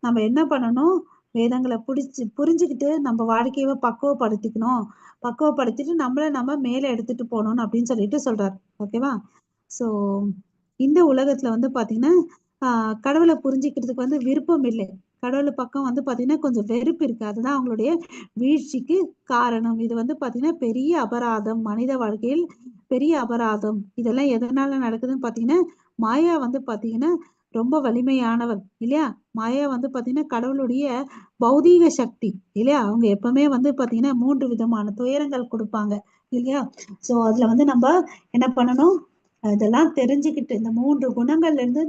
நம்ம என்ன பண்ணணும், வேதங்களை புரிஞ்சுக்கிட்டு நம்ம வாழ்க்கையை பக்குவப்படுத்திட்டு நம்மள நம்ம மேல எடுத்துட்டு போகணும் அப்படின்னு சொல்லிட்டு சொல்றாரு. ஓகேவா? ஸோ இந்த உலகத்துல வந்து பாத்தீங்கன்னா கடவுளை புரிஞ்சுக்கிறதுக்கு வந்து விருப்பம் இல்லை. கடவுள் பக்கம் வந்து பாத்தீங்கன்னா கொஞ்சம் வெறுப்பு இருக்கு. அதுதான் அவங்களுடைய வீழ்ச்சிக்கு காரணம். இது வந்து பாத்தீங்கன்னா பெரிய அபராதம், மனித வாழ்க்கையில் பெரிய அபராதம். இதெல்லாம் எதனால நடக்குதுன்னு பாத்தீங்கன்னா மாயா வந்து பாத்தீங்கன்னா ரொம்ப வலிமையானவர் இல்லையா? மாயா வந்து பாத்தீங்கன்னா கடவுளுடைய பௌதீக சக்தி இல்லையா? அவங்க எப்பவுமே வந்து பாத்தீங்கன்னா 3 விதமான துயரங்கள் கொடுப்பாங்க இல்லையா? சோ அதுல வந்து நம்ம என்ன பண்ணணும், இதெல்லாம் தெரிஞ்சுக்கிட்டு இந்த 3 குணங்கள்ல இருந்து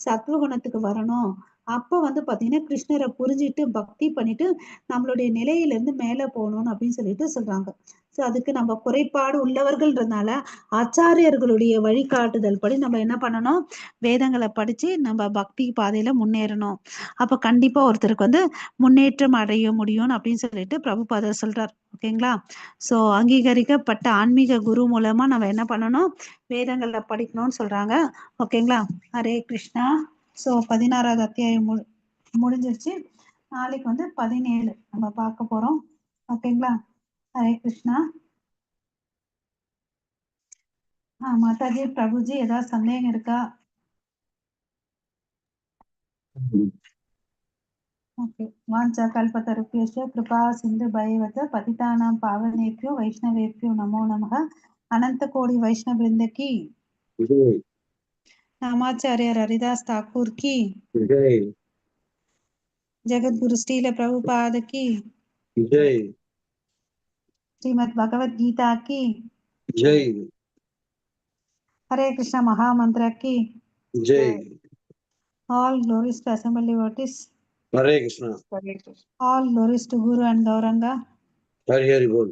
சத்துவ குணத்துக்கு வரணும். அப்ப வந்து பாத்தீங்கன்னா கிருஷ்ணரை புரிஞ்சுட்டு பக்தி பண்ணிட்டு நம்மளுடைய நிலையில இருந்து மேல போகணும் அப்படின்னு சொல்லிட்டு சொல்றாங்க. சோ அதுக்கு நம்ம குறைபாடு உள்ளவர்கள்ன்றதுனால ஆச்சாரியர்களுடைய வழிகாட்டுதல் படி நம்ம என்ன பண்ணணும், வேதங்களை படிச்சு நம்ம பக்தி பாதையில முன்னேறணும். அப்ப கண்டிப்பா ஒருத்தருக்கு வந்து முன்னேற்றம் அடைய முடியும் அப்படின்னு சொல்லிட்டு பிரபுபாதர் சொல்றார். ஓகேங்களா? சோ அங்கீகரிக்கப்பட்ட ஆன்மீக குரு மூலமா நம்ம என்ன பண்ணணும், வேதங்கள்ல படிக்கணும்னு சொல்றாங்க. ஓகேங்களா? ஹரே கிருஷ்ணா. ஸோ 16வது அத்தியாயம் முடிஞ்சிருச்சு. நாளைக்கு வந்து 17 நம்ம பார்க்க போறோம். ஓகேங்களா? ஹரே கிருஷ்ணா. மாதாஜி பிரபுஜி ஏதாவது சந்தேகம் இருக்கா? ஓகே. வாஞ்சா கல்பத்தருப்பியஸ்ய கிருபா சிந்து பயவத பதிதானாம் பாவனேபியோ வைஷ்ணவேபியோ நமோ நமः. அனந்த கோடி வைஷ்ணவ பிருந்த கி, नामाचार्य हरिदास ठाकुर की, जगत गुरु श्रील प्रभुपाद की, श्रीमद् भगवद गीता की, हरे कृष्ण महामंत्र की, all glories to assembled devotees, Hare Krishna, all glories to Guru and Gauranga. Hari Hari बोल.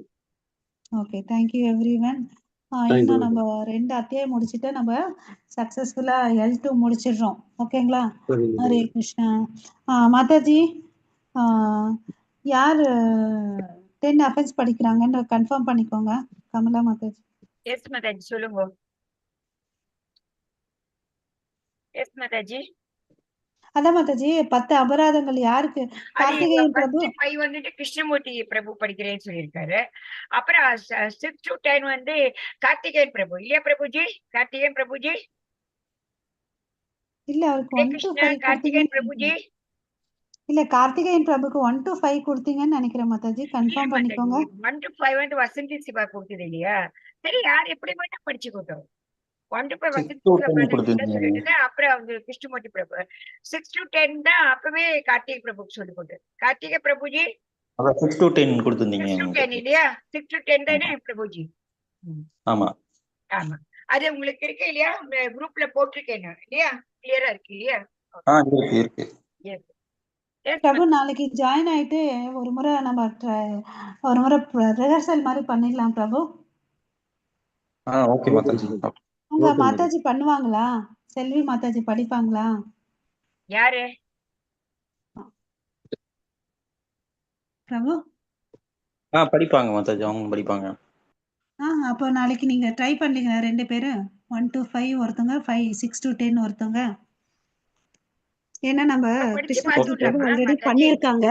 Okay, thank you everyone. இன்னும் நம்ம 2 அத்தியாயம் முடிச்சுட்டு நம்ம சக்சஸ்ஃபுல்லா L2 முடிச்சிடுறோம். ஓகேங்களா? ஹரே கிருஷ்ணா. மாதாஜி யார் 10 அஃபென்ஸ் படிக்கிறாங்கன்னு கன்ஃபார்ம் பண்ணிக்கோங்க. கமலா மாதாஜி. எஸ் மாதாஜி சொல்லுங்க. எஸ் மாதாஜி. அதான் மாதாஜி 10 அபராதங்கள் யாருக்கு? கார்த்திகேயன் பிரபு வந்துட்டு கிருஷ்ணமூர்த்தி பிரபு படிக்கிறேன்னு சொல்லியிருக்காரு. அப்புறம் 6 to 10 வந்து கார்த்திகேயன் பிரபு இல்லையா பிரபுஜி? கார்த்திகேயன் பிரபுஜி இல்ல, அவருக்கு 1 to 5 கார்த்திகேயன் பிரபுஜி இல்ல, கார்த்திகேயன் பிரபுக்கு 1 to 5 கொடுத்தீங்கன்னு நினைக்கிறேன் மாதாஜி. கன்ஃபார்ம் பண்ணிக்கோங்க. 1 to 5 வந்து வசந்தி சிவா கொடுத்தது இல்லையா? சரி, யார் எப்படி மட்டும் படிச்சுக்கிட்டோம். 1 to 5 வசந்தி சிவா சொல்லிட்டு அப்புறம் வந்து கிருஷ்ணமூர்த்தி பிரபு 6 to 10 தான் அப்பவே கார்த்திகை பிரபுக்கு சொல்லி போட்டு. கார்த்திகை பிரபுஜி அதான் 6 to 10 கொடுத்துருந்தீங்க 6 to 10 இல்லையா? 6 to 10 தானே பிரபுஜி? ஆமா. ஆமா. அது உங்களுக்கு இருக்கு இல்லையா? உங்க குரூப்ல போட்டிருக்கேன் நான் இல்லையா? கிளியரா இருக்கு இல்லையா? இருக்கு. Yes. Yes, பிரபு நாளைக்கு ஜாயின் ஆயிட்டு ஒரு முறை நம்ம ஒரு முறை ரிஹர்சல் மாதிரி பண்ணிடலாம் பிரபு. ஓகே மாதாஜி. உங்க மாதாஜி பண்ணுவாங்களா? செல்வி மாதாஜி படிப்பாங்களா? யாரு? பிரபு படிப்பாங்க மாதாஜி, அவங்க படிப்பாங்க. அப்போ நாளைக்கு நீங்க ட்ரை பண்ணீங்க 2 பேரும் 1 to 5 ஒருத்தவங்க, 6 to 10 ஒருத்தவங்க. ஏன்னா நம்ம படிச்சு கிருஷ்ணா பார்த்து பிரபு விடலாமா ஆல்ரெடி மாதாஜி? பண்ணியிருக்காங்க.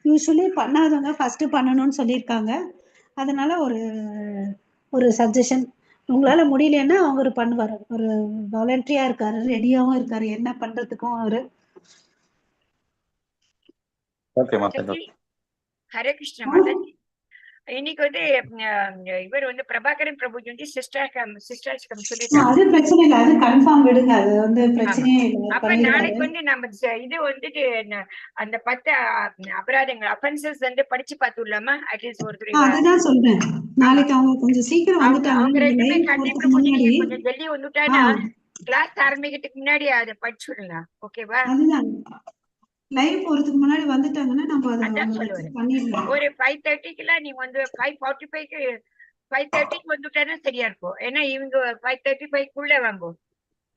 யூஸ்வலி பண்ணாதவங்க ஃபர்ஸ்ட் பண்ணணும்னு சொல்லியிருக்காங்க. அதனால ஒரு சஜஷன், உங்களால முடியலன்னா அவர் பண்ணுவார். ஒரு வாலண்டரியா இருக்காரு, ரெடியாவும் இருக்காரு என்ன பண்றதுக்கும் அவரு. ஓகே மாதாஜி. ஹரே கிருஷ்ண மாதாஜி. இன்னைக்கு வந்து இவர் வந்து பிரபாகரன் பிரபுஜி வந்து சிஸ்டர்ஸ்கம் சொல்லிட்டாங்க. அது பிரச்சனை இல்லை, அது கன்ஃபார்ம் விடுங்க, அது வந்து பிரச்சனையே இல்லை. அப்ப நாளைக்கு வந்து நம்ம இது வந்துட்டு அந்த 10 அபராதங்கள் அஃபென்சஸ் வந்து படிச்சு பார்த்துடலாமா? அட்லீஸ்ட் ஒரு அதுதான் சொல்றேன். நாளைக்கு அவங்க கொஞ்சம் சீக்கிரம் வந்துட்டாங்க. அவங்க 2 பேரும் லைவ் கட்டி போறதுக்கு பிரபுஜி முன்னாடி நீங்க கொஞ்சம் ஜல்தி வந்துட்டானா கிளாஸ் ஆரம்பிக்கிறதுக்கு முன்னாடி அதை படிச்சுடலாம். ஓகேவா? அதுதான் லைவ் போறதுக்கு முன்னாடி வந்துட்டாங்கன்னா நம்ம அதான் அதை சொல்லுவாரு. பண்ணிடலாம். ஒரு 5:30க்குலாம் நீ வந்து 5:45க்கு 5:30க்கு வந்துட்டானா சரியா இருக்கும். ஏன்னா இவங்க 5:35க்குள்ள வாங்கும்.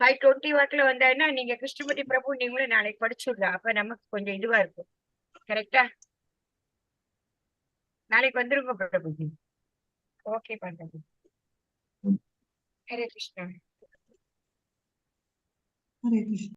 5:20 வாக்குல வந்தாருன்னா நீங்க கிருஷ்ணமூர்த்தி பிரபு நீங்களும் நாளைக்கு படிச்சுடலாம். அப்ப நமக்கு கொஞ்சம் இதுவா இருக்கும். கரெக்டா? நாளைக்கு வந்துருங்க பிரபுஜி. ஓகே பண்றது. ஹரே கிருஷ்ணா. ஹரே கிருஷ்ணா.